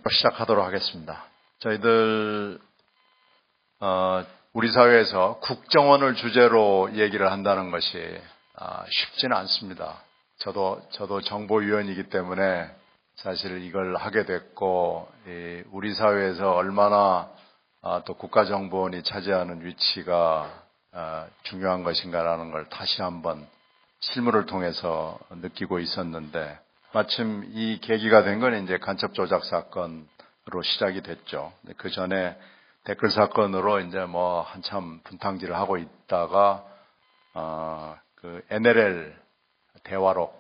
시작하도록 하겠습니다. 저희들 우리 사회에서 국정원을 주제로 얘기를 한다는 것이 쉽지는 않습니다. 저도 정보위원이기 때문에 사실 이걸 하게 됐고, 우리 사회에서 얼마나 또 국가정보원이 차지하는 위치가 중요한 것인가라는 걸 다시 한번 실무를 통해서 느끼고 있었는데, 마침 이 계기가 된 건 이제 간첩 조작 사건으로 시작이 됐죠. 그 전에 댓글 사건으로 이제 한참 분탕질을 하고 있다가 그 NLL 대화록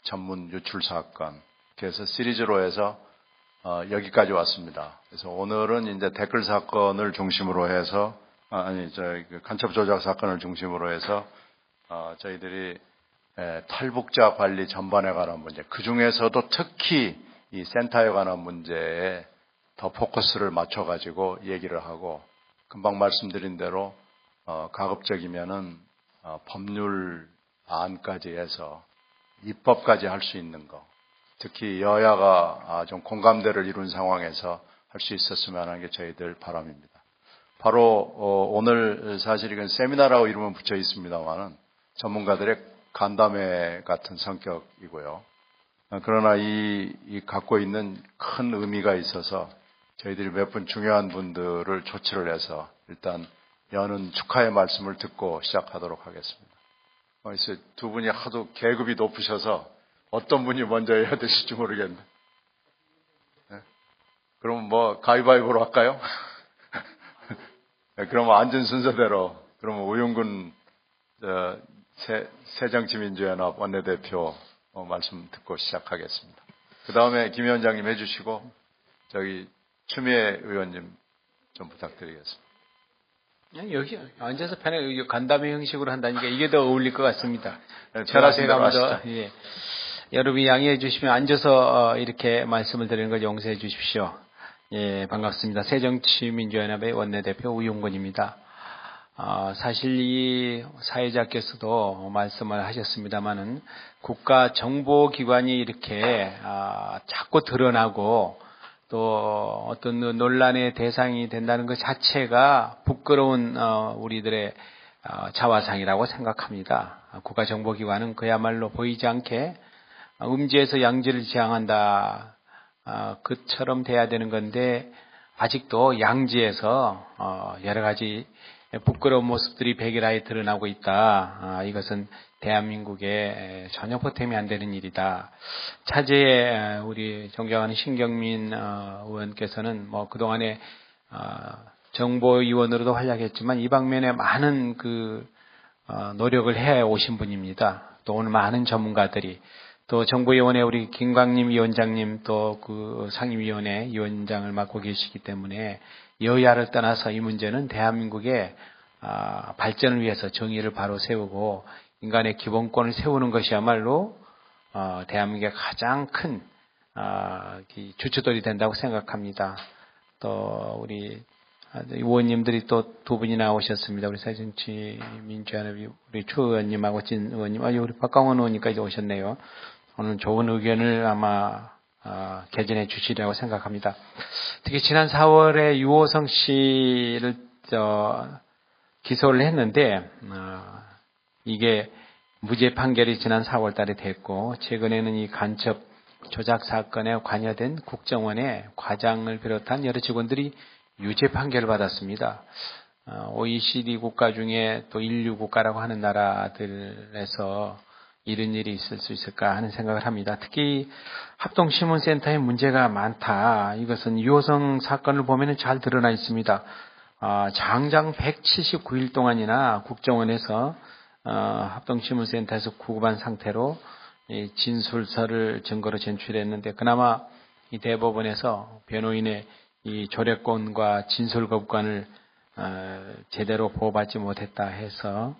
전문 유출 사건, 그래서 시리즈로 해서 여기까지 왔습니다. 그래서 오늘은 이제 댓글 사건을 중심으로 해서 그 간첩 조작 사건을 중심으로 해서 저희들이 탈북자 관리 전반에 관한 문제, 그 중에서도 특히 이 센터에 관한 문제에 더 포커스를 맞춰가지고 얘기를 하고, 금방 말씀드린 대로 가급적이면은 법률 안까지 해서 입법까지 할 수 있는 거, 특히 여야가 좀 공감대를 이룬 상황에서 할 수 있었으면 하는 게 저희들 바람입니다. 바로 오늘 사실 이건 세미나라고 이름은 붙여 있습니다만은 전문가들의 간담회 같은 성격이고요. 그러나 이 갖고 있는 큰 의미가 있어서 저희들이 몇 분 중요한 분들을 초치를 해서 일단 여는 축하의 말씀을 듣고 시작하도록 하겠습니다. 그래서 두 분이 하도 계급이 높으셔서 어떤 분이 먼저 해야 되실지 모르겠네. 네? 그럼 가위바위보로 할까요? 네, 그러면 앉은 순서대로, 그러면 우윤근 새정치민주연합 원내대표 말씀 듣고 시작하겠습니다. 그 다음에 김 위원장님 해주시고, 저기 추미애 의원님 좀 부탁드리겠습니다. 여기 앉아서 편하게 간담회 형식으로 한다니까 이게 더 어울릴 것 같습니다. 네, 편하신 대로 하시죠. 예. 여러분이 양해해 주시면 앉아서 이렇게 말씀을 드리는 걸 용서해 주십시오. 예, 반갑습니다. 새정치민주연합의 원내대표 우윤근입니다. 사실 이 사회자께서도 말씀을 하셨습니다마는 국가정보기관이 이렇게 자꾸 드러나고 또 어떤 논란의 대상이 된다는 것 자체가 부끄러운 우리들의 자화상이라고 생각합니다. 국가정보기관은 그야말로 보이지 않게 음지에서 양지를 지향한다. 그처럼 돼야 되는 건데 아직도 양지에서 여러 가지 부끄러운 모습들이 백일하에 드러나고 있다. 이것은 대한민국에 전혀 보탬이 안 되는 일이다. 차제에 우리 존경하는 신경민 의원께서는 그동안에 정보위원으로도 활약했지만 이 방면에 많은 노력을 해 오신 분입니다. 또 오늘 많은 전문가들이, 또 정보위원회 우리 김광림 위원장님, 또 그 상임위원회 위원장을 맡고 계시기 때문에 여야를 떠나서 이 문제는 대한민국의 발전을 위해서 정의를 바로 세우고 인간의 기본권을 세우는 것이야말로 대한민국의 가장 큰 주춧돌이 된다고 생각합니다. 또 우리 의원님들이 또 두 분이 나오셨습니다. 우리 새정치민주연합 우리 추 의원님하고 진 의원님, 우리 박강원 의원님까지 오셨네요. 오늘 좋은 의견을 아마 개진해 주시리라고 생각합니다. 특히 지난 4월에 유호성 씨를 기소를 했는데 이게 무죄 판결이 지난 4월 달에 됐고, 최근에는 이 간첩 조작 사건에 관여된 국정원의 과장을 비롯한 여러 직원들이 유죄 판결을 받았습니다. OECD 국가 중에 또 인류 국가라고 하는 나라들에서 이런 일이 있을 수 있을까 하는 생각을 합니다. 특히 합동신문센터에 문제가 많다. 이것은 유호성 사건을 보면 잘 드러나 있습니다. 장장 179일 동안이나 국정원에서 합동신문센터에서 구급한 상태로 이 진술서를 증거로 제출했는데, 그나마 이 대법원에서 변호인의 이 조례권과 진술 거부권을 제대로 보호받지 못했다 해서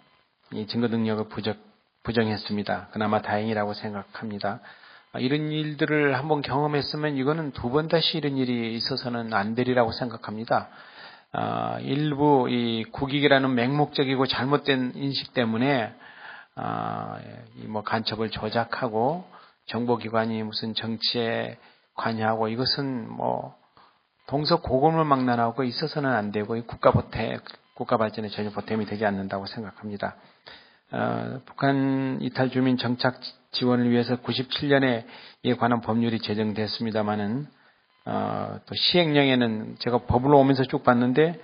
이 증거 능력을 부정했습니다. 그나마 다행이라고 생각합니다. 이런 일들을 한번 경험했으면 이거는 두 번 다시 이런 일이 있어서는 안 되리라고 생각합니다. 일부 이 국익이라는 맹목적이고 잘못된 인식 때문에 간첩을 조작하고 정보기관이 무슨 정치에 관여하고, 이것은 동서 고금을 망라하고 있어서는 안 되고 이 국가 발전에 전혀 보탬이 되지 않는다고 생각합니다. 북한 이탈 주민 정착 지원을 위해서 97년에 이에 관한 법률이 제정됐습니다마는 또 시행령에는 제가 법을 오면서 쭉 봤는데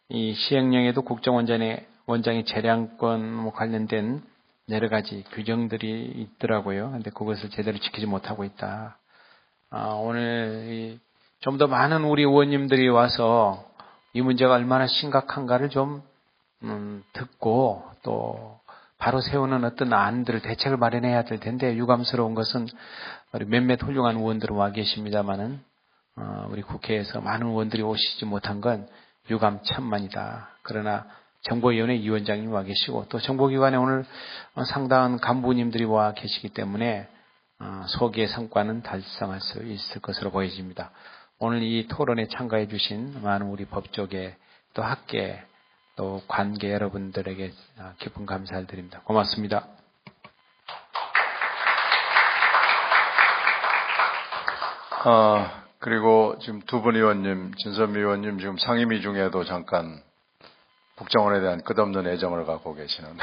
이 시행령에도 국정원장의 재량권 관련된 여러 가지 규정들이 있더라고요. 근데 그것을 제대로 지키지 못하고 있다. 오늘 좀 더 많은 우리 의원님들이 와서 이 문제가 얼마나 심각한가를 좀 듣고 또 바로 세우는 어떤 안들을 대책을 마련해야 될 텐데 유감스러운 것은 우리 몇몇 훌륭한 의원들은 와 계십니다만은 우리 국회에서 많은 의원들이 오시지 못한 건 유감천만이다. 그러나 정보위원회 위원장님 와 계시고 또 정보기관에 오늘 상당한 간부님들이 와 계시기 때문에 소기의 성과는 달성할 수 있을 것으로 보여집니다. 오늘 이 토론에 참가해 주신 많은 우리 법조계 또 학계 또 관계 여러분들에게 깊은 감사를 드립니다. 고맙습니다. 그리고 지금 두 분 의원님, 진선미 의원님 지금 상임위 중에도 잠깐 국정원에 대한 끝없는 애정을 갖고 계시는.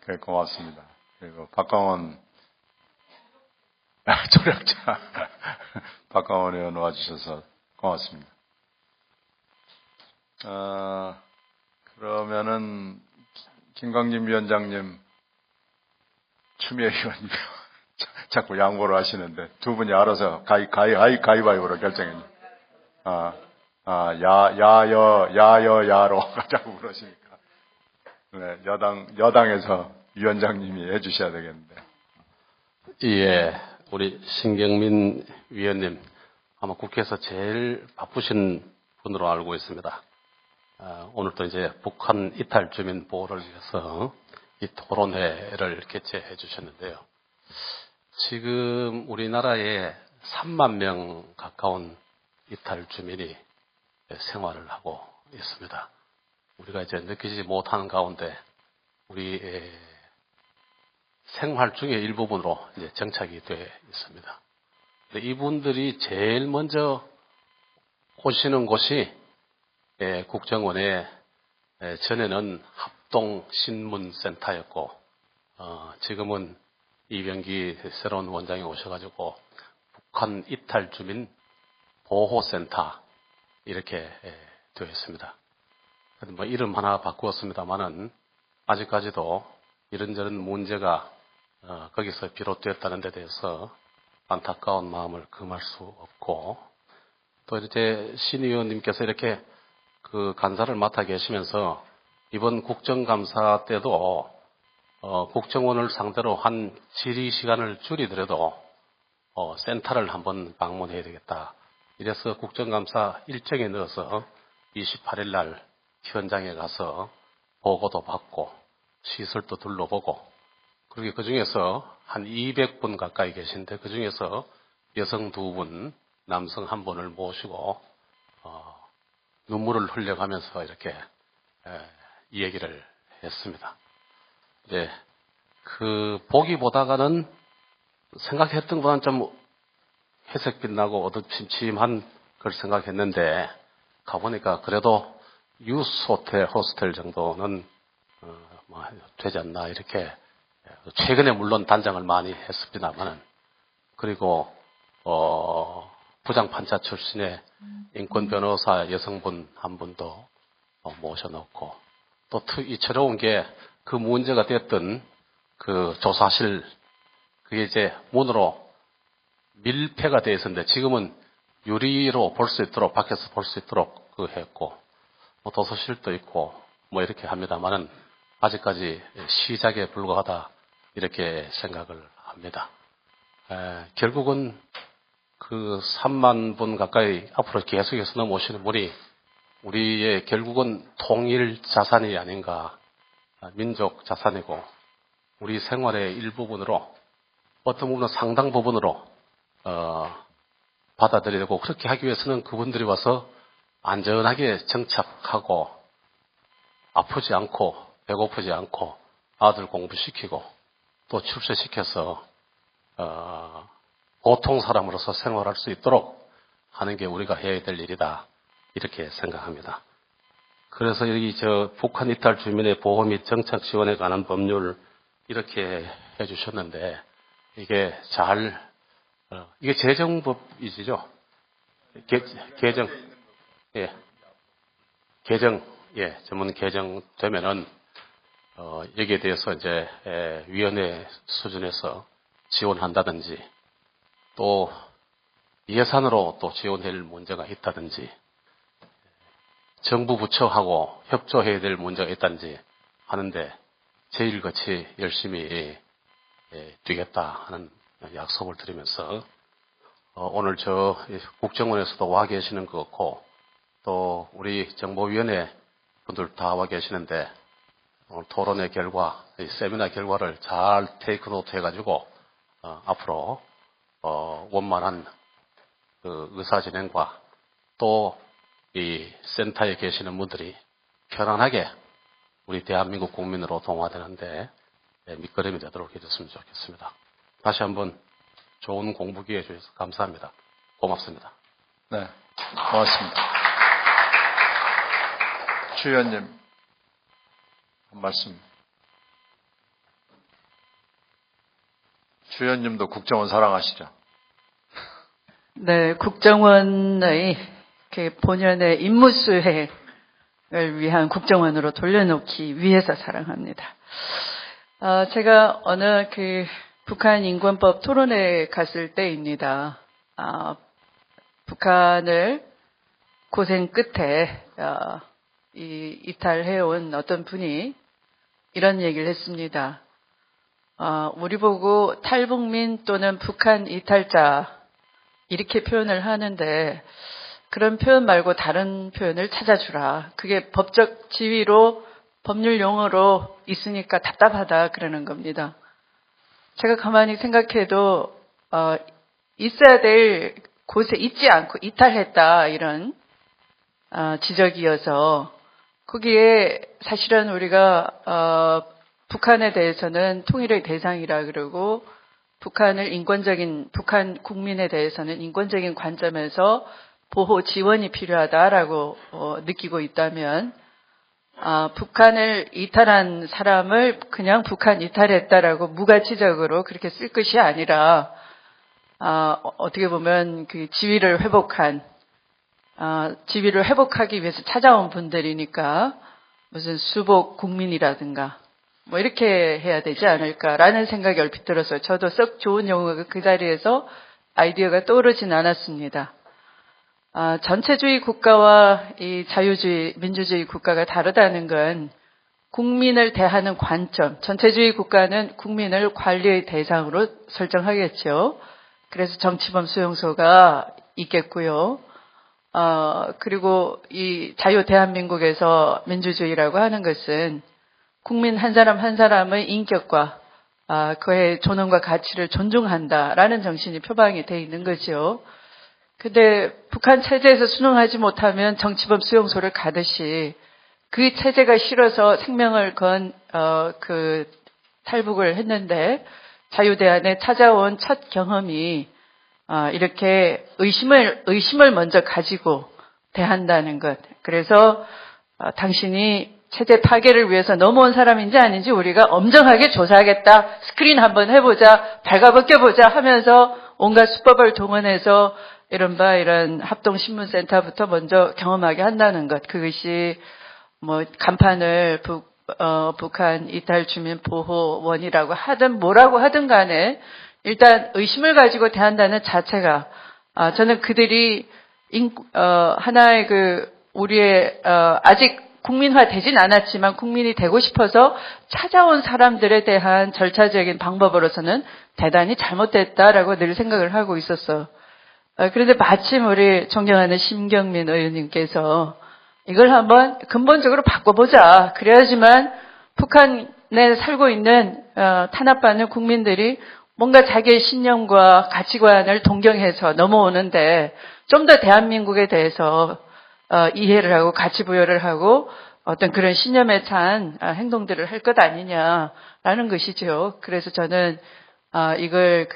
그래, 고맙습니다. 그리고 박강원 조력자 박강원 의원 와주셔서 고맙습니다. 그러면은 김광진 위원장님, 추미애 의원님 자꾸 양보를 하시는데 두 분이 알아서 가위바위보로 결정했네. 야로 자꾸 그러시니까. 네, 여당에서 위원장님이 해주셔야 되겠는데. 예, 우리 신경민 위원님, 아마 국회에서 제일 바쁘신 분으로 알고 있습니다. 오늘 또 이제 북한 이탈 주민 보호를 위해서 이 토론회를 개최해 주셨는데요. 지금 우리나라에 3만 명 가까운 이탈 주민이 생활을 하고 있습니다. 우리가 이제 느끼지 못하는 가운데 우리 생활 중의 일부분으로 이제 정착이 돼 있습니다. 근데 이분들이 제일 먼저 오시는 곳이 국정원의 전에는 합동신문센터였고 지금은 이병기 새로운 원장이 오셔가지고 북한 이탈 주민 보호센터 이렇게 되어 있습니다. 뭐 이름 하나 바꾸었습니다만은 아직까지도 이런저런 문제가 거기서 비롯되었다는 데 대해서 안타까운 마음을 금할 수 없고 또 이제 신 의원님께서 이렇게 그 간사를 맡아 계시면서 이번 국정감사 때도 국정원을 상대로 한 질의 시간을 줄이더라도 센터를 한번 방문해야 되겠다. 이래서 국정감사 일정에 넣어서 28일 날 현장에 가서 보고도 받고 시설도 둘러보고 그리고 그중에서 한 200분 가까이 계신데 그중에서 여성 2분, 남성 1분을 모시고 눈물을 흘려가면서 이렇게 이 얘기를 했습니다. 네, 그 보기보다는 생각했던 것보다는 좀 회색빛 나고 어두침침한 걸 생각했는데 가보니까 그래도 유스 호스텔 정도는 뭐 되지 않나 이렇게 최근에 물론 단장을 많이 했습니다만은 그리고 부장판사 출신의 인권 변호사 여성분 한 분도 모셔놓고 또 이처로운 게 그 문제가 됐던 그 조사실 그게 이제 문으로 밀폐가 되어 있었는데 지금은 유리로 볼 수 있도록 밖에서 볼 수 있도록 그 했고 뭐 도서실도 있고 뭐 이렇게 합니다만은 아직까지 시작에 불과하다 이렇게 생각을 합니다. 결국은 그 3만 분 가까이 앞으로 계속해서 넘어오시는 분이 우리의 결국은 통일 자산이 아닌가, 민족 자산이고 우리 생활의 일부분으로 어떤 부분은 상당 부분으로 받아들여야 되고 그렇게 하기 위해서는 그분들이 와서 안전하게 정착하고 아프지 않고 배고프지 않고 아들 공부시키고 또 출세시켜서 보통 사람으로서 생활할 수 있도록 하는 게 우리가 해야 될 일이다. 이렇게 생각합니다. 그래서 여기 북한 이탈 주민의 보호 및 정착 지원에 관한 법률 이렇게 해주셨는데 이게 이게 재정법이시죠? 개정, 예, 전문 개정되면은 여기에 대해서 이제 위원회 수준에서 지원한다든지 또 예산으로 또 지원할 문제가 있다든지 정부 부처하고 협조해야 될 문제가 있다든지 하는데 제일같이 열심히 뛰겠다 하는 약속을 드리면서 오늘 국정원에서도 와 계시는 것 같고 또 우리 정보위원회 분들 다 와 계시는데 오늘 토론의 결과, 세미나 결과를 잘 테이크 노트 해가지고 앞으로 원만한 그 의사 진행과 또 이 센터에 계시는 분들이 편안하게 우리 대한민국 국민으로 동화되는데 밑거름이 되도록 해줬으면 좋겠습니다. 다시 한번 좋은 공부 기회 주셔서 감사합니다. 고맙습니다. 네, 고맙습니다. 추 의원님, 한 말씀. 추 의원님도 국정원 사랑하시죠? 네, 국정원의 본연의 임무 수행을 위한 국정원으로 돌려놓기 위해서 사랑합니다. 제가 어느 북한 인권법 토론회 갔을 때입니다. 북한을 고생 끝에 이탈해온 어떤 분이 이런 얘기를 했습니다. 우리 보고 탈북민 또는 북한 이탈자 이렇게 표현을 하는데 그런 표현 말고 다른 표현을 찾아주라. 그게 법적 지위로 법률 용어로 있으니까 답답하다 그러는 겁니다. 제가 가만히 생각해도 있어야 될 곳에 있지 않고 이탈했다 이런 지적이어서 거기에 사실은 우리가 북한에 대해서는 통일의 대상이라 그러고 북한 국민에 대해서는 인권적인 관점에서 보호 지원이 필요하다라고 느끼고 있다면 북한을 이탈한 사람을 그냥 북한 이탈했다라고 무가치적으로 그렇게 쓸 것이 아니라 어떻게 보면 그 지위를 회복하기 위해서 찾아온 분들이니까 무슨 수복 국민이라든가 뭐 이렇게 해야 되지 않을까라는 생각이 얼핏 들었어요. 저도 썩 좋은 용어가 그 자리에서 아이디어가 떠오르진 않았습니다. 전체주의 국가와 이 자유주의, 민주주의 국가가 다르다는 건 국민을 대하는 관점, 전체주의 국가는 국민을 관리의 대상으로 설정하겠죠. 그래서 정치범 수용소가 있겠고요. 그리고 이 자유 대한민국에서 민주주의라고 하는 것은 국민 한 사람 한 사람의 인격과 그의 존엄과 가치를 존중한다라는 정신이 표방이 되어 있는 거죠. 근데 북한 체제에서 순응하지 못하면 정치범 수용소를 가듯이 그 체제가 싫어서 생명을 건 탈북을 했는데 자유대안에 찾아온 첫 경험이 이렇게 의심을 먼저 가지고 대한다는 것. 그래서 당신이 체제 파괴를 위해서 넘어온 사람인지 아닌지 우리가 엄정하게 조사하겠다. 스크린 한번 해보자. 발가벗겨보자 하면서 온갖 수법을 동원해서 이런 합동신문센터부터 먼저 경험하게 한다는 것. 그것이 간판을 북한 이탈 주민 보호원이라고 하든 뭐라고 하든 간에 일단 의심을 가지고 대한다는 자체가 저는 그들이 하나의 우리의 아직 국민화 되진 않았지만 국민이 되고 싶어서 찾아온 사람들에 대한 절차적인 방법으로서는 대단히 잘못됐다라고 늘 생각을 하고 있었어. 그런데 마침 우리 존경하는 심경민 의원님께서 이걸 한번 근본적으로 바꿔보자. 그래야지만 북한에 살고 있는 탄압받는 국민들이 뭔가 자기의 신념과 가치관을 동경해서 넘어오는데 좀 더 대한민국에 대해서 이해를 하고 가치 부여를 하고 어떤 그런 신념에 찬 행동들을 할 것 아니냐라는 것이죠. 그래서 저는 이걸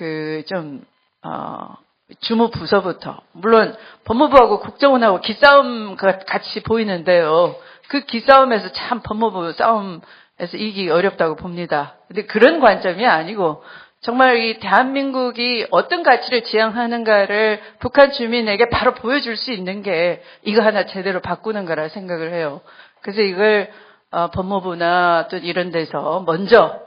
주무 부서부터 물론 법무부하고 국정원하고 기싸움 같이 보이는데요. 그 기싸움에서 참 법무부 싸움에서 이기기 어렵다고 봅니다. 근데 그런 관점이 아니고 정말 이 대한민국이 어떤 가치를 지향하는가를 북한 주민에게 바로 보여줄 수 있는 게 이거 하나 제대로 바꾸는 거라 생각을 해요. 그래서 이걸 법무부나 또 이런 데서 먼저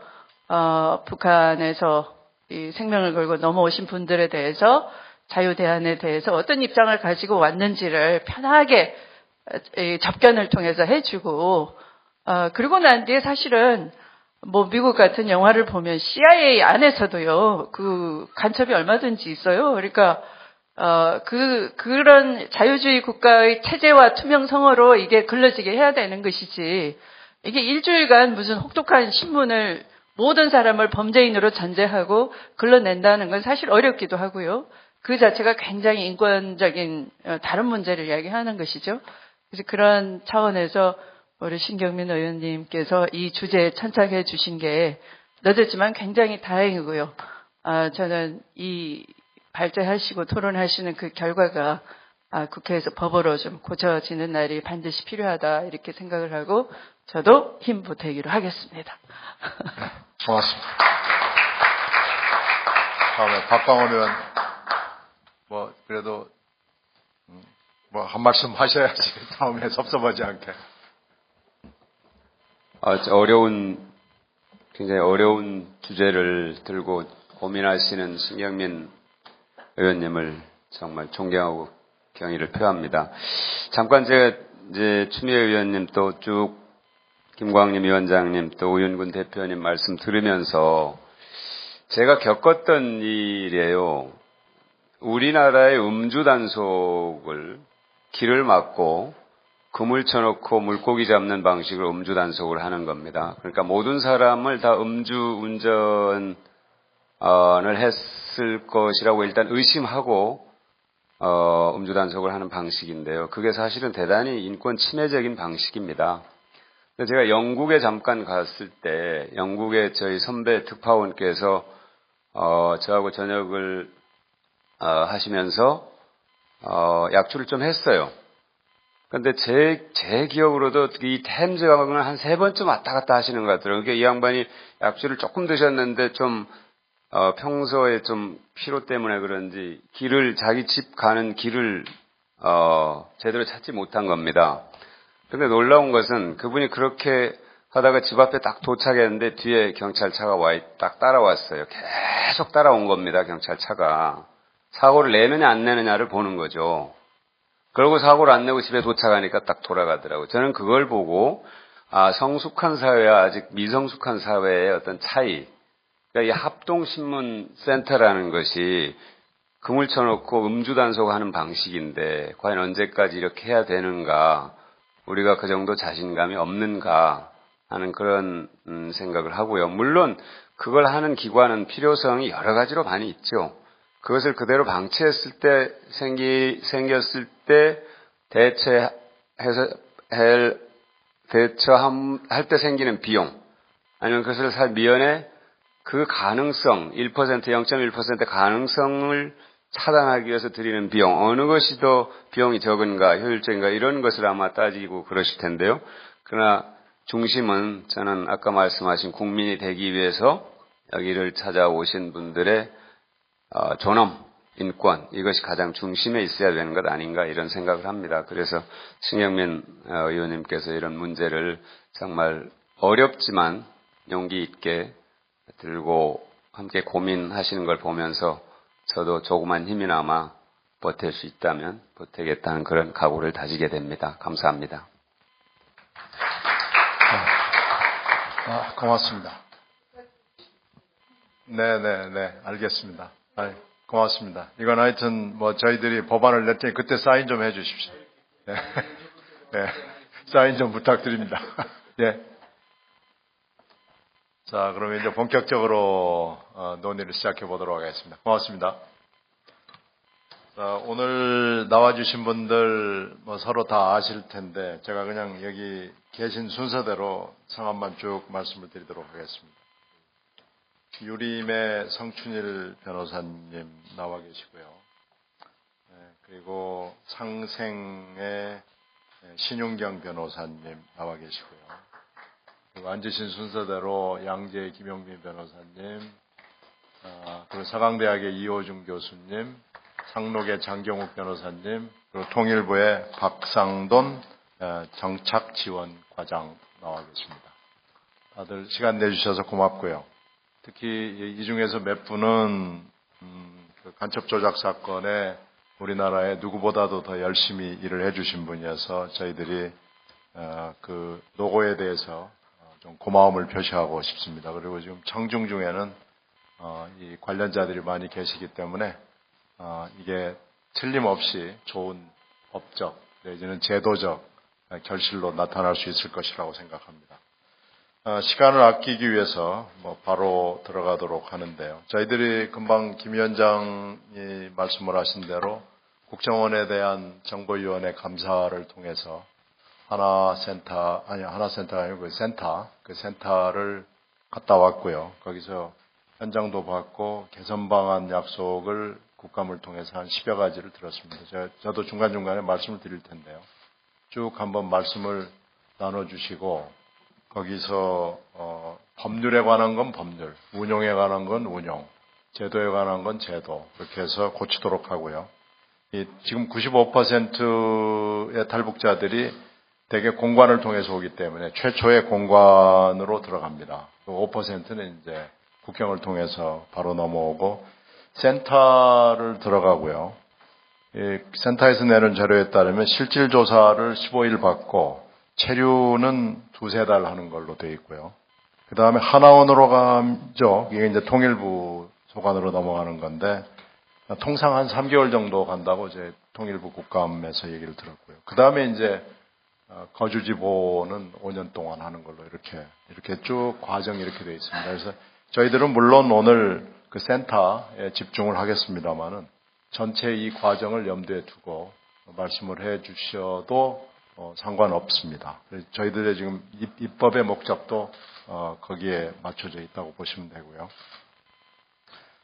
북한에서 이 생명을 걸고 넘어오신 분들에 대해서 자유대안에 대해서 어떤 입장을 가지고 왔는지를 편하게 접견을 통해서 해주고 그리고 난 뒤에 사실은 뭐 미국 같은 영화를 보면 CIA 안에서도요 그 간첩이 얼마든지 있어요. 그러니까 그런 자유주의 국가의 체제와 투명성으로 이게 걸러지게 해야 되는 것이지 이게 일주일간 무슨 혹독한 신문을 모든 사람을 범죄인으로 전제하고 걸러낸다는 건 사실 어렵기도 하고요. 그 자체가 굉장히 인권적인 다른 문제를 이야기하는 것이죠. 그래서 그런 차원에서 우리 신경민 의원님께서 이 주제에 천착해 주신 게 늦었지만 굉장히 다행이고요. 저는 이 발제하시고 토론하시는 그 결과가 국회에서 법으로 좀 고쳐지는 날이 반드시 필요하다 이렇게 생각을 하고 저도 힘 보태기로 하겠습니다. 고맙습니다. 다음에 박광원 의원 그래도 한 말씀 하셔야지 다음에 섭섭하지 않게. 굉장히 어려운 주제를 들고 고민하시는 신경민 의원님을 정말 존경하고 경의를 표합니다. 잠깐 제가 이제 추미애 의원님 또 쭉 김광림 위원장님 또 우윤근 대표님 말씀 들으면서 제가 겪었던 일이에요. 우리나라의 음주 단속을 길을 막고 그물 쳐놓고 물고기 잡는 방식으로 음주 단속을 하는 겁니다. 그러니까 모든 사람을 다 음주 운전을 했을 것이라고 일단 의심하고 음주 단속을 하는 방식인데요. 그게 사실은 대단히 인권 침해적인 방식입니다. 제가 영국에 잠깐 갔을 때 영국의 저희 선배 특파원께서 저하고 저녁을 하시면서 약주를 좀 했어요. 근데 제 기억으로도 이 템즈 강을 한 3번쯤 왔다 갔다 하시는 것 같더라고요. 그러니까 이 양반이 약주를 조금 드셨는데 좀 평소에 좀 피로 때문에 그런지 자기 집 가는 길을 제대로 찾지 못한 겁니다. 근데 놀라운 것은 그분이 그렇게 하다가 집 앞에 딱 도착했는데 뒤에 경찰차가 딱 따라왔어요. 계속 따라온 겁니다. 경찰차가. 사고를 내느냐 안 내느냐를 보는 거죠. 그러고 사고를 안 내고 집에 도착하니까 딱 돌아가더라고요. 저는 그걸 보고 성숙한 사회와 아직 미성숙한 사회의 어떤 차이. 그러니까 이 합동신문센터라는 것이 그물 쳐놓고 음주 단속하는 방식인데 과연 언제까지 이렇게 해야 되는가, 우리가 그 정도 자신감이 없는가 하는 그런 생각을 하고요. 물론 그걸 하는 기관은 필요성이 여러 가지로 많이 있죠. 그것을 그대로 방치했을 때 생겼을 때 대처할 때 생기는 비용, 아니면 그것을 미연에 그 가능성 1%, 0.1% 가능성을 차단하기 위해서 드리는 비용, 어느 것이 더 비용이 적은가 효율적인가 이런 것을 아마 따지고 그러실 텐데요. 그러나 중심은 저는 아까 말씀하신 국민이 되기 위해서 여기를 찾아오신 분들의 존엄, 인권, 이것이 가장 중심에 있어야 되는 것 아닌가 이런 생각을 합니다. 그래서 신경민 의원님께서 이런 문제를 정말 어렵지만 용기 있게 들고 함께 고민하시는 걸 보면서 저도 조그만 힘이나마 보탤 수 있다면 보태겠다는 그런 각오를 다지게 됩니다. 감사합니다. 고맙습니다. 네, 알겠습니다. 고맙습니다. 이건 하여튼 저희들이 법안을 낼 테니 그때 사인 좀 해주십시오. 네, 사인 좀 부탁드립니다. 예. 자, 그러면 이제 본격적으로 논의를 시작해 보도록 하겠습니다. 고맙습니다. 자, 오늘 나와주신 분들 서로 다 아실 텐데 제가 그냥 여기 계신 순서대로 성함만 쭉 말씀을 드리도록 하겠습니다. 유림의 성춘일 변호사님 나와 계시고요. 그리고 상생의 신윤경 변호사님 나와 계시고요. 그리고 앉으신 순서대로 양재 김용민 변호사님, 그리고 서강대학의 이호중 교수님, 상록의 장경욱 변호사님, 그리고 통일부의 박상돈 정착지원과장 나와 계십니다. 다들 시간 내주셔서 고맙고요. 특히 이 중에서 몇 분은 그 간첩 조작 사건에 우리나라에 누구보다도 더 열심히 일을 해주신 분이어서 저희들이 그 노고에 대해서 좀 고마움을 표시하고 싶습니다. 그리고 지금 청중 중에는 이 관련자들이 많이 계시기 때문에 이게 틀림없이 좋은 법적 내지는 제도적 결실로 나타날 수 있을 것이라고 생각합니다. 시간을 아끼기 위해서 바로 들어가도록 하는데요. 저희들이 금방 김 위원장이 말씀을 하신 대로 국정원에 대한 정보위원회 감사를 통해서 하나센터가 아니고 그 센터를 갔다 왔고요. 거기서 현장도 봤고 개선 방안 약속을 국감을 통해서 한 10여 가지를 들었습니다. 저도 중간중간에 말씀을 드릴 텐데요. 쭉 한번 말씀을 나눠주시고 거기서 법률에 관한 건 법률, 운용에 관한 건 운용, 제도에 관한 건 제도 그렇게 해서 고치도록 하고요. 지금 95%의 탈북자들이 대개 공관을 통해서 오기 때문에 최초의 공관으로 들어갑니다. 5%는 이제 국경을 통해서 바로 넘어오고 센터를 들어가고요. 센터에서 내는 자료에 따르면 실질 조사를 15일 받고 체류는 2-3달 하는 걸로 되어 있고요. 그 다음에 하나원으로 가죠. 이게 이제 통일부 소관으로 넘어가는 건데 통상 한 3개월 정도 간다고 이제 통일부 국감에서 얘기를 들었고요. 그 다음에 이제 거주지보는 5년 동안 하는 걸로 이렇게 쭉 과정이 이렇게 되어 있습니다. 그래서 저희들은 물론 오늘 그 센터에 집중을 하겠습니다만은 전체 이 과정을 염두에 두고 말씀을 해 주셔도 상관없습니다. 저희들의 지금 입법의 목적도 거기에 맞춰져 있다고 보시면 되고요.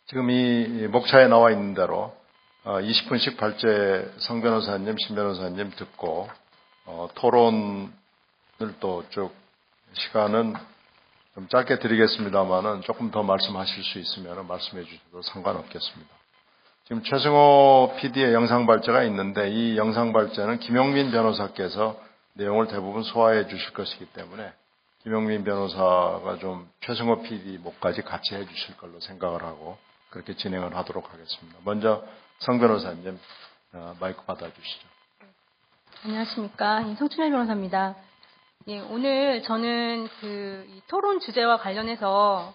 지금 이 목차에 나와 있는 대로 20분씩 발제 성 변호사님, 신 변호사님 듣고 토론을 또 쭉 시간은 좀 짧게 드리겠습니다만은 조금 더 말씀하실 수 있으면 말씀해 주셔도 상관없겠습니다. 지금 최승호 PD의 영상 발제가 있는데 이 영상 발제는 김용민 변호사께서 내용을 대부분 소화해 주실 것이기 때문에 김용민 변호사가 좀 최승호 PD 목까지 같이 해 주실 걸로 생각을 하고 그렇게 진행을 하도록 하겠습니다. 먼저 성 변호사님 마이크 받아주시죠. 안녕하십니까. 성춘열 변호사입니다. 예, 오늘 저는 이 토론 주제와 관련해서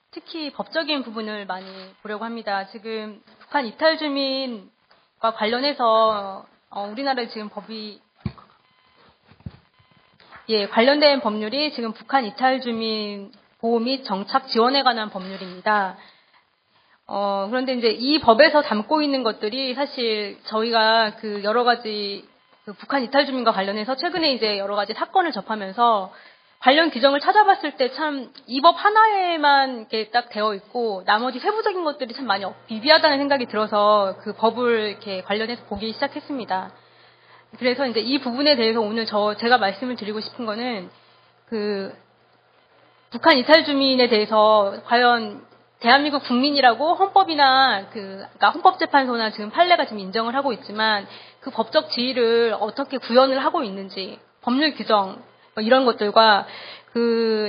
특히 법적인 부분을 많이 보려고 합니다. 지금 북한 이탈 주민과 관련해서 우리나라의 지금 관련된 법률이 지금 북한 이탈 주민 보호 및 정착 지원에 관한 법률입니다. 그런데 이제 이 법에서 담고 있는 것들이 사실 저희가 여러 가지 북한 이탈 주민과 관련해서 최근에 이제 여러 가지 사건을 접하면서 관련 규정을 찾아봤을 때 참 이 법 하나에만 이렇게 딱 되어 있고 나머지 세부적인 것들이 참 많이 비비하다는 생각이 들어서 그 법을 이렇게 관련해서 보기 시작했습니다. 그래서 이제 이 부분에 대해서 오늘 제가 말씀을 드리고 싶은 거는 북한 이탈 주민에 대해서 과연 대한민국 국민이라고 헌법이나 그러니까 헌법재판소나 지금 판례가 지금 인정을 하고 있지만 그 법적 지위를 어떻게 구현을 하고 있는지 법률 규정 이런 것들과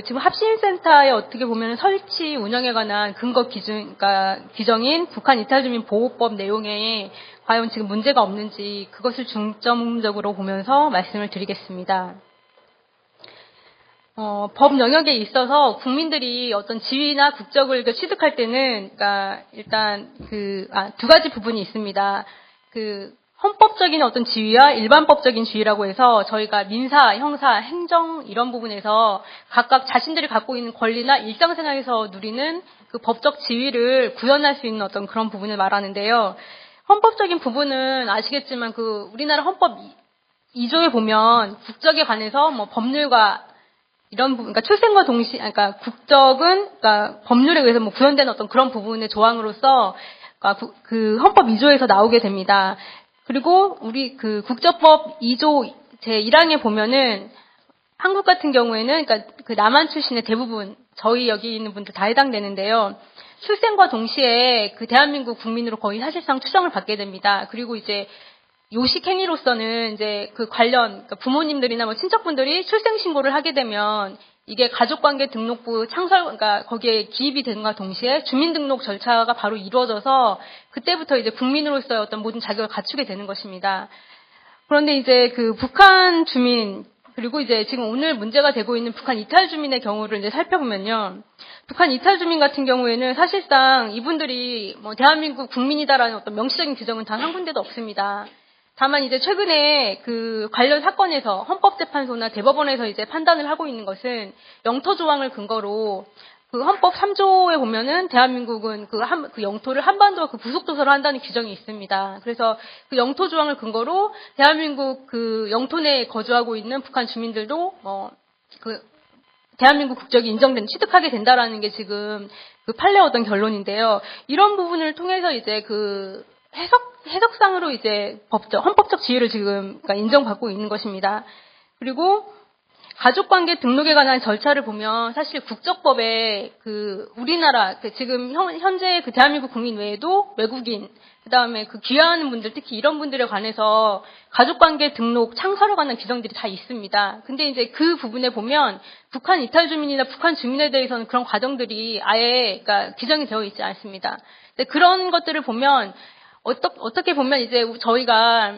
지금 합심센터에 어떻게 보면 설치 운영에 관한 근거 규정인 북한 이탈 주민 보호법 내용에 과연 지금 문제가 없는지 그것을 중점적으로 보면서 말씀을 드리겠습니다. 법 영역에 있어서 국민들이 어떤 지위나 국적을 취득할 때는, 일단 두 가지 부분이 있습니다. 헌법적인 어떤 지위와 일반법적인 지위라고 해서 저희가 민사, 형사, 행정 이런 부분에서 각각 자신들이 갖고 있는 권리나 일상생활에서 누리는 그 법적 지위를 구현할 수 있는 어떤 그런 부분을 말하는데요. 헌법적인 부분은 아시겠지만 우리나라 헌법 2조에 보면 국적에 관해서 법률과 이런 부분, 출생과 동시, 국적은, 법률에 의해서 구현되는 어떤 그런 부분의 조항으로서, 그 헌법 2조에서 나오게 됩니다. 그리고 우리 그 국적법 2조 제1항에 보면은 한국 같은 경우에는 그러니까 그 남한 출신의 대부분 저희 여기 있는 분들 다 해당되는데요. 출생과 동시에 그 대한민국 국민으로 거의 사실상 추정을 받게 됩니다. 그리고 이제 요식 행위로서는 이제 그 관련 그러니까 부모님들이나 뭐 친척분들이 출생 신고를 하게 되면 이게 가족관계 등록부 창설 그러니까 거기에 기입이 되는과 동시에 주민등록 절차가 바로 이루어져서 그때부터 이제 국민으로서의 어떤 모든 자격을 갖추게 되는 것입니다. 그런데 이제 그 북한 주민 그리고 이제 지금 오늘 문제가 되고 있는 북한 이탈 주민의 경우를 이제 살펴보면요. 북한 이탈 주민 같은 경우에는 사실상 이분들이 뭐 대한민국 국민이다라는 어떤 명시적인 규정은 단 한 군데도 없습니다. 다만 이제 최근에 그 관련 사건에서 헌법재판소나 대법원에서 이제 판단을 하고 있는 것은 영토 조항을 근거로 그 헌법 3조에 보면은 대한민국은 그 영토를 한반도 그 부속도서로 한다는 규정이 있습니다. 그래서 그 영토 조항을 근거로 대한민국 그 영토 내에 거주하고 있는 북한 주민들도 그 대한민국 국적이 인정된 취득하게 된다라는 게 지금 그 판례 어떤 결론인데요. 이런 부분을 통해서 이제 그 해석상으로 이제 헌법적 지위를 지금 그러니까 인정받고 있는 것입니다. 그리고 가족관계 등록에 관한 절차를 보면 사실 국적법에 그 우리나라 지금 현재 그 대한민국 국민 외에도 외국인 그다음에 그 귀화하는 분들 특히 이런 분들에 관해서 가족관계 등록 창설에 관한 규정들이 다 있습니다. 근데 이제 그 부분에 보면 북한 이탈 주민이나 북한 주민에 대해서는 그런 과정들이 아예 그러니까 규정이 되어 있지 않습니다. 근데 그런 것들을 보면 어떻게 보면 이제 저희가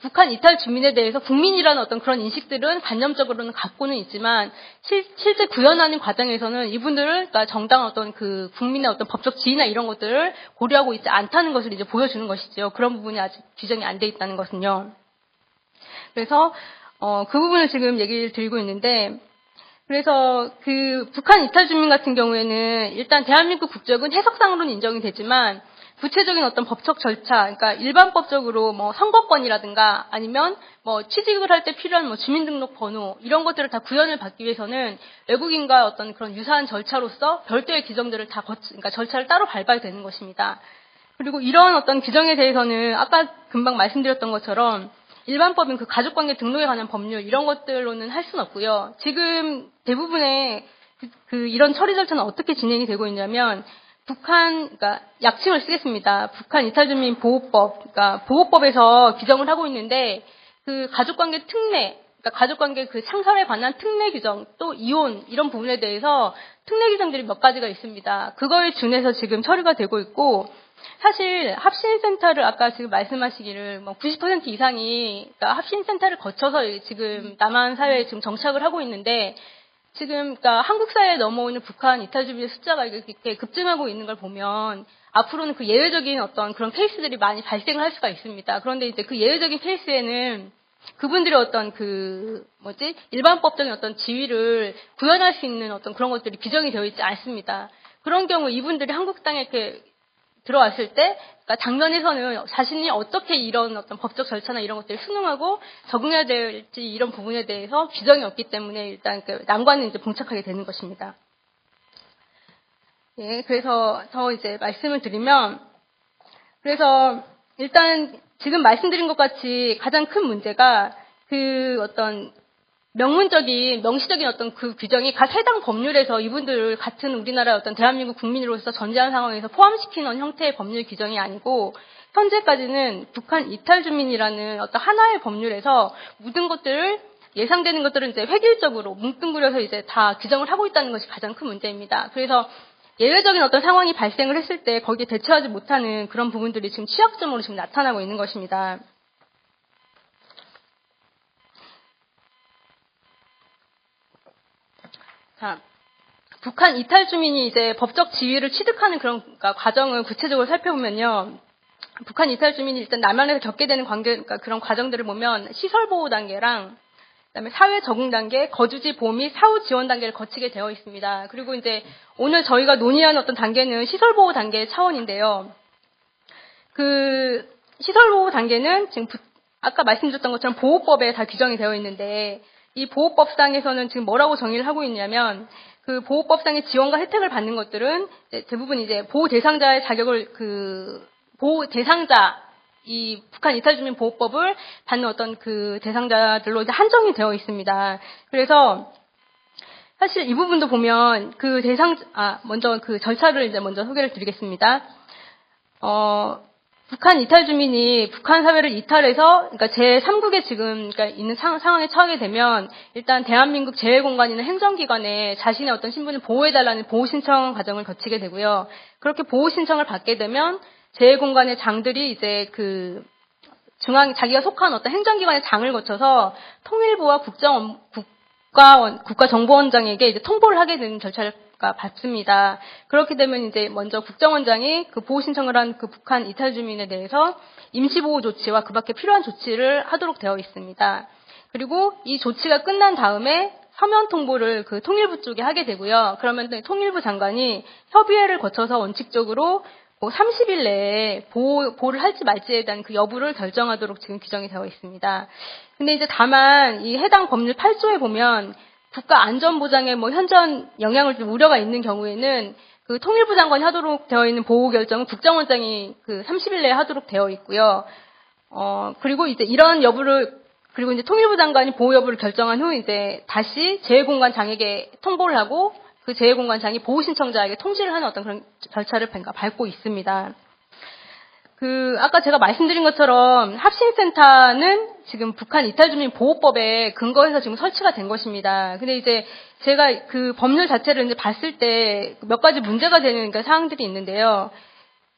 북한 이탈 주민에 대해서 국민이라는 어떤 그런 인식들은 관념적으로는 갖고는 있지만 실제 구현하는 과정에서는 이분들을 그러니까 정당한 어떤 그 국민의 어떤 법적 지위나 이런 것들을 고려하고 있지 않다는 것을 이제 보여주는 것이죠. 그런 부분이 아직 규정이 안 돼 있다는 것은요. 그래서 그 부분을 지금 얘기를 드리고 있는데 그래서 그 북한 이탈 주민 같은 경우에는 일단 대한민국 국적은 해석상으로는 인정이 되지만 구체적인 어떤 법적 절차, 그러니까 일반법적으로 뭐 선거권이라든가 아니면 뭐 취직을 할 때 필요한 뭐 주민등록 번호 이런 것들을 다 구현을 받기 위해서는 외국인과 어떤 그런 유사한 절차로서 별도의 규정들을 다 그러니까 절차를 따로 밟아야 되는 것입니다. 그리고 이런 어떤 규정에 대해서는 아까 금방 말씀드렸던 것처럼 일반법인 그 가족관계 등록에 관한 법률 이런 것들로는 할 수는 없고요. 지금 대부분의 이런 처리 절차는 어떻게 진행이 되고 있냐면 그러니까 약칭을 쓰겠습니다. 북한 이탈주민 보호법, 그러니까 보호법에서 규정을 하고 있는데 그 가족관계 특례, 그러니까 가족관계 그 창설에 관한 특례 규정, 또 이혼 이런 부분에 대해서 특례 규정들이 몇 가지가 있습니다. 그거에 준해서 지금 처리가 되고 있고 사실 합신센터를 아까 지금 말씀하시기를 뭐 90% 이상이 그러니까 합신센터를 거쳐서 지금 남한 사회에 지금 정착을 하고 있는데. 지금 그러니까 한국 사회에 넘어오는 북한 이탈 주민의 숫자가 이렇게 급증하고 있는 걸 보면 앞으로는 그 예외적인 어떤 그런 케이스들이 많이 발생을 할 수가 있습니다. 그런데 이제 그 예외적인 케이스에는 그분들의 어떤 일반법적인 어떤 지위를 구현할 수 있는 어떤 그런 것들이 규정이 되어 있지 않습니다. 그런 경우 이분들이 한국 땅에 이렇게 들어왔을 때, 그러니까 당면에서는 자신이 어떻게 이런 어떤 법적 절차나 이런 것들을 수능하고 적응해야 될지 이런 부분에 대해서 규정이 없기 때문에 일단 그 난관은 이제 봉착하게 되는 것입니다. 예, 그래서 더 이제 말씀을 드리면, 그래서 일단 지금 말씀드린 것 같이 가장 큰 문제가 그 어떤 명시적인 어떤 그 규정이 각 해당 법률에서 이분들을 같은 우리나라의 어떤 대한민국 국민으로서 전제한 상황에서 포함시키는 형태의 법률 규정이 아니고 현재까지는 북한 이탈 주민이라는 어떤 하나의 법률에서 모든 것들을 예상되는 것들은 이제 획일적으로 뭉뚱그려서 이제 다 규정을 하고 있다는 것이 가장 큰 문제입니다. 그래서 예외적인 어떤 상황이 발생을 했을 때 거기에 대처하지 못하는 그런 부분들이 지금 취약점으로 지금 나타나고 있는 것입니다. 자, 북한 이탈 주민이 이제 법적 지위를 취득하는 그런 그러니까 과정을 구체적으로 살펴보면요. 북한 이탈 주민이 일단 남한에서 겪게 되는 그러니까 그런 과정들을 보면 시설 보호 단계랑 그다음에 사회 적응 단계, 거주지 보호 및 사후 지원 단계를 거치게 되어 있습니다. 그리고 이제 오늘 저희가 논의하는 어떤 단계는 시설 보호 단계 차원인데요. 그 시설 보호 단계는 지금 아까 말씀드렸던 것처럼 보호법에 다 규정이 되어 있는데 이 보호법상에서는 지금 뭐라고 정의를 하고 있냐면 그 보호법상의 지원과 혜택을 받는 것들은 대부분 이제 보호 대상자의 자격을 보호 대상자인 이 북한 이탈주민 보호법을 받는 어떤 그 대상자들로 이제 한정이 되어 있습니다. 그래서 사실 이 부분도 보면 그 먼저 그 절차를 이제 먼저 소개를 드리겠습니다. 북한 이탈 주민이 북한 사회를 이탈해서, 그러니까 제3국에 지금 그러니까 있는 상황에 처하게 되면 일단 대한민국 재외공관이나 행정기관에 자신의 어떤 신분을 보호해달라는 보호신청 과정을 거치게 되고요. 그렇게 보호신청을 받게 되면 재외공관의 장들이 이제 그 자기가 속한 어떤 행정기관의 장을 거쳐서 통일부와 국가정보원장에게 이제 통보를 하게 되는 절차를 밟습니다. 그렇게 되면 이제 먼저 국정원장이 그 보호 신청을 한 그 북한 이탈 주민에 대해서 임시보호 조치와 그밖에 필요한 조치를 하도록 되어 있습니다. 그리고 이 조치가 끝난 다음에 서면 통보를 그 통일부 쪽에 하게 되고요. 그러면 통일부 장관이 협의회를 거쳐서 원칙적으로 30일 내에 보호를 할지 말지에 대한 그 여부를 결정하도록 지금 규정이 되어 있습니다. 근데 이제 다만 이 해당 법률 8조에 보면 국가 안전보장에 현저한 영향을 줄 우려가 있는 경우에는 그 통일부 장관이 하도록 되어 있는 보호 결정은 국정원장이 그 30일 내에 하도록 되어 있고요. 그리고 이제 이런 여부를 그리고 이제 통일부 장관이 보호 여부를 결정한 후 이제 다시 재외공관장에게 통보를 하고 그 재외공관장이 보호 신청자에게 통지를 하는 어떤 그런 절차를 밟고 있습니다. 아까 제가 말씀드린 것처럼 합심센터는 지금 북한 이탈주민 보호법에 근거해서 지금 설치가 된 것입니다. 근데 이제 제가 그 법률 자체를 이제 봤을 때 몇 가지 문제가 되는 사항들이 있는데요.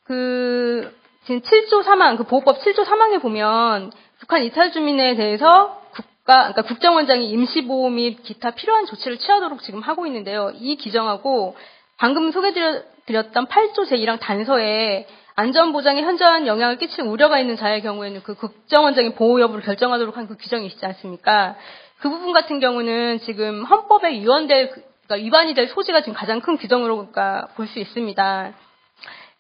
지금 7조 3항, 그 보호법 7조 3항에 보면 북한 이탈주민에 대해서 그러니까 국정원장이 임시보호 및 기타 필요한 조치를 취하도록 지금 하고 있는데요. 이 규정하고 방금 소개드렸던 8조 제1항 단서에 안전보장에 현저한 영향을 끼칠 우려가 있는 자의 경우에는 그 국정원장이 보호 여부를 결정하도록 한 그 규정이 있지 않습니까? 그 부분 같은 경우는 지금 헌법에 그러니까 위반이 될 소지가 지금 가장 큰 규정으로 볼 수 있습니다.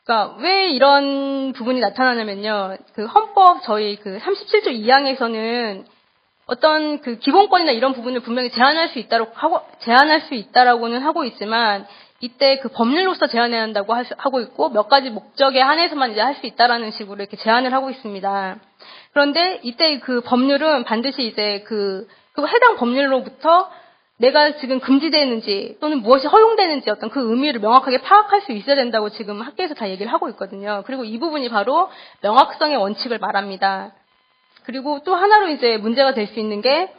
그러니까 왜 이런 부분이 나타나냐면요. 그 헌법 저희 그 37조 2항에서는 어떤 그 기본권이나 이런 부분을 분명히 제한할 수 있다라고는 하고 있지만 이때 그 법률로서 제한해야 한다고 하고 있고 몇 가지 목적에 한해서만 이제 할 수 있다라는 식으로 이렇게 제한을 하고 있습니다. 그런데 이때 그 법률은 반드시 이제 그 해당 법률로부터 내가 지금 금지되는지 또는 무엇이 허용되는지 어떤 그 의미를 명확하게 파악할 수 있어야 된다고 지금 학계에서 다 얘기를 하고 있거든요. 그리고 이 부분이 바로 명확성의 원칙을 말합니다. 그리고 또 하나로 이제 문제가 될 수 있는 게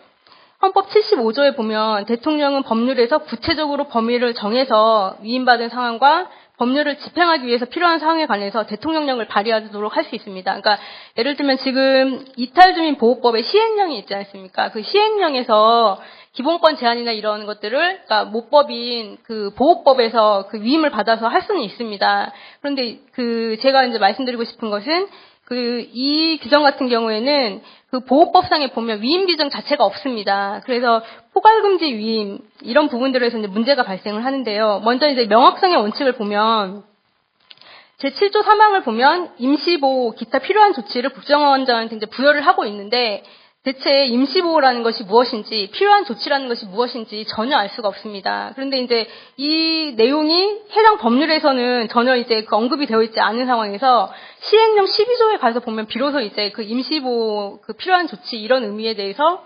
헌법 75조에 보면 대통령은 법률에서 구체적으로 범위를 정해서 위임받은 상황과 법률을 집행하기 위해서 필요한 상황에 관해서 대통령령을 발의하도록 할 수 있습니다. 그러니까 예를 들면 지금 이탈주민 보호법에 시행령이 있지 않습니까? 그 시행령에서 기본권 제한이나 이런 것들을 그러니까 모법인 그 보호법에서 그 위임을 받아서 할 수는 있습니다. 그런데 제가 이제 말씀드리고 싶은 것은 이 규정 같은 경우에는 그 보호법상에 보면 위임 규정 자체가 없습니다. 그래서 포괄금지 위임 이런 부분들에서 이제 문제가 발생을 하는데요. 먼저 이제 명확성의 원칙을 보면 제7조 3항을 보면 임시보호 기타 필요한 조치를 국정원장한테 이제 부여를 하고 있는데 대체 임시보호라는 것이 무엇인지 필요한 조치라는 것이 무엇인지 전혀 알 수가 없습니다. 그런데 이제 이 내용이 해당 법률에서는 전혀 이제 그 언급이 되어 있지 않은 상황에서 시행령 12조에 가서 보면 비로소 이제 그 임시보호 그 필요한 조치 이런 의미에 대해서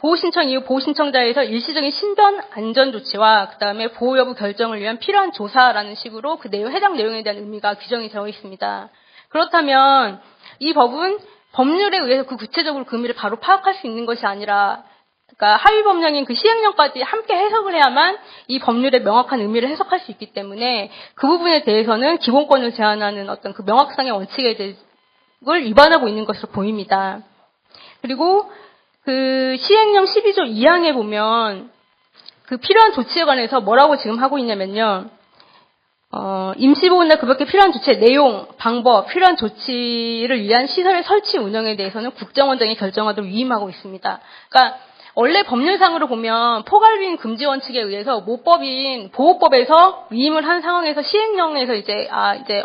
보호신청 이후 보호신청자에서 일시적인 신변 안전 조치와 그다음에 보호 여부 결정을 위한 필요한 조사라는 식으로 그 해당 내용에 대한 의미가 규정이 되어 있습니다. 그렇다면 이 법은 법률에 의해서 그 구체적으로 그 의미를 바로 파악할 수 있는 것이 아니라 그러니까 하위 법령인 그 시행령까지 함께 해석을 해야만 이 법률의 명확한 의미를 해석할 수 있기 때문에 그 부분에 대해서는 기본권을 제한하는 어떤 그 명확성의 원칙에 대해서 위반하고 있는 것으로 보입니다. 그리고 그 시행령 12조 2항에 보면 그 필요한 조치에 관해서 뭐라고 지금 하고 있냐면요. 임시보호나 그밖에 필요한 조치의 내용, 방법, 필요한 조치를 위한 시설의 설치 운영에 대해서는 국정원장이 결정하도록 위임하고 있습니다. 그러니까 원래 법률상으로 보면 포괄위임 금지 원칙에 의해서 모법인 보호법에서 위임을 한 상황에서 시행령에서 이제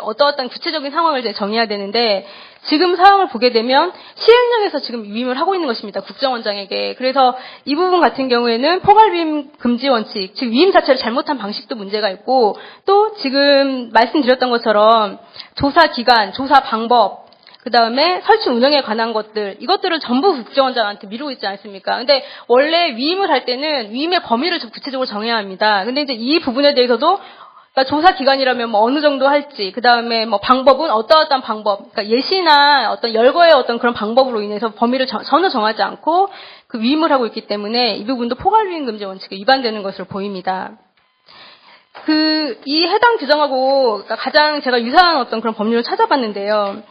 어떠한 구체적인 상황을 이제 정해야 되는데 지금 상황을 보게 되면 시행령에서 지금 위임을 하고 있는 것입니다. 국정원장에게. 그래서 이 부분 같은 경우에는 포괄위임 금지 원칙, 즉 위임 자체를 잘못한 방식도 문제가 있고 또 지금 말씀드렸던 것처럼 조사 기간, 조사 방법, 그 다음에 설치 운영에 관한 것들, 이것들을 전부 국정원장한테 미루고 있지 않습니까? 근데 원래 위임을 할 때는 위임의 범위를 구체적으로 정해야 합니다. 근데 이제 이 부분에 대해서도 그러니까 조사 기간이라면 뭐 어느 정도 할지, 그 다음에 뭐 방법은 어떠한 방법, 그러니까 예시나 어떤 열거의 어떤 그런 방법으로 인해서 범위를 전혀 정하지 않고 그 위임을 하고 있기 때문에 이 부분도 포괄위임 금지 원칙에 위반되는 것으로 보입니다. 이 해당 규정하고 그러니까 가장 제가 유사한 어떤 그런 법률을 찾아봤는데요.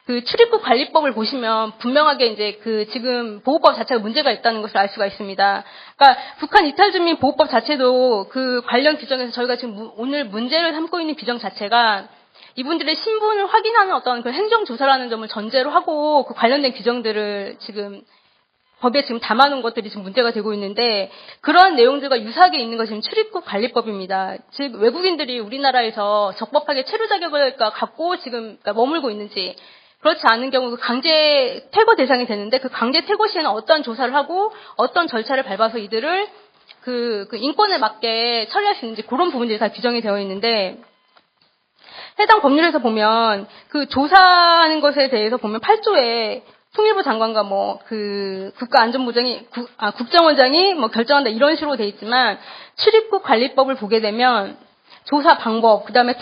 그 출입국 관리법을 보시면 분명하게 이제 지금 보호법 자체가 문제가 있다는 것을 알 수가 있습니다. 그러니까 북한 이탈 주민 보호법 자체도 그 관련 규정에서 저희가 지금 오늘 문제를 삼고 있는 규정 자체가 이분들의 신분을 확인하는 어떤 그 행정조사라는 점을 전제로 하고 그 관련된 규정들을 지금 법에 지금 담아놓은 것들이 지금 문제가 되고 있는데 그러한 내용들과 유사하게 있는 것이 지금 출입국 관리법입니다. 즉 외국인들이 우리나라에서 적법하게 체류 자격을 갖고 지금 머물고 있는지 그렇지 않은 경우 강제 퇴거 대상이 되는데 그 강제 퇴거 시에는 어떤 조사를 하고 어떤 절차를 밟아서 이들을 그 인권에 맞게 처리할 수 있는지 그런 부분들이 다 규정이 되어 있는데 해당 법률에서 보면 그 조사하는 것에 대해서 보면 8조에 통일부 장관과 국정원장이 결정한다 이런 식으로 돼 있지만 출입국 관리법을 보게 되면 조사 방법, 그 다음에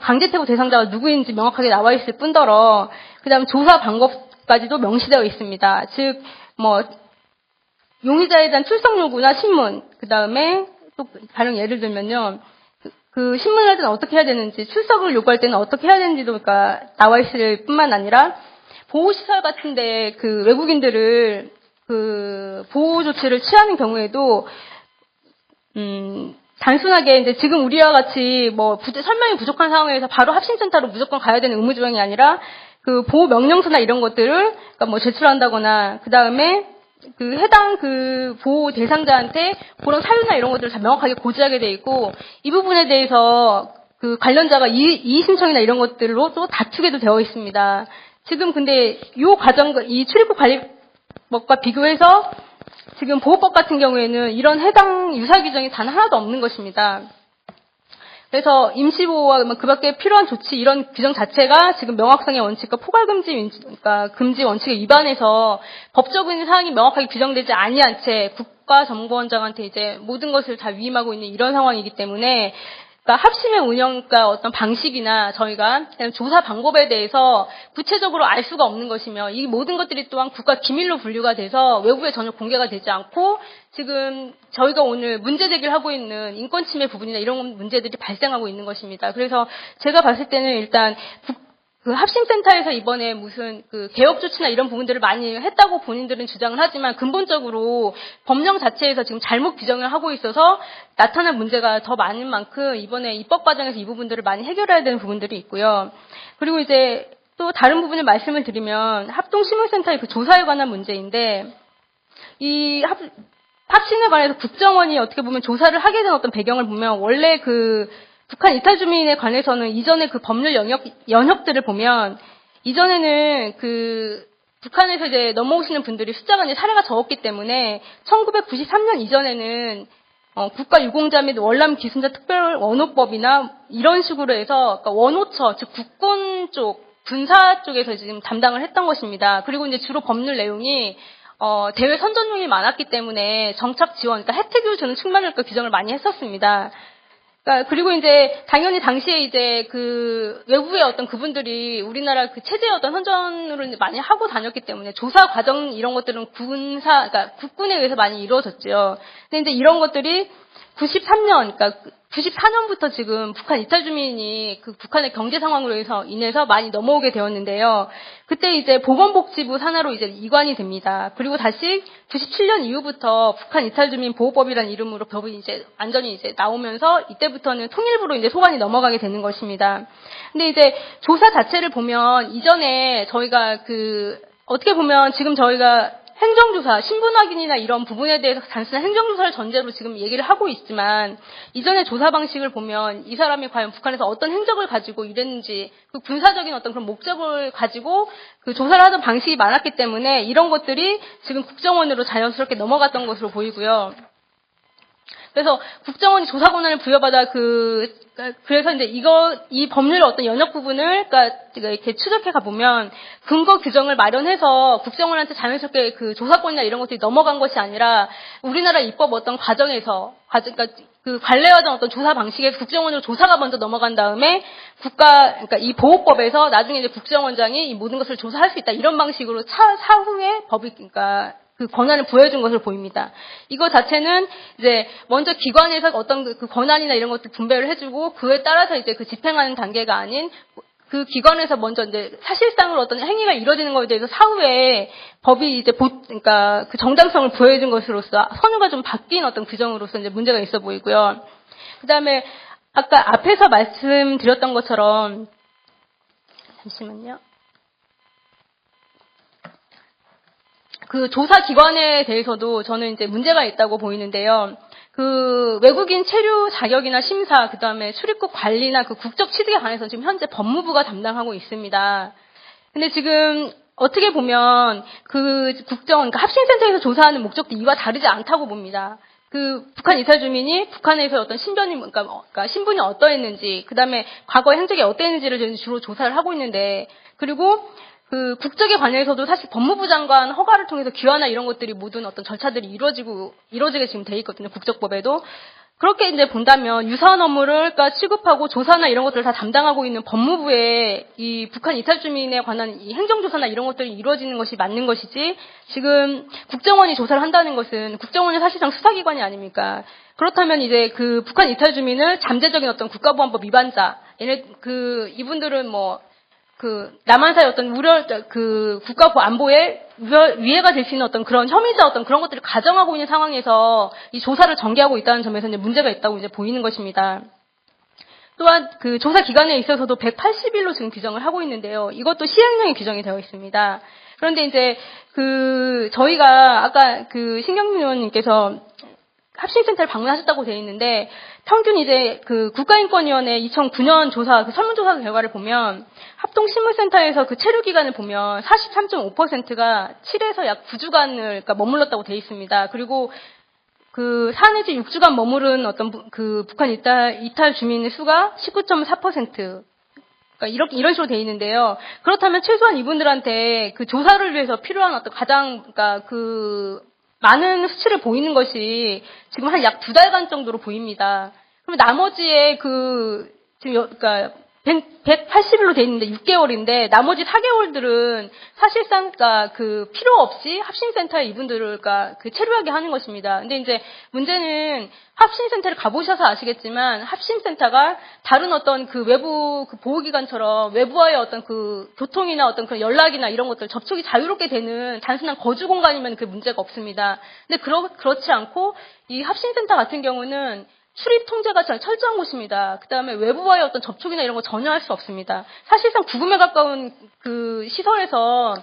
강제 퇴거 대상자가 누구인지 명확하게 나와 있을 뿐더러, 그 다음에 조사 방법까지도 명시되어 있습니다. 즉, 용의자에 대한 출석 요구나 신문, 그 다음에 또 다른 예를 들면요, 그 신문을 할 때는 어떻게 해야 되는지, 출석을 요구할 때는 어떻게 해야 되는지도 나와 있을 뿐만 아니라, 보호시설 같은데 외국인들을 보호 조치를 취하는 경우에도, 단순하게 이제 지금 우리와 같이 설명이 부족한 상황에서 바로 합심센터로 무조건 가야 되는 의무조항이 아니라 보호 명령서나 이런 것들을 제출한다거나 그 다음에 해당 보호 대상자한테 그런 사유나 이런 것들을 다 명확하게 고지하게 돼 있고 이 부분에 대해서 관련자가 이의 신청이나 이런 것들로 또 다투게도 되어 있습니다. 지금 근데 이 출입국 관리법과 비교해서 지금 보호법 같은 경우에는 이런 해당 유사 규정이 단 하나도 없는 것입니다. 그래서 임시보호와 그 밖에 필요한 조치 이런 규정 자체가 지금 명확성의 원칙과 포괄금지 금지 원칙에 위반해서 법적인 사항이 명확하게 규정되지 아니한 채 국가정보원장한테 이제 모든 것을 다 위임하고 있는 이런 상황이기 때문에 합심의 운영, 어떤 방식이나 저희가 조사 방법에 대해서 구체적으로 알 수가 없는 것이며 이 모든 것들이 또한 국가 기밀로 분류가 돼서 외부에 전혀 공개가 되지 않고 지금 저희가 오늘 문제 제기를 하고 있는 인권 침해 부분이나 이런 문제들이 발생하고 있는 것입니다. 그래서 제가 봤을 때는 일단 합심센터에서 이번에 무슨 개혁 조치나 이런 부분들을 많이 했다고 본인들은 주장을 하지만 근본적으로 법령 자체에서 지금 잘못 규정을 하고 있어서 나타난 문제가 더 많은 만큼 이번에 입법 과정에서 이 부분들을 많이 해결해야 되는 부분들이 있고요. 그리고 이제 또 다른 부분을 말씀을 드리면 합동시민센터의 조사에 관한 문제인데 이 합심에 관해서 국정원이 어떻게 보면 조사를 하게 된 어떤 배경을 보면 원래 북한 이탈 주민에 관해서는 이전에 법률 영역들을 보면 이전에는 북한에서 이제 넘어오시는 분들이 숫자가 이제 사례가 적었기 때문에 1993년 이전에는 국가유공자 및 월남 기순자 특별 원호법이나 이런 식으로 해서 원호처 즉 국군 쪽 군사 쪽에서 지금 담당을 했던 것입니다. 그리고 이제 주로 법률 내용이 대외 선전용이 많았기 때문에 정착 지원, 혜택을 주는 측면을 규정을 많이 했었습니다. 그리고 이제 당연히 당시에 이제 외부의 어떤 그분들이 우리나라 체제의 어떤 선전을 많이 하고 다녔기 때문에 조사 과정 이런 것들은 국군에 의해서 많이 이루어졌죠. 근데 이제 이런 것들이 94년부터 지금 북한 이탈 주민이 북한의 경제 상황으로 인해서 많이 넘어오게 되었는데요. 그때 이제 보건복지부 산하로 이제 이관이 됩니다. 그리고 다시 97년 이후부터 북한 이탈 주민 보호법이라는 이름으로 법이 이제 완전히 이제 나오면서 이때부터는 통일부로 이제 소관이 넘어가게 되는 것입니다. 근데 이제 조사 자체를 보면 이전에 저희가 어떻게 보면 지금 저희가 행정조사, 신분 확인이나 이런 부분에 대해서 단순한 행정조사를 전제로 지금 얘기를 하고 있지만 이전의 조사 방식을 보면 이 사람이 과연 북한에서 어떤 행적을 가지고 일했는지 군사적인 어떤 그런 목적을 가지고 조사를 하던 방식이 많았기 때문에 이런 것들이 지금 국정원으로 자연스럽게 넘어갔던 것으로 보이고요. 그래서 국정원이 조사 권한을 부여받아 그래서 이제 이 법률의 어떤 연역 부분을 그러니까 이렇게 추적해 가 보면 근거 규정을 마련해서 국정원한테 자연스럽게 그 조사권이나 이런 것들이 넘어간 것이 아니라 우리나라 입법 어떤 과정에서 그러니까 그 관례화된 어떤 조사 방식에서 국정원으로 조사가 먼저 넘어간 다음에 그러니까 이 보호법에서 나중에 이제 국정원장이 이 모든 것을 조사할 수 있다 이런 방식으로 사후에 그러니까 그 권한을 부여해준 것으로 보입니다. 이거 자체는 이제 먼저 기관에서 어떤 그 권한이나 이런 것들 분배를 해주고 그에 따라서 이제 그 집행하는 단계가 아닌 그 기관에서 먼저 이제 사실상으로 어떤 행위가 이루어지는 것에 대해서 사후에 법이 이제 그러니까 그 정당성을 부여해준 것으로서 선유가 좀 바뀐 어떤 규정으로서 이제 문제가 있어 보이고요. 그 다음에 아까 앞에서 말씀드렸던 것처럼 잠시만요. 그 조사 기관에 대해서도 저는 이제 문제가 있다고 보이는데요. 그 외국인 체류 자격이나 심사, 그 다음에 출입국 관리나 그 국적 취득에 관해서 지금 현재 법무부가 담당하고 있습니다. 근데 지금 어떻게 보면 그 그러니까 합신센터에서 조사하는 목적도 이와 다르지 않다고 봅니다. 그 북한 이탈 주민이 북한에서 어떤 그러니까 신분이 어떠했는지, 그 다음에 과거 행적이 어떠했는지를 주로 조사를 하고 있는데, 그리고 그 국적에 관해서도 사실 법무부 장관 허가를 통해서 귀화나 이런 것들이 모든 어떤 절차들이 이루어지게 지금 돼 있거든요. 국적법에도. 그렇게 이제 본다면 유사한 업무를 그러니까 취급하고 조사나 이런 것들을 다 담당하고 있는 법무부에 이 북한 이탈 주민에 관한 이 행정조사나 이런 것들이 이루어지는 것이 맞는 것이지, 지금 국정원이 조사를 한다는 것은 국정원이 사실상 수사기관이 아닙니까? 그렇다면 이제 그 북한 이탈 주민을 잠재적인 어떤 국가보안법 위반자, 이분들은 남한사의 어떤 국가 안보에 위해가 될 수 있는 어떤 그런 혐의자 어떤 그런 것들을 가정하고 있는 상황에서 이 조사를 전개하고 있다는 점에서 이제 문제가 있다고 이제 보이는 것입니다. 또한 그 조사 기간에 있어서도 180일로 지금 규정을 하고 있는데요. 이것도 시행령에 규정이 되어 있습니다. 그런데 이제 저희가 아까 신경민 의원님께서 합신센터를 방문하셨다고 되어 있는데, 평균 이제 국가인권위원회 2009년 조사, 설문조사 결과를 보면, 합동신문센터에서 체류 기간을 보면 43.5%가 7에서 약 9주간을 그러니까 머물렀다고 되어 있습니다. 그리고 4 내지 6주간 머무른 어떤 북한 이탈 주민의 수가 19.4%. 그러니까 이런 식으로 되어 있는데요. 그렇다면 최소한 이분들한테 조사를 위해서 필요한 어떤 가장, 그러니까 많은 수치를 보이는 것이 지금 한 약 2달간 정도로 보입니다. 그럼 나머지의 그러니까 180일로 돼 있는데 6개월인데 나머지 4개월들은 사실상 필요 없이 합신센터에 이분들을 체류하게 하는 것입니다. 근데 이제 문제는 합신센터를 가보셔서 아시겠지만 합신센터가 다른 어떤 외부 보호기관처럼 외부와의 어떤 교통이나 어떤 연락이나 이런 것들 접촉이 자유롭게 되는 단순한 거주 공간이면 문제가 없습니다. 근데 그렇지 않고 이 합신센터 같은 경우는 출입 통제가 철저한 곳입니다. 그 다음에 외부와의 어떤 접촉이나 이런 거 전혀 할 수 없습니다. 사실상 구금에 가까운 시설에서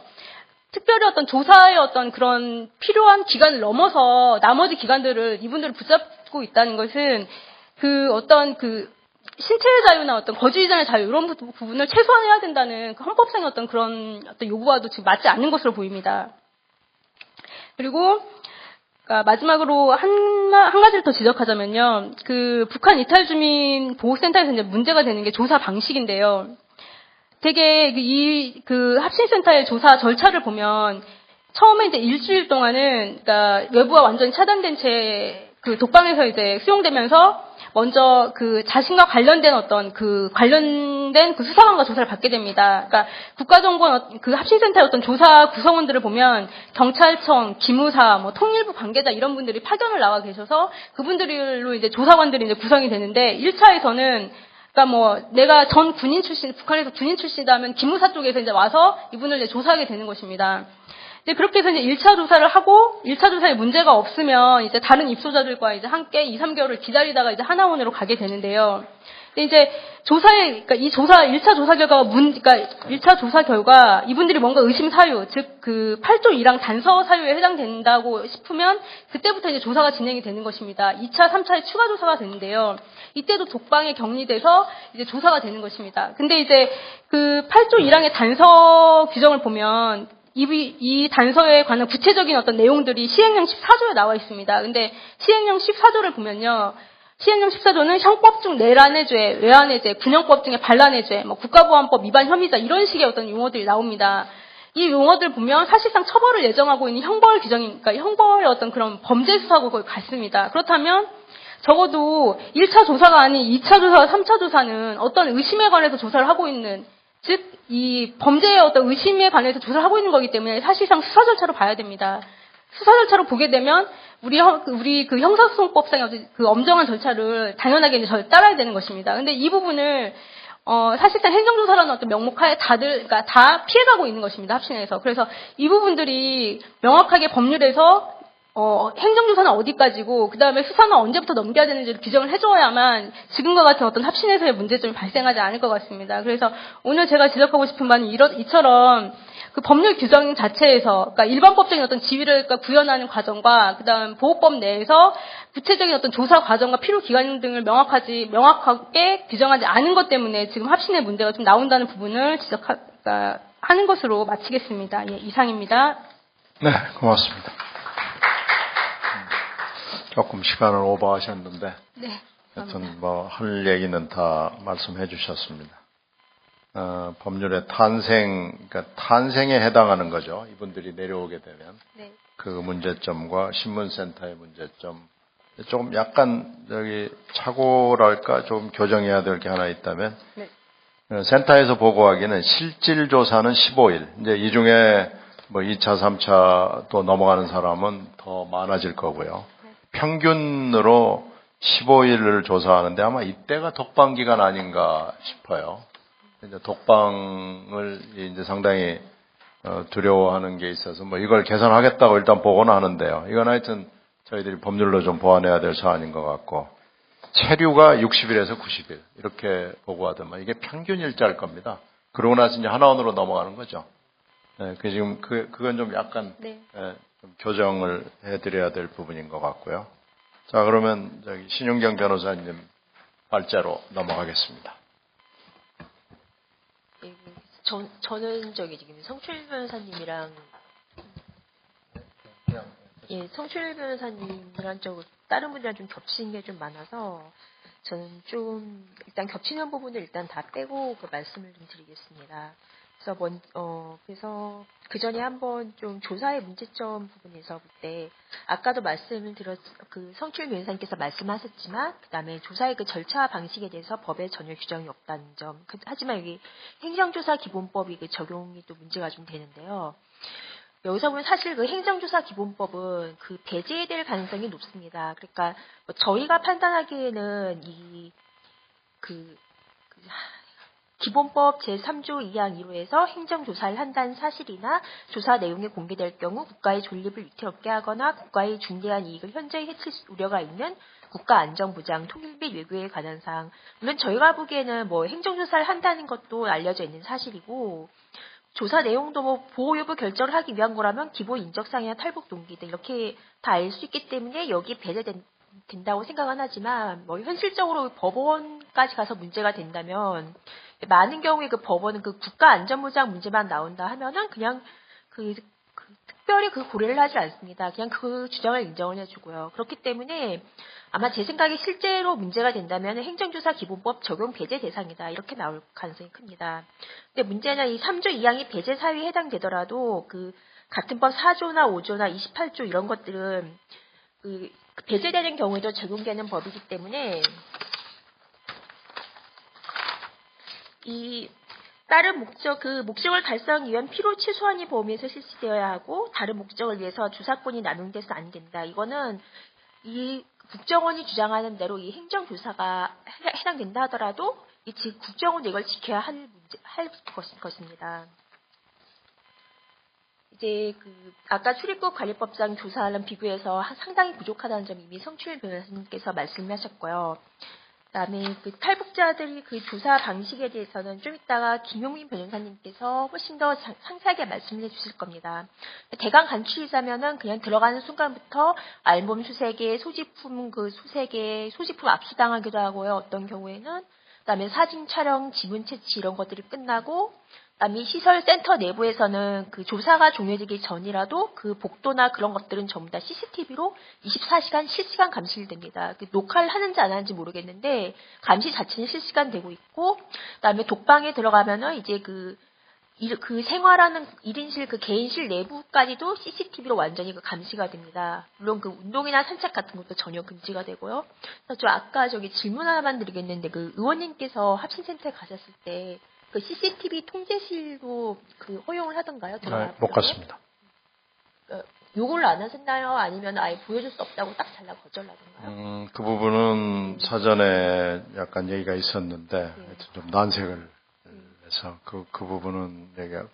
특별히 어떤 조사의 어떤 그런 필요한 기간을 넘어서 나머지 기간들을 이분들을 붙잡고 있다는 것은 신체의 자유나 어떤 거주 이전의 자유 이런 부분을 최소화해야 된다는 헌법상의 어떤 그런 어떤 요구와도 지금 맞지 않는 것으로 보입니다. 그리고 마지막으로 한 가지를 더 지적하자면요. 북한 이탈 주민 보호센터에서 이제 문제가 되는 게 조사 방식인데요. 되게 합신센터의 조사 절차를 보면 처음에 이제 일주일 동안은 외부와 완전히 차단된 채 독방에서 이제 수용되면서 먼저 자신과 관련된 어떤 관련된 수사관과 조사를 받게 됩니다. 그러니까 국가정보원 합신센터의 어떤 조사 구성원들을 보면 경찰청, 기무사, 통일부 관계자 이런 분들이 파견을 나와 계셔서 그분들로 이제 조사관들이 이제 구성이 되는데 1차에서는 내가 전 군인 출신, 북한에서 군인 출신이다 하면 기무사 쪽에서 이제 와서 이분을 이제 조사하게 되는 것입니다. 이제 그렇게 해서 이제 1차 조사를 하고 1차 조사에 문제가 없으면 이제 다른 입소자들과 이제 함께 2, 3개월을 기다리다가 이제 하나원으로 가게 되는데요. 근데 이제 그러니까 이 1차 조사 결과가 1차 조사 결과 이분들이 뭔가 의심 사유, 즉 8조 1항 단서 사유에 해당된다고 싶으면 그때부터 이제 조사가 진행이 되는 것입니다. 2차, 3차에 추가 조사가 되는데요. 이때도 독방에 격리돼서 이제 조사가 되는 것입니다. 근데 이제 8조 1항의 단서 규정을 보면 이 단서에 관한 구체적인 어떤 내용들이 시행령 14조에 나와 있습니다. 근데 시행령 14조를 보면요. 시행령 14조는 형법 중 내란의 죄, 외환의 죄, 군형법 중에 반란의 죄, 국가보안법 위반 혐의자 이런 식의 어떤 용어들이 나옵니다. 이 용어들 보면 사실상 처벌을 예정하고 있는 형벌 규정이니까 형벌의 어떤 그런 범죄 수사하고 거의 같습니다. 그렇다면 적어도 1차 조사가 아닌 2차 조사와 3차 조사는 어떤 의심에 관해서 조사를 하고 있는, 즉 이 범죄의 어떤 의심에 관해서 조사를 하고 있는 거기 때문에 사실상 수사 절차로 봐야 됩니다. 수사 절차로 보게 되면 우리 그 형사소송법상의 그 엄정한 절차를 당연하게 이제 따라야 되는 것입니다. 근데 이 부분을 사실상 행정조사라는 어떤 명목하에 그러니까 다 피해가고 있는 것입니다. 합신에서. 그래서 이 부분들이 명확하게 법률에서 행정조사는 어디까지고, 그 다음에 수사는 언제부터 넘겨야 되는지를 규정을 해줘야만 지금과 같은 어떤 합신에서의 문제점이 발생하지 않을 것 같습니다. 그래서 오늘 제가 지적하고 싶은 바는 이처럼 그 법률 규정 자체에서, 그러니까 일반법적인 어떤 지위를 구현하는 과정과, 그 다음 보호법 내에서 구체적인 어떤 조사 과정과 필요 기간 등을 명확하게 규정하지 않은 것 때문에 지금 합신의 문제가 좀 나온다는 부분을 하는 것으로 마치겠습니다. 예, 이상입니다. 네, 고맙습니다. 조금 시간을 오버하셨는데, 네, 하여튼 할 얘기는 다 말씀해 주셨습니다. 법률의 그러니까 탄생에 해당하는 거죠. 이분들이 내려오게 되면. 네. 그 문제점과 신문센터의 문제점. 조금 약간 착오랄까 좀 교정해야 될 게 하나 있다면, 네. 센터에서 보고하기는 실질조사는 15일. 이제 이 중에 2차, 3차 또 넘어가는 사람은 더 많아질 거고요. 평균으로 15일을 조사하는데 아마 이때가 독방 기간 아닌가 싶어요. 이제 독방을 이제 상당히 두려워하는 게 있어서 이걸 개선하겠다고 일단 보고는 하는데요. 이건 하여튼 저희들이 법률로 좀 보완해야 될 사안인 것 같고, 체류가 60일에서 90일 이렇게 보고하더만 이게 평균 일자일 겁니다. 그러고 나서 이제 한화원으로 넘어가는 거죠. 네, 그건 좀 약간 네. 좀 교정을 해드려야 될 부분인 것 같고요. 자, 그러면 신윤경 변호사님 발제로 넘어가겠습니다. 예, 저는 지금 성출 변호사님이랑 성출 변호사님이랑 다른 분이랑 좀 겹치는 게 좀 많아서 저는 좀 일단 겹치는 부분을 일단 다 빼고 그 말씀을 좀 드리겠습니다. 그래서 그 전에 한번 좀 조사의 문제점 부분에서 그때 아까도 말씀을 그 성출 변호사님께서 말씀하셨지만 그다음에 조사의 그 절차 방식에 대해서 법에 전혀 규정이 없다는 점. 하지만 여기 행정조사 기본법이 그 적용이 또 문제가 좀 되는데요. 여기서 보면 사실 그 행정조사 기본법은 그 배제해야 될 가능성이 높습니다. 그러니까 저희가 판단하기에는 기본법 제3조 2항 1호에서 행정조사를 한다는 사실이나 조사 내용이 공개될 경우 국가의 존립을 위태롭게 하거나 국가의 중대한 이익을 현저히 해칠 우려가 있는 국가 안전보장, 통일 및 외교에 관한 사항. 물론 저희가 보기에는 행정조사를 한다는 것도 알려져 있는 사실이고, 조사 내용도 보호 여부 결정을 하기 위한 거라면 기본 인적사항이나 탈북 동기 등 이렇게 다 알 수 있기 때문에 여기 배제된다고 생각은 하지만 현실적으로 법원까지 가서 문제가 된다면 많은 경우에 그 법원은 그 국가 안전보장 문제만 나온다 하면은 그냥 특별히 고려를 하지 않습니다. 그냥 그 주장을 인정을 해주고요. 그렇기 때문에 아마 제 생각에 실제로 문제가 된다면 행정조사 기본법 적용 배제 대상이다. 이렇게 나올 가능성이 큽니다. 근데 문제는 이 3조 2항이 배제 사유에 해당되더라도 같은 법 4조나 5조나 28조 이런 것들은 배제되는 경우에도 적용되는 법이기 때문에 다른 목적을 달성하기 위한 필요 최소한의 범위에서 실시되어야 하고 다른 목적을 위해서 주사권이 남용돼서 안 된다. 이거는 이 국정원이 주장하는 대로 이 행정조사가 해당된다 하더라도 국정원도 이걸 지켜야 할 것입니다. 이제 아까 출입국 관리법상 조사랑 비교해서 상당히 부족하다는 점 이미 성출 변호사님께서 말씀하셨고요. 그다음에 탈북자들이 조사 방식에 대해서는 좀 이따가 김용민 변호사님께서 훨씬 더 상세하게 말씀을 해주실 겁니다. 대강 간추리자면은 그냥 들어가는 순간부터 알몸 수색에 소지품 수색에 소지품 압수당하기도 하고요. 어떤 경우에는 그다음에 사진 촬영, 지문 채취 이런 것들이 끝나고 그다음에 시설 센터 내부에서는 그 조사가 종료되기 전이라도 그 복도나 그런 것들은 전부 다 CCTV로 24시간 실시간 감시를 됩니다. 그 녹화를 하는지 안 하는지 모르겠는데 감시 자체는 실시간 되고 있고, 그다음에 독방에 들어가면은 이제 그 생활하는 1인실 그 개인실 내부까지도 CCTV로 완전히 그 감시가 됩니다. 물론 그 운동이나 산책 같은 것도 전혀 금지가 되고요. 그래서 저 아까 저기 질문 하나만 드리겠는데, 그 의원님께서 합신센터에 가셨을 때 그 CCTV 통제실도 그 허용을 하던가요? 못 갔습니다. 요구를 안 하셨나요? 아니면 아예 보여줄 수 없다고 딱 잘라 거절하던가요? 그 부분은 사전에 약간 얘기가 있었는데 하여튼 좀 난색을 해서 그 부분은 얘기가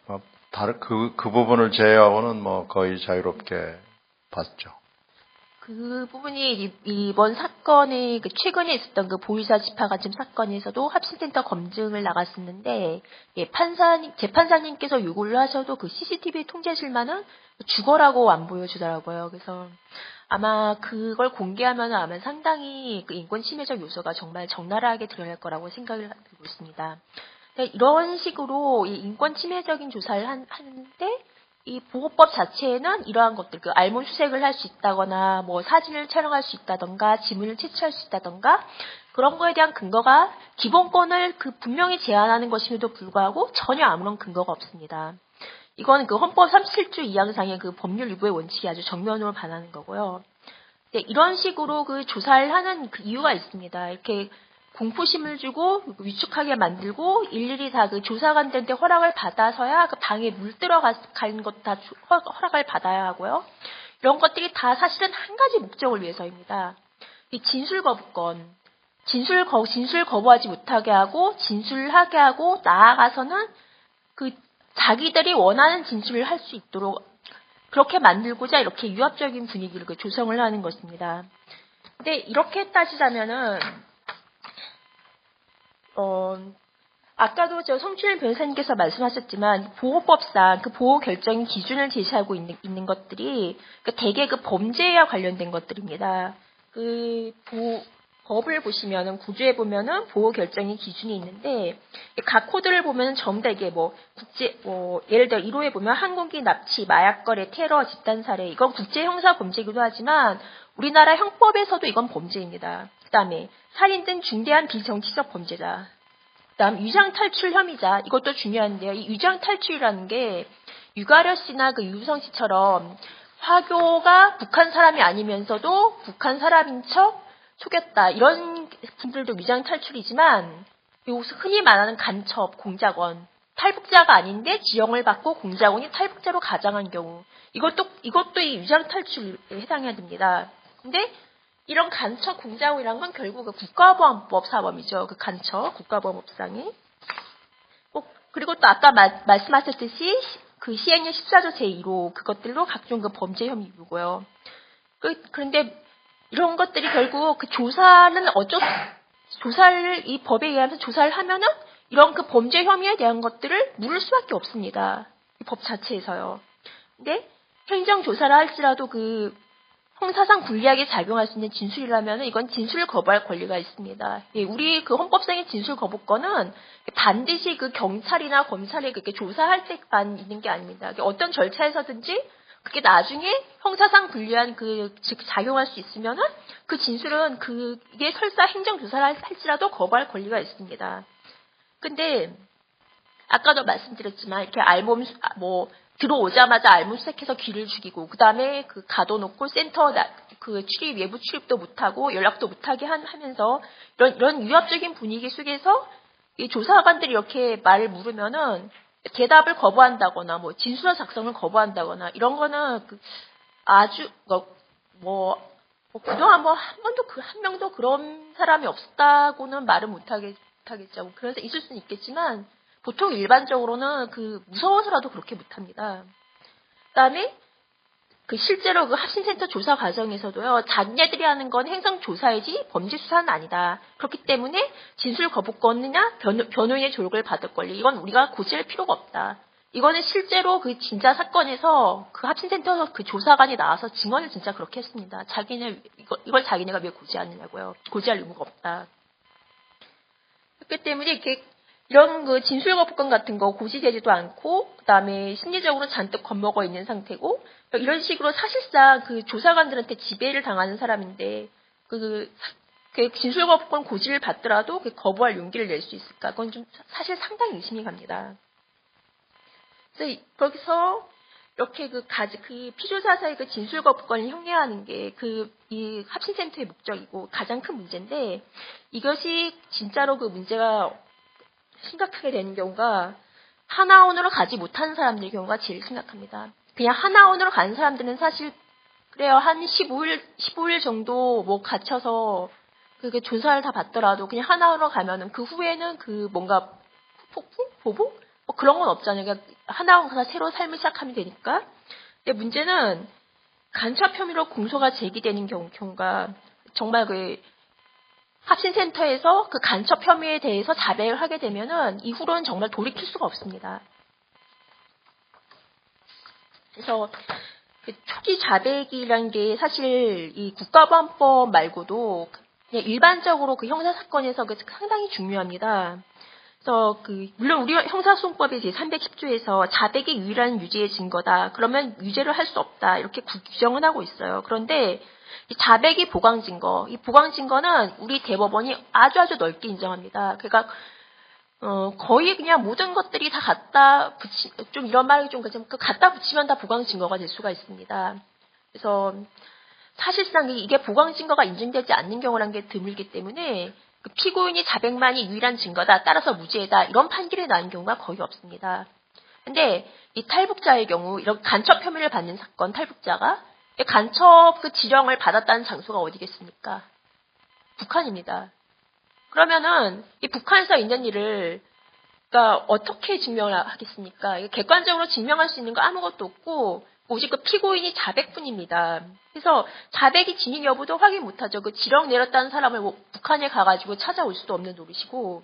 그 부분을 제외하고는 뭐 거의 자유롭게 봤죠. 그 부분이 이번 사건의 그 최근에 있었던 그 보유자 집화 간첩 사건에서도 합신센터 검증을 나갔었는데, 예, 재판사님께서 요구를 하셔도 그 CCTV 통제실만은 죽어라고 안 보여주더라고요. 그래서 아마 그걸 공개하면 아마 상당히 그 인권 침해적 요소가 정말 적나라하게 드러날 거라고 생각을 하고 있습니다. 이런 식으로 이 인권 침해적인 조사를 하는데, 이 보호법 자체에는 이러한 것들, 그 알몸 수색을 할 수 있다거나, 뭐 사진을 촬영할 수 있다던가, 지문을 채취할 수 있다던가, 그런 거에 대한 근거가 기본권을 그 분명히 제한하는 것임에도 불구하고 전혀 아무런 근거가 없습니다. 이건 그 헌법 37조 2항상의 그 법률 위반의 원칙이 아주 정면으로 반하는 거고요. 네, 이런 식으로 그 조사를 하는 그 이유가 있습니다. 이렇게 공포심을 주고 위축하게 만들고 일일이 다 그 조사관들한테 허락을 받아서야 그 방에 물 들어가는 것도 다 허락을 받아야 하고요. 이런 것들이 다 사실은 한 가지 목적을 위해서입니다. 이 진술 거부권, 진술 거부하지 못하게 하고 진술하게 하고 나아가서는 그 자기들이 원하는 진술을 할 수 있도록 그렇게 만들고자 이렇게 유압적인 분위기를 그 조성을 하는 것입니다. 근데 이렇게 따지자면은 아까도 저 성춘일 변호사님께서 말씀하셨지만 보호법상 그 보호 결정의 기준을 제시하고 있는 것들이 대개 그 범죄와 관련된 것들입니다. 법을 보시면은 구조에 보면은 보호 결정의 기준이 있는데 각 코드를 보면은 전부 다 이게 예를 들어 1호에 보면 항공기 납치, 마약 거래, 테러, 집단 살해 이건 국제 형사 범죄이기도 하지만 우리나라 형법에서도 이건 범죄입니다. 그다음에 살인 등 중대한 비정치적 범죄다. 그다음 위장 탈출 혐의자 이것도 중요한데요. 이 위장 탈출이라는 게 유가려 씨나 그 유성 씨처럼 화교가 북한 사람이 아니면서도 북한 사람인 척 속였다. 이런 분들도 위장 탈출이지만 흔히 말하는 간첩, 공작원, 탈북자가 아닌데 지형을 받고 공작원이 탈북자로 가장한 경우 이것도 이 위장 탈출에 해당해야 됩니다. 근데 이런 간첩 공작원이란 건 결국 그 국가보안법 사범이죠. 그 간첩 국가보안법상이. 그리고 또 아까 말씀하셨듯이 그 시행령 14조 제2호 그것들로 각종 그 범죄 혐의고요. 그런데 이런 것들이 결국 그 조사를 이 법에 의하면서 조사를 하면은 이런 그 범죄 혐의에 대한 것들을 물을 수밖에 없습니다. 이 법 자체에서요. 근데 행정 조사를 할지라도 그 형사상 불리하게 작용할 수 있는 진술이라면 이건 진술을 거부할 권리가 있습니다. 예, 우리 그 헌법상의 진술 거부권은 반드시 그 경찰이나 검찰이 그렇게 조사할 때만 있는 게 아닙니다. 어떤 절차에서든지 그게 나중에 형사상 불리한 즉 작용할 수 있으면은 그 진술은 이게 설사 행정 조사를 할지라도 거부할 권리가 있습니다. 근데 아까도 말씀드렸지만 이렇게 들어오자마자 알몸 수색해서 귀를 죽이고 그다음에 그 가둬놓고 센터 외부 출입도 못하고 연락도 못하게 하면서 이런 위협적인 분위기 속에서 이 조사관들이 이렇게 말을 물으면은 대답을 거부한다거나 진술서 작성을 거부한다거나 이런 거는 아주 그동안 한 명도 그런 사람이 없었다고는 말을 못하겠죠. 그래서 있을 수는 있겠지만 보통 일반적으로는 무서워서라도 그렇게 못합니다. 그다음에 실제로 합신센터 조사 과정에서도요, 자기네들이 하는 건 행정조사이지 범죄 수사는 아니다. 그렇기 때문에 진술 거부권이나 변호인의 조력을 받을 권리, 이건 우리가 고지할 필요가 없다. 이거는 실제로 진짜 사건에서 합신센터 조사관이 나와서 증언을 진짜 그렇게 했습니다. 이걸 자기네가 왜 고지하느냐고요. 고지할 의무가 없다. 그렇기 때문에 이렇게 이런 그 진술거부권 같은 거 고시되지도 않고, 그다음에 심리적으로 잔뜩 겁먹어 있는 상태고, 이런 식으로 사실상 그 조사관들한테 지배를 당하는 사람인데, 그 진술거부권 고지를 받더라도 그 거부할 용기를 낼 수 있을까? 그건 좀 사실 상당히 의심이 갑니다. 그래서 거기서 이렇게 그 피조사사의 그 진술거부권을 형해하는 게 이 합신센터의 목적이고 가장 큰 문제인데, 이것이 진짜로 그 문제가 심각하게 되는 경우가 하나원으로 가지 못하는 사람들의 경우가 제일 심각합니다. 그냥 하나원으로 가는 사람들은 사실 그래요. 한 15일 정도 뭐 갇혀서 그 조사를 다 받더라도 그냥 하나원으로 가면은 그 후에는 그 뭔가 폭풍? 보복? 뭐 그런 건 없잖아요. 그러니까 하나원 가서 새로 삶을 시작하면 되니까. 근데 문제는 간첩 혐의로 공소가 제기되는 경우가 정말 그 합신센터에서 그 간첩 혐의에 대해서 자백을 하게 되면은 이후로는 정말 돌이킬 수가 없습니다. 그래서 그 초기 자백이라는 게 사실 이 국가보안법 말고도 그냥 일반적으로 그 형사 사건에서 상당히 중요합니다. 그래서 물론 우리 형사소송법의 제310조에서 자백이 유일한 유죄의 증거다. 그러면 유죄를 할 수 없다. 이렇게 규정은 하고 있어요. 그런데 이 자백이 보강 증거, 이 보강 증거는 우리 대법원이 아주 넓게 인정합니다. 그러니까 거의 그냥 모든 것들이 다 갖다 좀 이런 말이 좀 갖다 붙이면 다 보강 증거가 될 수가 있습니다. 그래서 사실상 이게 보강 증거가 인정되지 않는 경우라는 게 드물기 때문에 그 피고인이 자백만이 유일한 증거다. 따라서 무죄다. 이런 판결이 나는 경우가 거의 없습니다. 근데 이 탈북자의 경우 이런 간첩 혐의를 받는 사건 탈북자가 간첩 그 지령을 받았다는 장소가 어디겠습니까? 북한입니다. 그러면은 이 북한에서 있는 일을 그러니까 어떻게 증명을 하겠습니까? 객관적으로 증명할 수 있는 거 아무것도 없고 오직 그 피고인이 자백뿐입니다. 그래서 자백이 진위 여부도 확인 못하죠. 그 지령 내렸다는 사람을 뭐 북한에 가가지고 찾아올 수도 없는 노릇이고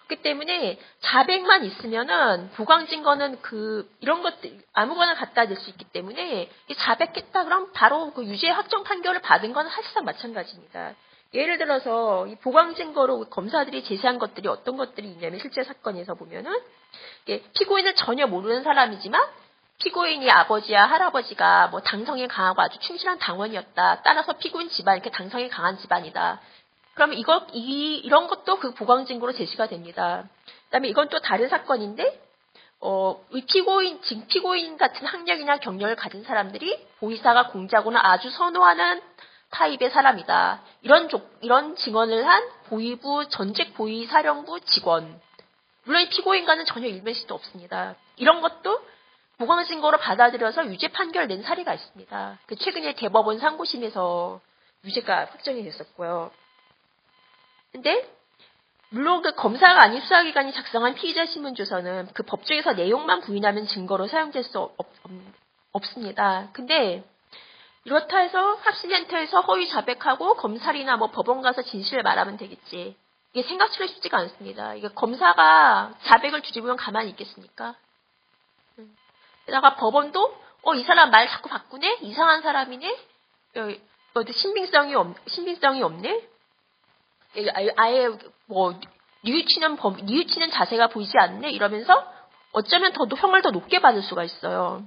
그렇기 때문에 자백만 있으면은 보강 증거는 이런 것들 아무거나 갖다 댈 수 있기 때문에 이 자백했다 그럼 바로 그 유죄 확정 판결을 받은 건 사실상 마찬가지입니다. 예를 들어서 이 보강 증거로 검사들이 제시한 것들이 어떤 것들이 있냐면 실제 사건에서 보면은 피고인을 전혀 모르는 사람이지만 피고인이 아버지야 할아버지가 뭐 당성에 강하고 아주 충실한 당원이었다. 따라서 피고인 집안 이렇게 당성에 강한 집안이다. 그러면 이런 것도 그 보강 증거로 제시가 됩니다. 그다음에 이건 또 다른 사건인데, 피고인 같은 학력이나 경력을 가진 사람들이 보이사가 공작원을 아주 선호하는 타입의 사람이다. 이런 증언을 한 보위부 전직 보위사령부 직원. 물론 이 피고인과는 전혀 일면식도 없습니다. 이런 것도 보강 증거로 받아들여서 유죄 판결 낸 사례가 있습니다. 최근에 대법원 상고심에서 유죄가 확정이 됐었고요. 근데 물론 그 검사가 아닌 수사기관이 작성한 피의자 신문조서는 그 법정에서 내용만 부인하면 증거로 사용될 수 없습니다. 근데 이렇다 해서 합신센터에서 허위 자백하고 검찰이나 뭐 법원 가서 진실을 말하면 되겠지. 이게 생각처럼 쉽지가 않습니다. 이게 검사가 자백을 뒤집으면 가만히 있겠습니까? 게다가 법원도 이 사람 말 자꾸 바꾸네? 이상한 사람이네? 신빙성이 없네? 아예 뭐 뉘우치는 자세가 보이지 않네? 이러면서 어쩌면 형을 더 높게 받을 수가 있어요.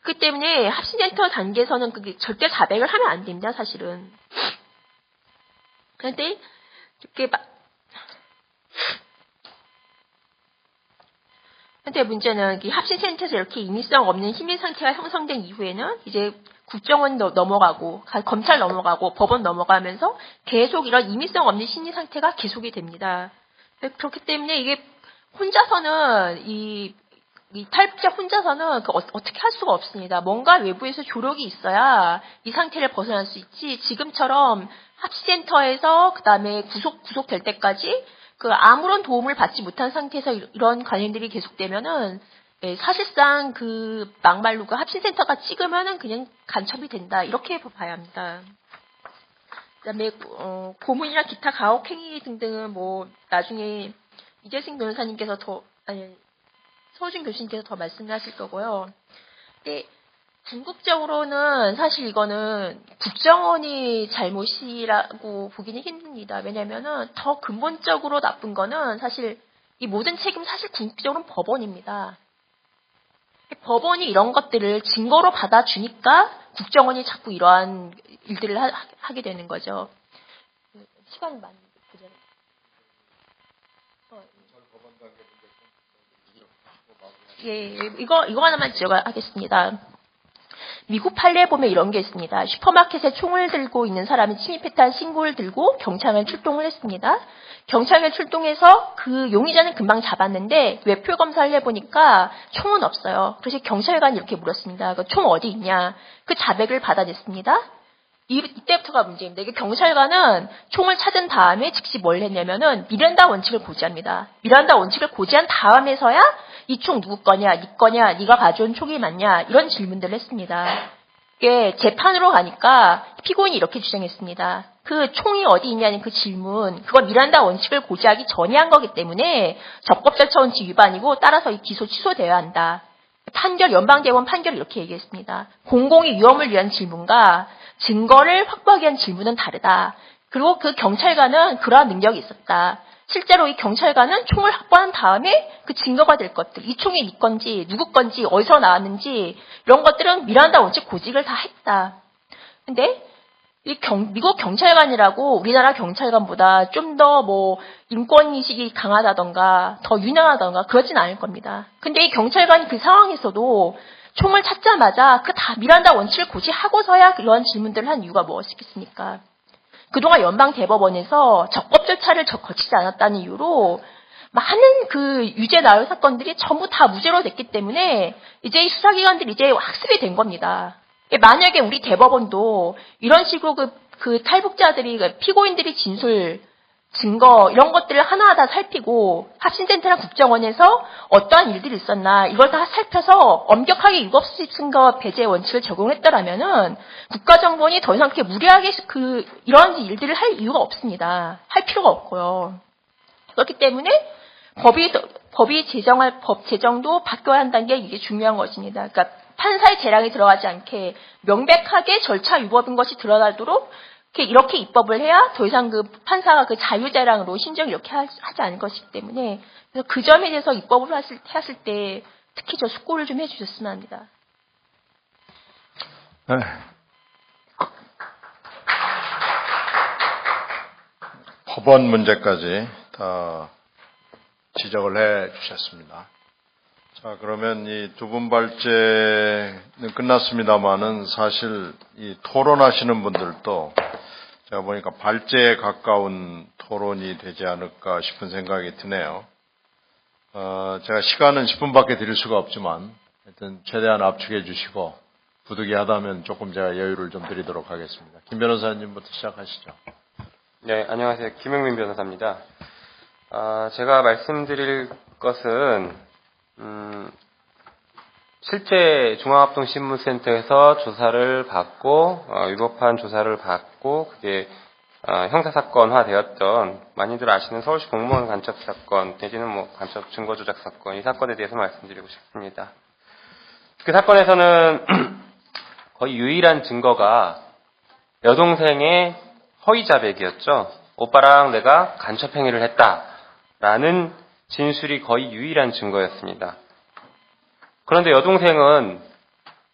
그렇기 때문에 합신센터 단계에서는 그게 절대 자백을 하면 안 됩니다, 사실은. 그런데 근데 문제는 이 합신센터에서 이렇게 인위성 없는 심리 상태가 형성된 이후에는 이제 국정원 넘어가고 검찰 넘어가고 법원 넘어가면서 계속 이런 인위성 없는 심리 상태가 계속이 됩니다. 그렇기 때문에 이게 혼자서는 이 탈북자 혼자서는 어떻게 할 수가 없습니다. 뭔가 외부에서 조력이 있어야 이 상태를 벗어날 수 있지. 지금처럼 합신센터에서 그다음에 구속될 때까지 아무런 도움을 받지 못한 상태에서 이런 관행들이 계속되면은 사실상 막말로 합신센터가 찍으면은 그냥 간첩이 된다. 이렇게 봐야 합니다. 그다음에 고문이나 기타 가혹행위 등등은 뭐 나중에 이재승 변호사님께서 서우진 교수님께서 더 말씀을 하실 거고요. 근데 궁극적으로는 사실 이거는 국정원이 잘못이라고 보기는 힘듭니다. 왜냐면은 더 근본적으로 나쁜 거는 사실 이 모든 책임 사실 궁극적으로는 법원입니다. 법원이 이런 것들을 증거로 받아주니까 국정원이 자꾸 이러한 일들을 하게 되는 거죠. 시간이 많이 부족해요. 이거 하나만 지적하겠습니다. 미국 판례에 보면 이런 게 있습니다. 슈퍼마켓에 총을 들고 있는 사람이 침입했다는 신고를 들고 경찰에 출동을 했습니다. 경찰에 출동해서 그 용의자는 금방 잡았는데 외표 검사를 해보니까 총은 없어요. 그래서 경찰관이 이렇게 물었습니다. 그 총 어디 있냐? 그 자백을 받아냈습니다. 이때부터가 문제입니다. 이게 경찰관은 총을 찾은 다음에 즉시 뭘 했냐면은 미란다 원칙을 고지합니다. 미란다 원칙을 고지한 다음에서야 이 총 누구 거냐, 네 거냐, 네가 가져온 총이 맞냐 이런 질문들을 했습니다. 이게 재판으로 가니까 피고인이 이렇게 주장했습니다. 그 총이 어디 있냐는 그 질문, 그건 미란다 원칙을 고지하기 전에 한 거기 때문에 적법절차 원칙 위반이고 따라서 이 기소 취소되어야 한다. 연방대법원 판결이 이렇게 얘기했습니다. 공공의 위험을 위한 질문과 증거를 확보하기 위한 질문은 다르다. 그리고 그 경찰관은 그러한 능력이 있었다. 실제로 이 경찰관은 총을 확보한 다음에 그 증거가 될 것들, 이 총이 네 건지, 누구 건지, 어디서 나왔는지 이런 것들은 미란다 원칙 고지를 다 했다. 근데 미국 경찰관이라고 우리나라 경찰관보다 좀 더 인권인식이 강하다던가 더 유능하다던가 그러진 않을 겁니다. 근데 이 경찰관이 그 상황에서도 총을 찾자마자 그 다 미란다 원칙을 고지하고서야 그런 질문들을 한 이유가 무엇이겠습니까? 그동안 연방대법원에서 적법 절차를 거치지 않았다는 이유로 많은 그 유죄 나올 사건들이 전부 다 무죄로 됐기 때문에 이제 이 수사기관들이 이제 학습이 된 겁니다. 만약에 우리 대법원도 이런 식으로 그 탈북자들이, 피고인들이 진술, 증거, 이런 것들을 하나하나 살피고 합신센터나 국정원에서 어떠한 일들이 있었나, 이걸 다 살펴서 엄격하게 유법수집증거 배제 원칙을 적용했더라면은 국가정보원이 더 이상 그렇게 무리하게 이런 일들을 할 이유가 없습니다. 할 필요가 없고요. 그렇기 때문에 법이 제정할 법 제정도 바뀌어야 한다는 게 이게 중요한 것입니다. 그러니까 판사의 재량이 들어가지 않게 명백하게 절차 위법인 것이 드러나도록 이렇게 입법을 해야 더 이상 그 판사가 그 자유재량으로 신정을 이렇게 하지 않을 것이기 때문에 그래서 그 점에 대해서 입법을 하실 때 특히 저 숙고를 좀 해주셨으면 합니다. 네. 법원 문제까지 다 지적을 해 주셨습니다. 자, 그러면 이 두 분 발제는 끝났습니다만은 사실 이 토론하시는 분들도 제가 보니까 발제에 가까운 토론이 되지 않을까 싶은 생각이 드네요. 제가 시간은 10분밖에 드릴 수가 없지만 하여튼 최대한 압축해 주시고 부득이하다면 조금 제가 여유를 좀 드리도록 하겠습니다. 김 변호사님부터 시작하시죠. 네, 안녕하세요. 김영민 변호사입니다. 제가 말씀드릴 것은 실제 중앙합동신문센터에서 조사를 받고 위법한 조사를 받고 그게 형사사건화 되었던 많이들 아시는 서울시 공무원 간첩 사건 내지는 간첩 증거 조작 사건, 이 사건에 대해서 말씀드리고 싶습니다. 그 사건에서는 거의 유일한 증거가 여동생의 허위 자백이었죠. 오빠랑 내가 간첩 행위를 했다라는 진술이 거의 유일한 증거였습니다. 그런데 여동생은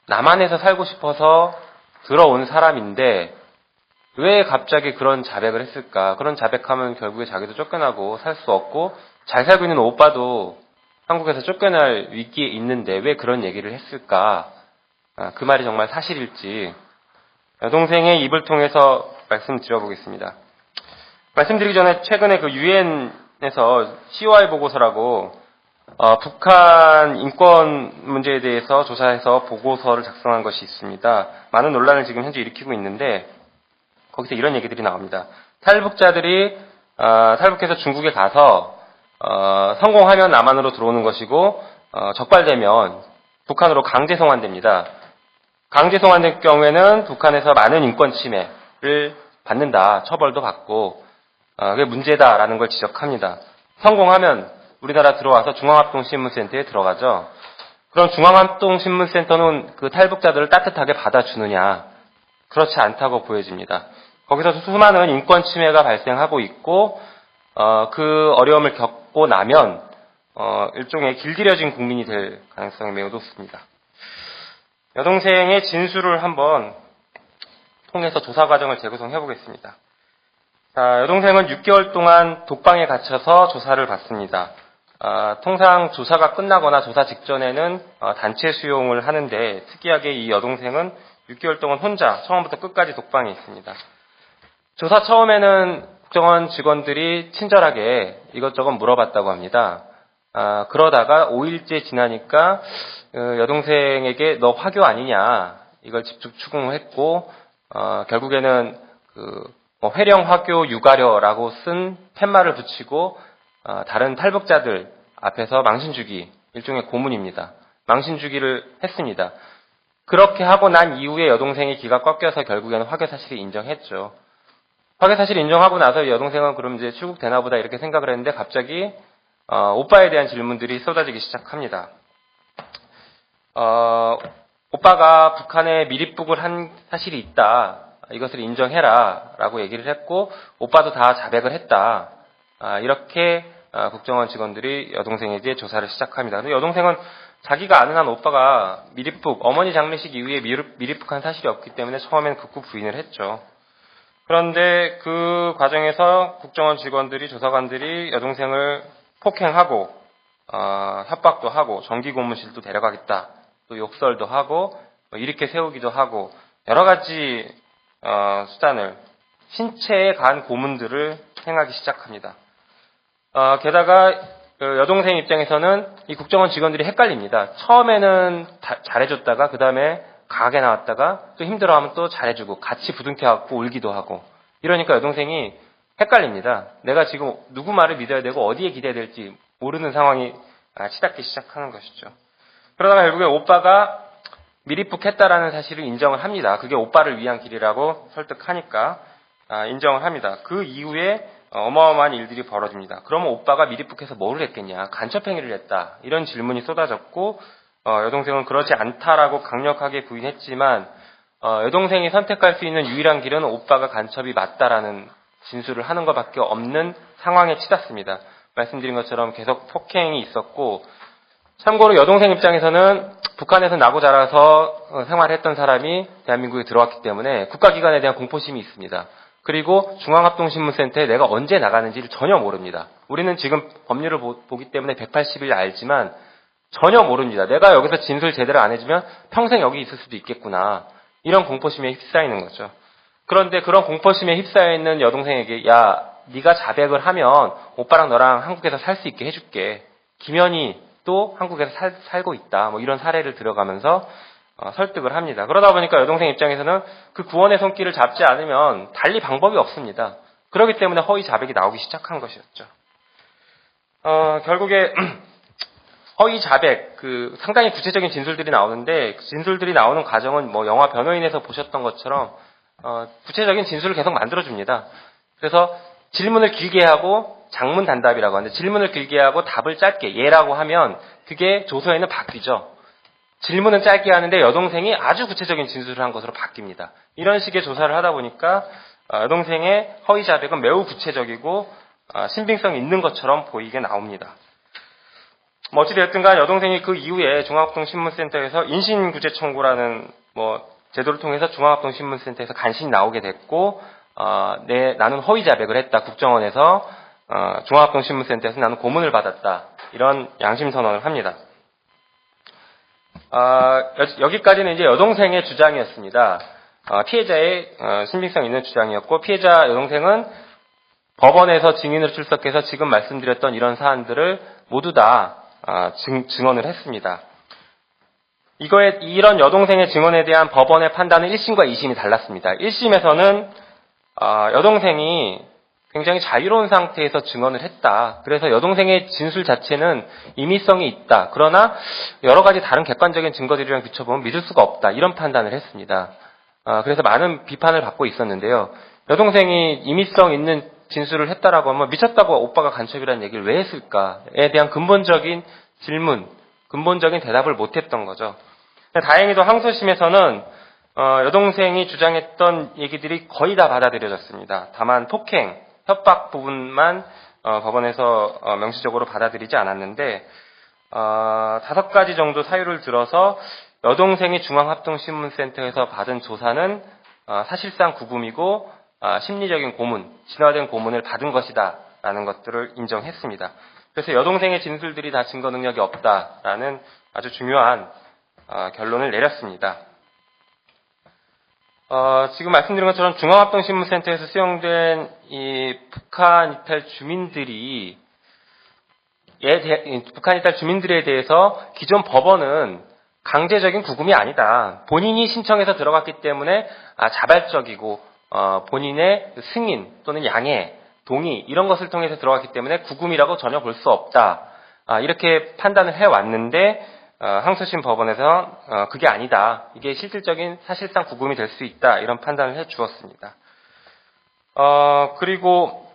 남한에서 살고 싶어서 들어온 사람인데 왜 갑자기 그런 자백을 했을까? 그런 자백하면 결국에 자기도 쫓겨나고 살 수 없고 잘 살고 있는 오빠도 한국에서 쫓겨날 위기에 있는데 왜 그런 얘기를 했을까? 그 말이 정말 사실일지 여동생의 입을 통해서 말씀드려보겠습니다. 말씀드리기 전에 최근에 그 유엔에서 COI 보고서라고 북한 인권 문제에 대해서 조사해서 보고서를 작성한 것이 있습니다. 많은 논란을 지금 현재 일으키고 있는데 거기서 이런 얘기들이 나옵니다. 탈북자들이 탈북해서 중국에 가서 성공하면 남한으로 들어오는 것이고 적발되면 북한으로 강제 송환됩니다. 강제 송환될 경우에는 북한에서 많은 인권 침해를 받는다. 처벌도 받고 그게 문제다라는 걸 지적합니다. 성공하면 우리나라 들어와서 중앙합동신문센터에 들어가죠. 그럼 중앙합동신문센터는 그 탈북자들을 따뜻하게 받아주느냐? 그렇지 않다고 보여집니다. 거기서 수많은 인권 침해가 발생하고 있고 그 어려움을 겪고 나면 일종의 길들여진 국민이 될 가능성이 매우 높습니다. 여동생의 진술을 한번 통해서 조사 과정을 재구성해 보겠습니다. 자, 여동생은 6개월 동안 독방에 갇혀서 조사를 받습니다. 통상 조사가 끝나거나 조사 직전에는 단체 수용을 하는데 특이하게 이 여동생은 6개월 동안 혼자 처음부터 끝까지 독방에 있습니다. 조사 처음에는 국정원 직원들이 친절하게 이것저것 물어봤다고 합니다. 그러다가 5일째 지나니까 여동생에게 너 화교 아니냐 이걸 집중 추궁을 했고 결국에는 회령 화교 유가려라고 쓴 팻말을 붙이고 다른 탈북자들 앞에서 망신주기, 일종의 고문입니다. 망신주기를 했습니다. 그렇게 하고 난 이후에 여동생이 기가 꺾여서 결국에는 화교 사실을 인정했죠. 화교 사실을 인정하고 나서 여동생은 그럼 이제 출국되나 보다 이렇게 생각을 했는데 갑자기 오빠에 대한 질문들이 쏟아지기 시작합니다. 오빠가 북한에 미립북을 한 사실이 있다. 이것을 인정해라 라고 얘기를 했고 오빠도 다 자백을 했다. 이렇게 국정원 직원들이 여동생에게 조사를 시작합니다. 근데 여동생은 자기가 아는 한 오빠가 미립북, 어머니 장례식 이후에 미립북한 사실이 없기 때문에 처음엔 극구 부인을 했죠. 그런데 그 과정에서 국정원 직원들이, 조사관들이 여동생을 폭행하고 협박도 하고 정기고문실도 데려가겠다. 또 욕설도 하고 일으켜 세우기도 하고 여러 가지 수단을, 신체에 가한 고문들을 행하기 시작합니다. 게다가 여동생 입장에서는 이 국정원 직원들이 헷갈립니다. 처음에는 잘해줬다가 그 다음에 강하게 나왔다가 또 힘들어하면 또 잘해주고 같이 부둥켜갖고 울기도 하고 이러니까 여동생이 헷갈립니다. 내가 지금 누구 말을 믿어야 되고 어디에 기대야 될지 모르는 상황이 치닫기 시작하는 것이죠. 그러다가 결국에 오빠가 미립북했다라는 사실을 인정을 합니다. 그게 오빠를 위한 길이라고 설득하니까 인정을 합니다. 그 이후에 어마어마한 일들이 벌어집니다. 그러면 오빠가 미립북해서 뭐를 했겠냐? 간첩행위를 했다. 이런 질문이 쏟아졌고 여동생은 그렇지 않다라고 강력하게 부인했지만 여동생이 선택할 수 있는 유일한 길은 오빠가 간첩이 맞다라는 진술을 하는 것밖에 없는 상황에 치닫습니다. 말씀드린 것처럼 계속 폭행이 있었고 참고로 여동생 입장에서는 북한에서 나고 자라서 생활했던 사람이 대한민국에 들어왔기 때문에 국가기관에 대한 공포심이 있습니다. 그리고 중앙합동신문센터에 내가 언제 나가는지를 전혀 모릅니다. 우리는 지금 법률을 보기 때문에 180일 알지만 전혀 모릅니다. 내가 여기서 진술 제대로 안 해주면 평생 여기 있을 수도 있겠구나. 이런 공포심에 휩싸이는 거죠. 그런데 그런 공포심에 휩싸여 있는 여동생에게 야, 네가 자백을 하면 오빠랑 너랑 한국에서 살 수 있게 해줄게. 김현이 또 한국에서 살고 있다. 뭐 이런 사례를 들어가면서 설득을 합니다. 그러다 보니까 여동생 입장에서는 그 구원의 손길을 잡지 않으면 달리 방법이 없습니다. 그렇기 때문에 허위 자백이 나오기 시작한 것이었죠. 결국에 허위 자백, 상당히 구체적인 진술들이 나오는데 그 진술들이 나오는 과정은 뭐 영화 변호인에서 보셨던 것처럼 구체적인 진술을 계속 만들어줍니다. 그래서 질문을 길게 하고 장문 단답이라고 하는데 질문을 길게 하고 답을 짧게 예라고 하면 그게 조서에는 바뀌죠. 질문은 짧게 하는데 여동생이 아주 구체적인 진술을 한 것으로 바뀝니다. 이런 식의 조사를 하다 보니까 여동생의 허위 자백은 매우 구체적이고 신빙성 있는 것처럼 보이게 나옵니다. 뭐 어찌되었든 간 여동생이 그 이후에 중앙합동신문센터에서 인신구제 청구라는 제도를 통해서 중앙합동신문센터에서 간신히 나오게 됐고 나는 허위 자백을 했다. 국정원에서 중앙합동신문센터에서 나는 고문을 받았다. 이런 양심 선언을 합니다. 여기까지는 이제 여동생의 주장이었습니다. 피해자의 신빙성 있는 주장이었고 피해자 여동생은 법원에서 증인으로 출석해서 지금 말씀드렸던 이런 사안들을 모두 다 증언을 했습니다. 이런 여동생의 증언에 대한 법원의 판단은 1심과 2심이 달랐습니다. 1심에서는 여동생이 굉장히 자유로운 상태에서 증언을 했다. 그래서 여동생의 진술 자체는 임의성이 있다. 그러나 여러 가지 다른 객관적인 증거들이랑 비춰보면 믿을 수가 없다. 이런 판단을 했습니다. 그래서 많은 비판을 받고 있었는데요. 여동생이 임의성 있는 진술을 했다라고 하면 미쳤다고 오빠가 간첩이라는 얘기를 왜 했을까에 대한 근본적인 질문, 근본적인 대답을 못했던 거죠. 다행히도 항소심에서는 여동생이 주장했던 얘기들이 거의 다 받아들여졌습니다. 다만 폭행, 협박 부분만 법원에서 명시적으로 받아들이지 않았는데 5가지 정도 사유를 들어서 여동생이 중앙합동신문센터에서 받은 조사는 사실상 구금이고 심리적인 고문, 진화된 고문을 받은 것이다 라는 것들을 인정했습니다. 그래서 여동생의 진술들이 다 증거 능력이 없다라는 아주 중요한 결론을 내렸습니다. 지금 말씀드린 것처럼 중앙합동신문센터에서 수용된 이 북한 이탈 주민들에 대해서 기존 법원은 강제적인 구금이 아니다. 본인이 신청해서 들어갔기 때문에 자발적이고 본인의 승인 또는 양해, 동의 이런 것을 통해서 들어갔기 때문에 구금이라고 전혀 볼 수 없다. 이렇게 판단을 해왔는데 항소심 법원에서 그게 아니다. 이게 실질적인 사실상 구금이 될 수 있다. 이런 판단을 해주었습니다. 그리고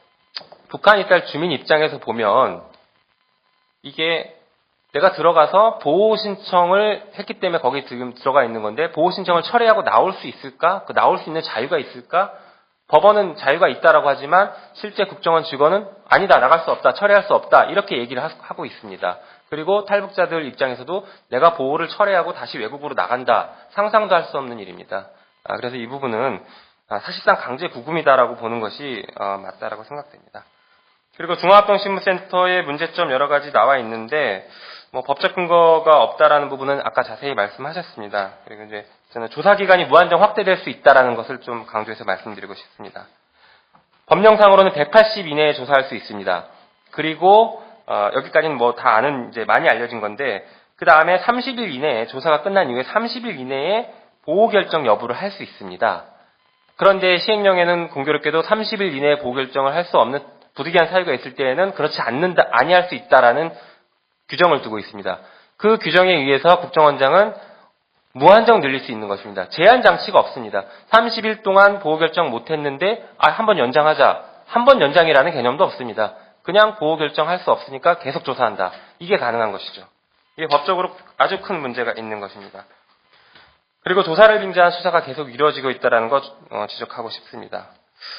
북한 이탈 주민 입장에서 보면 이게 내가 들어가서 보호 신청을 했기 때문에 거기 지금 들어가 있는 건데 보호 신청을 철회하고 나올 수 있을까? 그 나올 수 있는 자유가 있을까? 법원은 자유가 있다라고 하지만 실제 국정원 직원은 아니다, 나갈 수 없다, 철회할 수 없다 이렇게 얘기를 하고 있습니다. 그리고 탈북자들 입장에서도 내가 보호를 철회하고 다시 외국으로 나간다, 상상도 할 수 없는 일입니다. 그래서 이 부분은 사실상 강제 구금이다라고 보는 것이 맞다라고 생각됩니다. 그리고 중앙합동신문센터의 문제점 여러 가지 나와 있는데 법적 근거가 없다라는 부분은 아까 자세히 말씀하셨습니다. 그리고 이제 저는 조사 기간이 무한정 확대될 수 있다라는 것을 좀 강조해서 말씀드리고 싶습니다. 법령상으로는 180 이내에 조사할 수 있습니다. 그리고 여기까지는 다 아는 이제 많이 알려진 건데 그 다음에 30일 이내에 조사가 끝난 이후에 30일 이내에 보호 결정 여부를 할 수 있습니다. 그런데 시행령에는 공교롭게도 30일 이내에 보호 결정을 할 수 없는 부득이한 사유가 있을 때에는 그렇지 아니할 수 있다라는 규정을 두고 있습니다. 그 규정에 의해서 국정원장은 무한정 늘릴 수 있는 것입니다. 제한 장치가 없습니다. 30일 동안 보호 결정 못했는데 한번 연장하자. 한 번 연장이라는 개념도 없습니다. 그냥 보호 결정할 수 없으니까 계속 조사한다. 이게 가능한 것이죠. 이게 법적으로 아주 큰 문제가 있는 것입니다. 그리고 조사를 빙자한 수사가 계속 이루어지고 있다는 것 지적하고 싶습니다.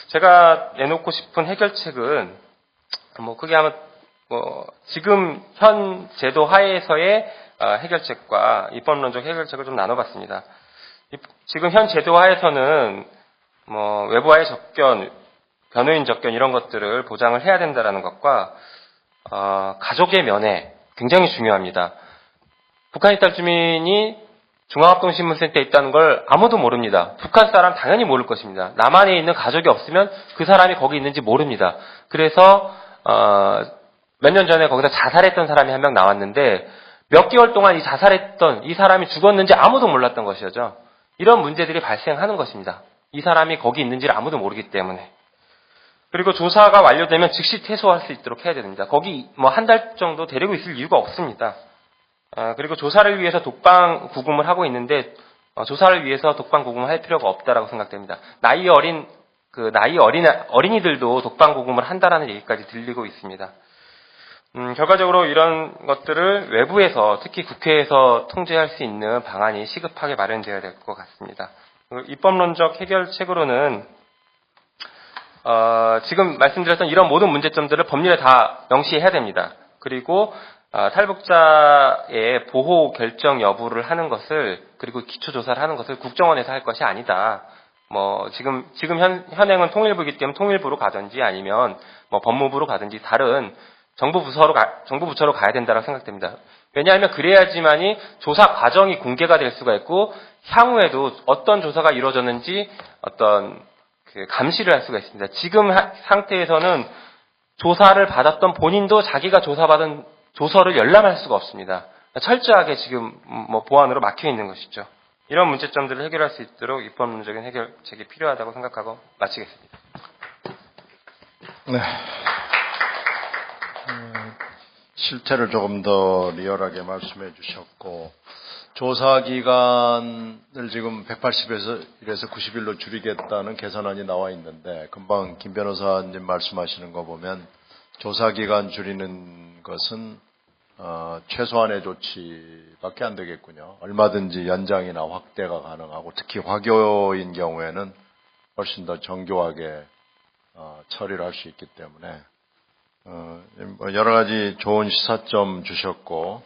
제가 내놓고 싶은 해결책은 크게 하면 지금 현 제도 하에서의 해결책과 입법론적 해결책을 좀 나눠봤습니다. 지금 현 제도 하에서는 외부와의 접견, 변호인 접견 이런 것들을 보장을 해야 된다는 것과 가족의 면회 굉장히 중요합니다. 북한 이탈 주민이 중앙합동신문센터에 있다는 걸 아무도 모릅니다. 북한 사람 당연히 모를 것입니다. 남한에 있는 가족이 없으면 그 사람이 거기 있는지 모릅니다. 그래서 몇 년 전에 거기서 자살했던 사람이 한 명 나왔는데 몇 개월 동안 이 자살했던 이 사람이 죽었는지 아무도 몰랐던 것이죠. 이런 문제들이 발생하는 것입니다. 이 사람이 거기 있는지를 아무도 모르기 때문에. 그리고 조사가 완료되면 즉시 퇴소할 수 있도록 해야 됩니다. 거기 한 달 정도 데리고 있을 이유가 없습니다. 그리고 조사를 위해서 독방 구금을 하고 있는데 조사를 위해서 독방 구금을 할 필요가 없다라고 생각됩니다. 나이 어린이들도 독방 구금을 한다라는 얘기까지 들리고 있습니다. 결과적으로 이런 것들을 외부에서 특히 국회에서 통제할 수 있는 방안이 시급하게 마련되어야 될 것 같습니다. 입법론적 해결책으로는 지금 말씀드렸던 이런 모든 문제점들을 법률에 다 명시해야 됩니다. 그리고 탈북자의 보호 결정 여부를 하는 것을 그리고 기초조사를 하는 것을 국정원에서 할 것이 아니다. 지금 현행은 통일부이기 때문에 통일부로 가든지 아니면 법무부로 가든지 다른 정부 부처로 가야 된다고 생각됩니다. 왜냐하면 그래야지만이 조사 과정이 공개가 될 수가 있고 향후에도 어떤 조사가 이루어졌는지 어떤 감시를 할 수가 있습니다. 지금 상태에서는 조사를 받았던 본인도 자기가 조사받은 조서를 열람할 수가 없습니다. 철저하게 지금 보안으로 막혀 있는 것이죠. 이런 문제점들을 해결할 수 있도록 입법론적인 해결책이 필요하다고 생각하고 마치겠습니다. 네. 실태를 조금 더 리얼하게 말씀해 주셨고 조사 기간을 지금 180에서 90일로 줄이겠다는 개선안이 나와 있는데 금방 김 변호사님 말씀하시는 거 보면 조사 기간 줄이는 것은 최소한의 조치밖에 안 되겠군요. 얼마든지 연장이나 확대가 가능하고 특히 화교인 경우에는 훨씬 더 정교하게 처리를 할 수 있기 때문에 뭐 여러 가지 좋은 시사점 주셨고,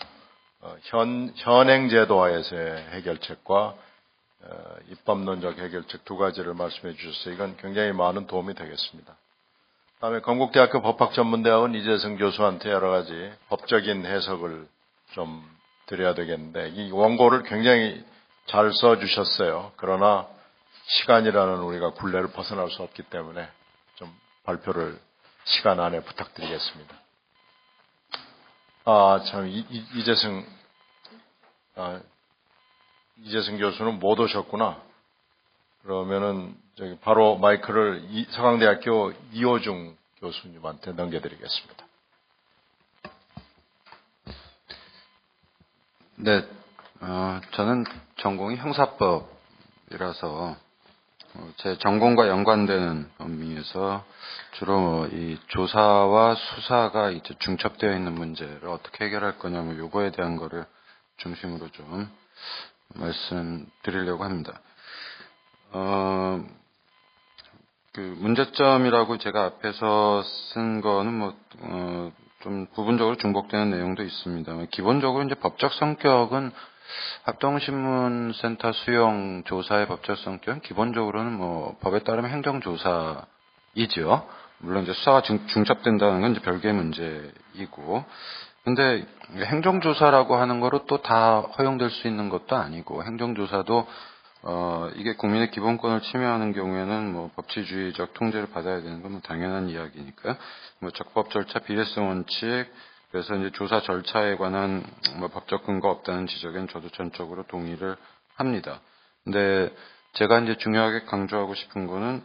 현행 제도하에서의 해결책과 입법론적 해결책 두 가지를 말씀해 주셨어요. 이건 굉장히 많은 도움이 되겠습니다. 다음에 건국대학교 법학전문대학원 이재성 교수한테 여러 가지 법적인 해석을 좀 드려야 되겠는데, 이 원고를 굉장히 잘 써주셨어요. 그러나 시간이라는 우리가 굴레를 벗어날 수 없기 때문에 좀 발표를 시간 안에 부탁드리겠습니다. 참, 이재성 교수는 못 오셨구나. 그러면은, 바로 마이크를 서강대학교 이호중 교수님한테 넘겨드리겠습니다. 네, 저는 전공이 형사법이라서, 제 전공과 연관되는 범위에서 주로 이 조사와 수사가 이제 중첩되어 있는 문제를 어떻게 해결할 거냐면 요거에 대한 거를 중심으로 좀 말씀드리려고 합니다. 그 문제점이라고 제가 앞에서 쓴 거는 좀 부분적으로 중복되는 내용도 있습니다. 기본적으로 이제 법적 성격은 합동신문센터 수용 조사의 법적 성격은 기본적으로는 법에 따르면 행정조사이죠. 물론 이제 수사가 중첩된다는 건 이제 별개의 문제이고, 근데 행정조사라고 하는 거로 또 다 허용될 수 있는 것도 아니고, 행정조사도 이게 국민의 기본권을 침해하는 경우에는 법치주의적 통제를 받아야 되는 건 당연한 이야기니까요. 적법 절차 비례성 원칙, 그래서 이제 조사 절차에 관한 법적 근거 없다는 지적엔 저도 전적으로 동의를 합니다. 근데 제가 이제 중요하게 강조하고 싶은 거는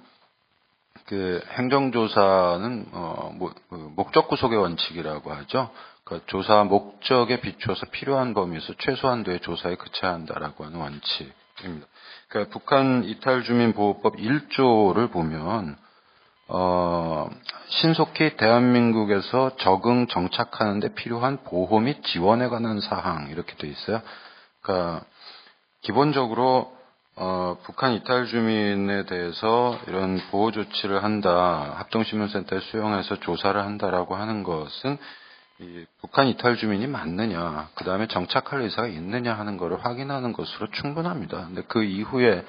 그 행정조사는 목적 구속의 원칙이라고 하죠. 그러니까 조사 목적에 비추어서 필요한 범위에서 최소한도의 조사에 그쳐야 한다라고 하는 원칙입니다. 그러니까 북한 이탈주민보호법 1조를 보면 신속히 대한민국에서 적응 정착하는 데 필요한 보호 및 지원에 관한 사항 이렇게 돼 있어요. 그러니까 기본적으로 북한 이탈 주민에 대해서 이런 보호 조치를 한다, 합동신문센터에 수용해서 조사를 한다라고 하는 것은 이 북한 이탈 주민이 맞느냐, 그 다음에 정착할 의사가 있느냐 하는 것을 확인하는 것으로 충분합니다. 근데 그 이후에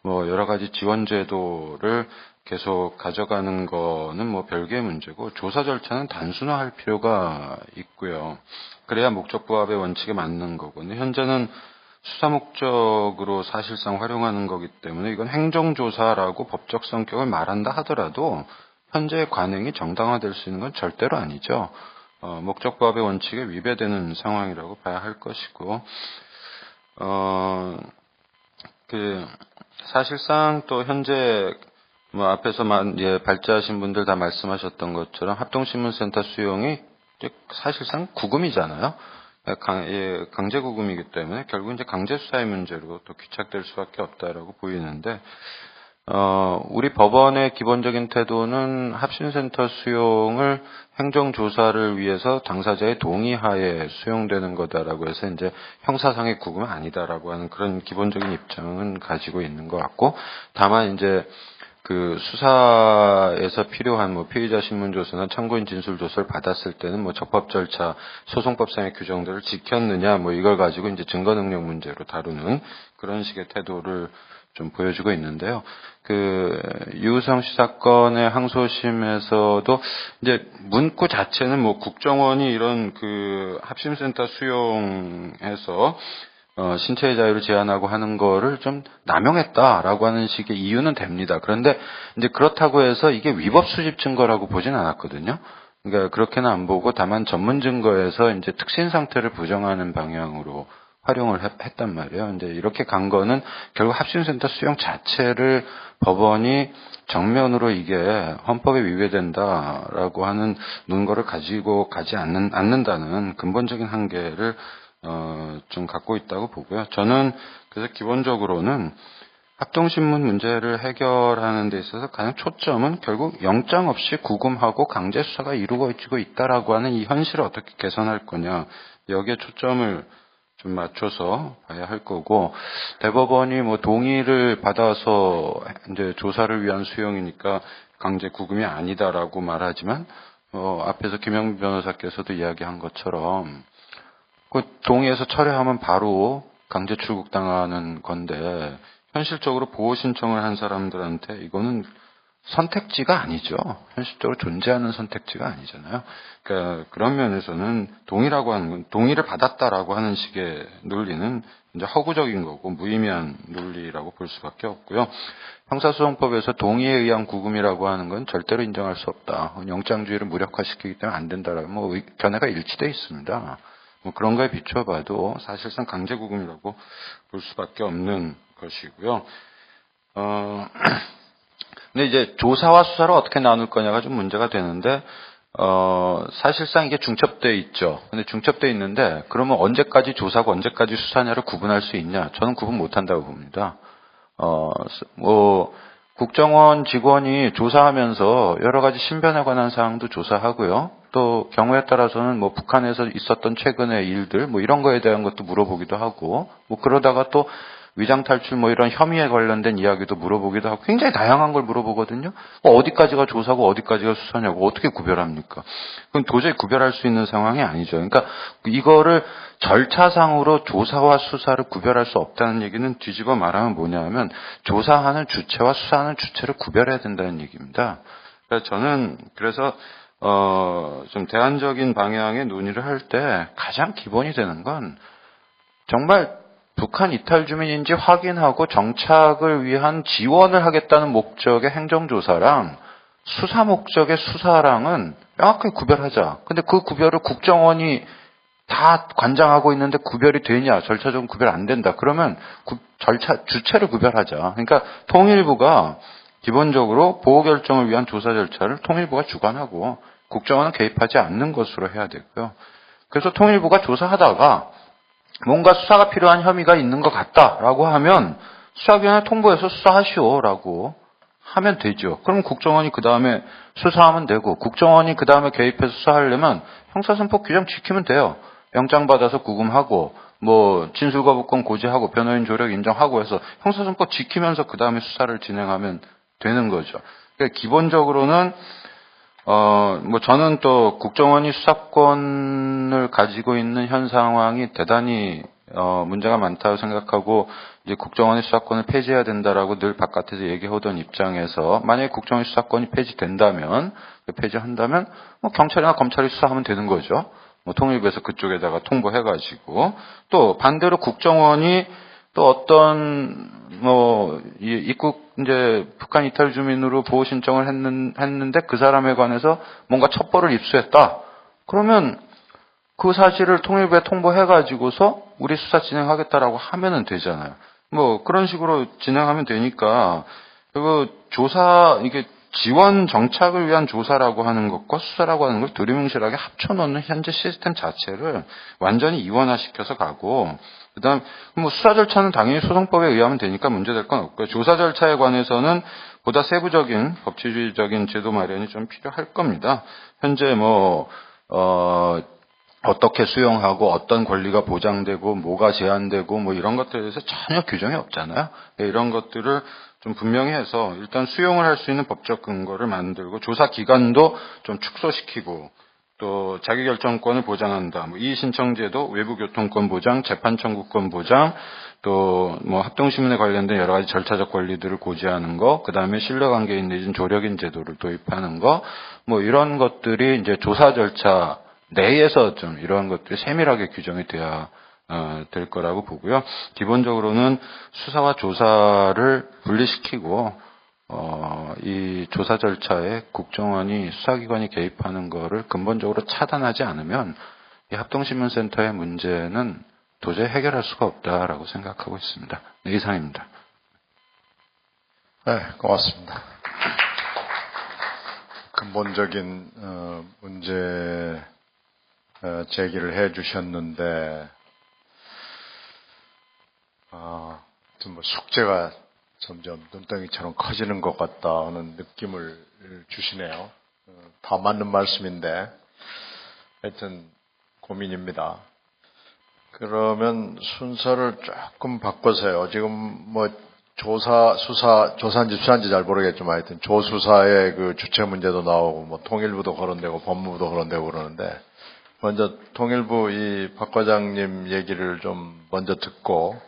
여러 가지 지원 제도를 계속 가져가는 거는 별개의 문제고, 조사 절차는 단순화할 필요가 있고요. 그래야 목적 부합의 원칙에 맞는 거고, 근데 현재는 수사 목적으로 사실상 활용하는 거기 때문에 이건 행정조사라고 법적 성격을 말한다 하더라도 현재의 관행이 정당화될 수 있는 건 절대로 아니죠. 목적 부합의 원칙에 위배되는 상황이라고 봐야 할 것이고, 사실상 또 현재 앞에서만 발제하신 분들 다 말씀하셨던 것처럼 합동신문센터 수용이 사실상 구금이잖아요. 강제구금이기 때문에 결국 이제 강제수사의 문제로 또 귀착될 수밖에 없다라고 보이는데, 우리 법원의 기본적인 태도는 합신센터 수용을 행정조사를 위해서 당사자의 동의하에 수용되는 거다라고 해서 이제 형사상의 구금은 아니다라고 하는 그런 기본적인 입장은 가지고 있는 것 같고, 다만 이제 그 수사에서 필요한 피의자 신문조서나 참고인 진술조서를 받았을 때는 적법 절차, 소송법상의 규정들을 지켰느냐 이걸 가지고 이제 증거 능력 문제로 다루는 그런 식의 태도를 좀 보여주고 있는데요. 유우성 씨 사건의 항소심에서도 이제 문구 자체는 국정원이 이런 합심센터 수용해서 신체의 자유를 제한하고 하는 거를 좀 남용했다라고 하는 식의 이유는 됩니다. 그런데 이제 그렇다고 해서 이게 위법 수집 증거라고 보진 않았거든요. 그러니까 그렇게는 안 보고 다만 전문 증거에서 이제 특신 상태를 부정하는 방향으로 활용을 했단 말이에요. 이제 이렇게 간 거는 결국 합심센터 수용 자체를 법원이 정면으로 이게 헌법에 위배된다라고 하는 논거를 가지고 가지 않는다는 근본적인 한계를 좀 갖고 있다고 보고요. 저는 그래서 기본적으로는 합동신문 문제를 해결하는 데 있어서 가장 초점은 결국 영장 없이 구금하고 강제 수사가 이루어지고 있다라고 하는 이 현실을 어떻게 개선할 거냐, 여기에 초점을 좀 맞춰서 봐야 할 거고, 대법원이 동의를 받아서 이제 조사를 위한 수용이니까 강제 구금이 아니다라고 말하지만 앞에서 김영민 변호사께서도 이야기한 것처럼 그 동의해서 철회하면 바로 강제 출국당하는 건데 현실적으로 보호 신청을 한 사람들한테 이거는 선택지가 아니죠. 현실적으로 존재하는 선택지가 아니잖아요. 그러니까 그런 면에서는 동의라고 하는 건 동의를 받았다라고 하는 식의 논리는 이제 허구적인 거고 무의미한 논리라고 볼 수밖에 없고요. 형사소송법에서 동의에 의한 구금이라고 하는 건 절대로 인정할 수 없다. 영장주의를 무력화시키기 때문에 안 된다라는 견해가 일치되어 있습니다. 그런 거에 비춰봐도 사실상 강제구금이라고 볼 수밖에 없는 것이고요. 근데 이제 조사와 수사를 어떻게 나눌 거냐가 좀 문제가 되는데, 사실상 이게 중첩되어 있죠. 근데 중첩되어 있는데, 그러면 언제까지 조사고 언제까지 수사냐를 구분할 수 있냐? 저는 구분 못 한다고 봅니다. 국정원 직원이 조사하면서 여러 가지 신변에 관한 사항도 조사하고요. 또 경우에 따라서는 북한에서 있었던 최근의 일들 이런 거에 대한 것도 물어보기도 하고 그러다가 또 위장 탈출 이런 혐의에 관련된 이야기도 물어보기도 하고 굉장히 다양한 걸 물어보거든요. 어디까지가 조사고 어디까지가 수사냐고 어떻게 구별합니까? 그건 도저히 구별할 수 있는 상황이 아니죠. 그러니까 이거를 절차상으로 조사와 수사를 구별할 수 없다는 얘기는 뒤집어 말하면 뭐냐면 조사하는 주체와 수사하는 주체를 구별해야 된다는 얘기입니다. 그래서 저는 좀 대안적인 방향의 논의를 할 때 가장 기본이 되는 건 정말 북한 이탈 주민인지 확인하고 정착을 위한 지원을 하겠다는 목적의 행정조사랑 수사 목적의 수사랑은 명확하게 구별하자. 근데 그 구별을 국정원이 다 관장하고 있는데 구별이 되냐? 절차적으로 구별 안 된다. 그러면 주체를 구별하자. 그러니까 통일부가 기본적으로 보호 결정을 위한 조사 절차를 통일부가 주관하고 국정원은 개입하지 않는 것으로 해야 되고요. 그래서 통일부가 조사하다가 뭔가 수사가 필요한 혐의가 있는 것 같다라고 하면 수사기관에 통보해서 수사하시오라고 하면 되죠. 그럼 국정원이 그 다음에 수사하면 되고 국정원이 그 다음에 개입해서 수사하려면 형사선법 규정 지키면 돼요. 영장 받아서 구금하고 진술거부권 고지하고 변호인 조력 인정하고 해서 형사선법 지키면서 그 다음에 수사를 진행하면 되는 거죠. 그러니까 기본적으로는 저는 또 국정원이 수사권을 가지고 있는 현 상황이 대단히 문제가 많다고 생각하고 이제 국정원의 수사권을 폐지해야 된다라고 늘 바깥에서 얘기하던 입장에서 만약에 국정원의 수사권이 폐지한다면 경찰이나 검찰이 수사하면 되는 거죠. 통일부에서 그쪽에다가 통보해가지고 또 반대로 국정원이 또 어떤 입국 이제 북한 이탈 주민으로 보호 신청을 했는데 그 사람에 관해서 뭔가 첩보를 입수했다. 그러면 그 사실을 통일부에 통보해가지고서 우리 수사 진행하겠다라고 하면은 되잖아요. 그런 식으로 진행하면 되니까 이게 지원 정착을 위한 조사라고 하는 것과 수사라고 하는 걸 두리뭉실하게 합쳐놓는 현재 시스템 자체를 완전히 이원화시켜서 가고 그다음 수사 절차는 당연히 소송법에 의하면 되니까 문제될 건 없고요. 조사 절차에 관해서는 보다 세부적인 법치주의적인 제도 마련이 좀 필요할 겁니다. 현재 어떻게 수용하고 어떤 권리가 보장되고 뭐가 제한되고 이런 것들에 대해서 전혀 규정이 없잖아요. 이런 것들을 좀 분명히 해서 일단 수용을 할 수 있는 법적 근거를 만들고 조사 기간도 좀 축소시키고 또 자기결정권을 보장한다. 이의신청제도, 외부교통권 보장, 재판청구권 보장, 또 합동신문에 관련된 여러 가지 절차적 권리들을 고지하는 거, 그 다음에 신뢰관계인 내진 조력인 제도를 도입하는 거, 이런 것들이 이제 조사 절차 내에서 좀 이러한 것들이 세밀하게 규정이 돼야 될 거라고 보고요. 기본적으로는 수사와 조사를 분리시키고 이 조사 절차에 국정원이 수사기관이 개입하는 거를 근본적으로 차단하지 않으면 이 합동신문센터의 문제는 도저히 해결할 수가 없다라고 생각하고 있습니다. 네, 이상입니다. 네, 고맙습니다. 근본적인 문제 제기를 해 주셨는데 좀 숙제가 점점 눈덩이처럼 커지는 것 같다 하는 느낌을 주시네요. 다 맞는 말씀인데 하여튼 고민입니다. 그러면 순서를 조금 바꿔서요. 지금 조사인지 수사인지 잘 모르겠지만 하여튼 조수사의 그 주체 문제도 나오고 뭐 통일부도 거론되고 법무부도 거론되고 그러는데 먼저 통일부 이 박 과장님 얘기를 좀 먼저 듣고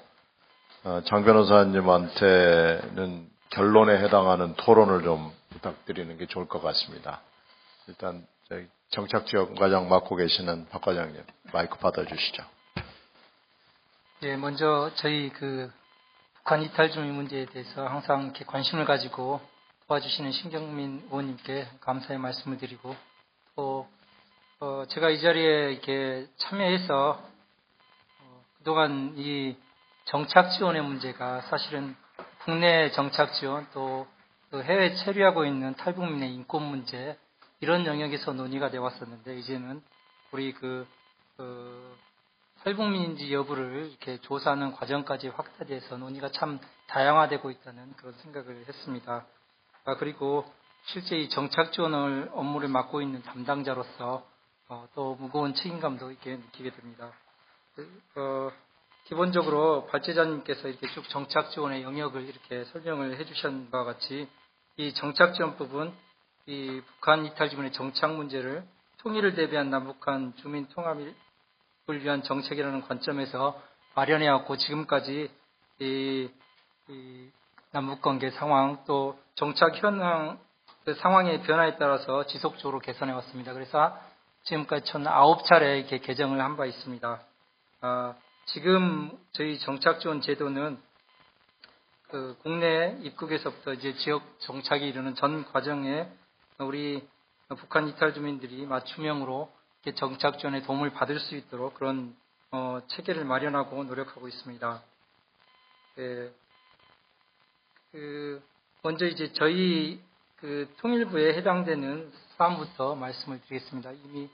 장 변호사님한테는 결론에 해당하는 토론을 좀 부탁드리는 게 좋을 것 같습니다. 일단 저희 정착지원 과장 맡고 계시는 박 과장님 마이크 받아주시죠. 예, 먼저 저희 북한 이탈 주민 문제에 대해서 항상 이렇게 관심을 가지고 도와주시는 신경민 의원님께 감사의 말씀을 드리고 또 제가 이 자리에 이렇게 참여해서 그동안 이 정착 지원의 문제가 사실은 국내 정착 지원 또 해외 체류하고 있는 탈북민의 인권 문제 이런 영역에서 논의가 되어 왔었는데 이제는 우리 탈북민인지 여부를 이렇게 조사하는 과정까지 확대돼서 논의가 참 다양화되고 있다는 그런 생각을 했습니다. 그리고 실제 이 정착 지원을 업무를 맡고 있는 담당자로서 또 무거운 책임감도 이렇게 느끼게 됩니다. 기본적으로 발제자님께서 이렇게 쭉 정착 지원의 영역을 이렇게 설명을 해주신 바와 같이 이 정착 지원 부분, 이 북한 이탈 주민의 정착 문제를 통일을 대비한 남북한 주민 통합을 위한 정책이라는 관점에서 마련해왔고 지금까지 이 남북관계 상황 또 정착 현황 상황의 변화에 따라서 지속적으로 개선해왔습니다. 그래서 지금까지 총 9차례 이렇게 개정을 한 바 있습니다. 지금 저희 정착 지원 제도는 국내 입국에서부터 이제 지역 정착이 이르는 전 과정에 우리 북한 이탈 주민들이 맞춤형으로 이렇게 정착 지원에 도움을 받을 수 있도록 그런 체계를 마련하고 노력하고 있습니다. 먼저 이제 저희 통일부에 해당되는 사안부터 말씀을 드리겠습니다. 이미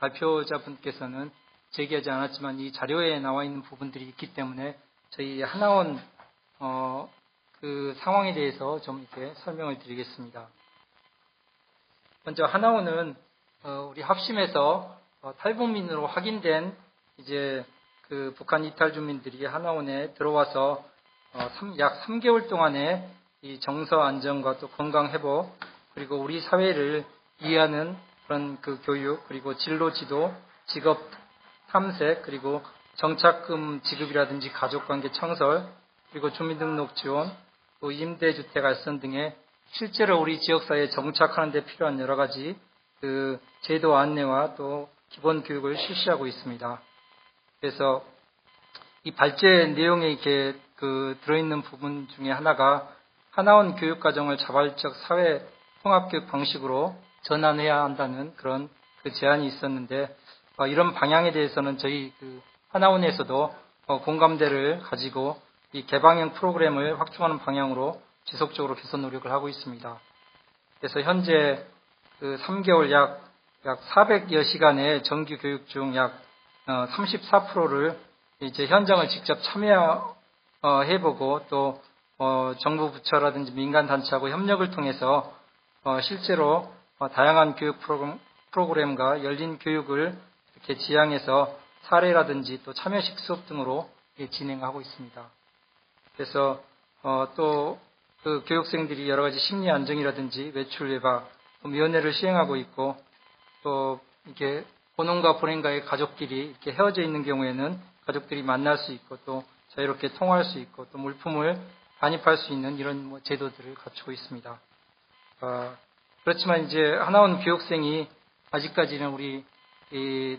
발표자분께서는 제기하지 않았지만 이 자료에 나와 있는 부분들이 있기 때문에 저희 하나원 그 상황에 대해서 좀 이렇게 설명을 드리겠습니다. 먼저 하나원은 우리 합심에서 탈북민으로 확인된 이제 북한 이탈 주민들이 하나원에 들어와서 약 3개월 동안의 이 정서 안정과 또 건강 회복 그리고 우리 사회를 이해하는 그런 교육 그리고 진로 지도, 직업 탐색 그리고 정착금 지급이라든지 가족관계 창설 그리고 주민등록 지원 또 임대주택 알선 등의 실제로 우리 지역사회에 정착하는 데 필요한 여러 가지 제도 안내와 또 기본 교육을 실시하고 있습니다. 그래서 이 발제 내용에 이렇게 들어있는 부분 중에 하나가 하나원 교육과정을 자발적 사회 통합교육 방식으로 전환해야 한다는 그런 제안이 있었는데 이런 방향에 대해서는 저희 하나원에서도 공감대를 가지고 이 개방형 프로그램을 확충하는 방향으로 지속적으로 개선 노력을 하고 있습니다. 그래서 현재 3개월 약 400여 시간의 정규 교육 중 약 34%를 이제 현장을 직접 참여해보고 또 정부 부처라든지 민간 단체하고 협력을 통해서 실제로 다양한 교육 프로그램과 열린 교육을 이렇게 지향해서 사례라든지 또 참여식 수업 등으로 진행하고 있습니다. 그래서 또 교육생들이 여러 가지 심리 안정이라든지 외출 예방, 면회를 시행하고 있고 또 이렇게 본원과 본행과의 가족끼리 이렇게 헤어져 있는 경우에는 가족들이 만날 수 있고 또 자유롭게 통화할 수 있고 또 물품을 반입할 수 있는 이런 제도들을 갖추고 있습니다. 그렇지만 이제 하나원 교육생이 아직까지는 우리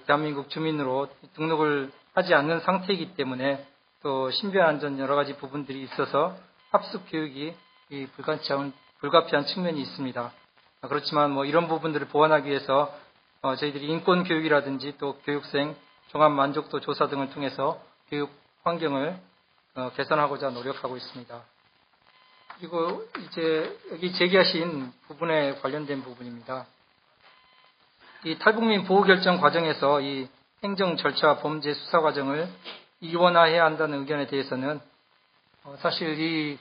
대한민국 주민으로 등록을 하지 않는 상태이기 때문에 또 신변 안전 여러 가지 부분들이 있어서 합숙 교육이 불가피한 측면이 있습니다. 그렇지만 이런 부분들을 보완하기 위해서 저희들이 인권 교육이라든지 또 교육생 종합 만족도 조사 등을 통해서 교육 환경을 개선하고자 노력하고 있습니다. 그리고 이제 여기 제기하신 부분에 관련된 부분입니다. 이 탈북민 보호 결정 과정에서 이 행정 절차 범죄 수사 과정을 이원화해야 한다는 의견에 대해서는 사실 이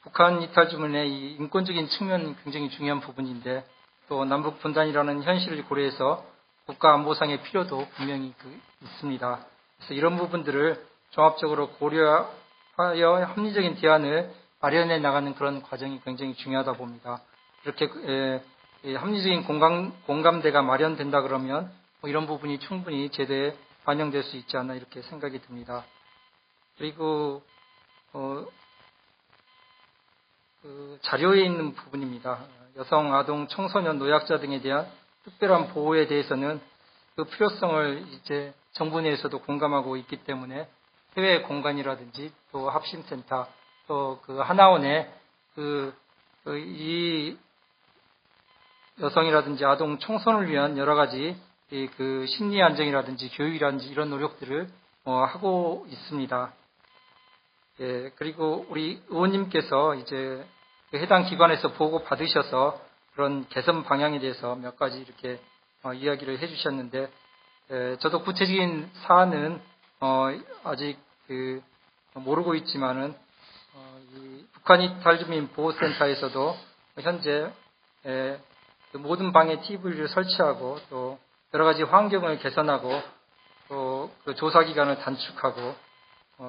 북한 이탈 주민의 이 인권적인 측면이 굉장히 중요한 부분인데 또 남북 분단이라는 현실을 고려해서 국가 안보상의 필요도 분명히 있습니다. 그래서 이런 부분들을 종합적으로 고려하고 합리적인 대안을 마련해 나가는 그런 과정이 굉장히 중요하다 봅니다. 이렇게 합리적인 공감대가 마련된다 그러면 이런 부분이 충분히 제도에 반영될 수 있지 않나 이렇게 생각이 듭니다. 그리고 그 자료에 있는 부분입니다. 여성, 아동, 청소년, 노약자 등에 대한 특별한 보호에 대해서는 그 필요성을 이제 정부 내에서도 공감하고 있기 때문에 해외 공간이라든지 또 합심센터 또 그 하나원에 이 여성이라든지 아동, 청소년을 위한 여러 가지 그 심리 안정이라든지 교육이라든지 이런 노력들을 하고 있습니다. 예, 그리고 우리 의원님께서 이제 그 해당 기관에서 보고 받으셔서 그런 개선 방향에 대해서 몇 가지 이렇게 이야기를 해주셨는데, 저도 구체적인 사안은 아직 모르고 있지만은 이 북한 이탈 주민 보호센터에서도 현재 그 모든 방에 TV를 설치하고 또 여러 가지 환경을 개선하고 또 그 조사 기간을 단축하고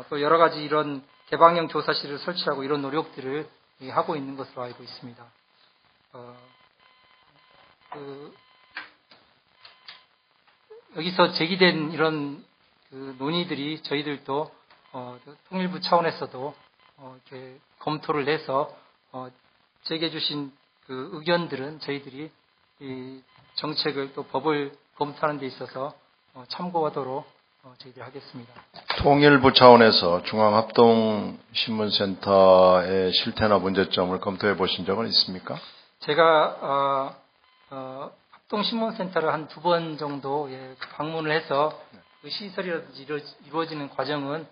또 여러 가지 이런 개방형 조사실을 설치하고 이런 노력들을 하고 있는 것으로 알고 있습니다. 여기서 제기된 이런 그 논의들이 저희들도 통일부 차원에서도 이렇게 검토를 해서 제기해 주신 그 의견들은 저희들이 이 정책을 또 법을 검토하는 데 있어서 참고하도록 저희들이 하겠습니다. 통일부 차원에서 중앙합동신문센터의 실태나 문제점을 검토해 보신 적은 있습니까? 제가 합동신문센터를 한 2번 정도 방문을 해서 그 시설이라든지 이루어지는 과정은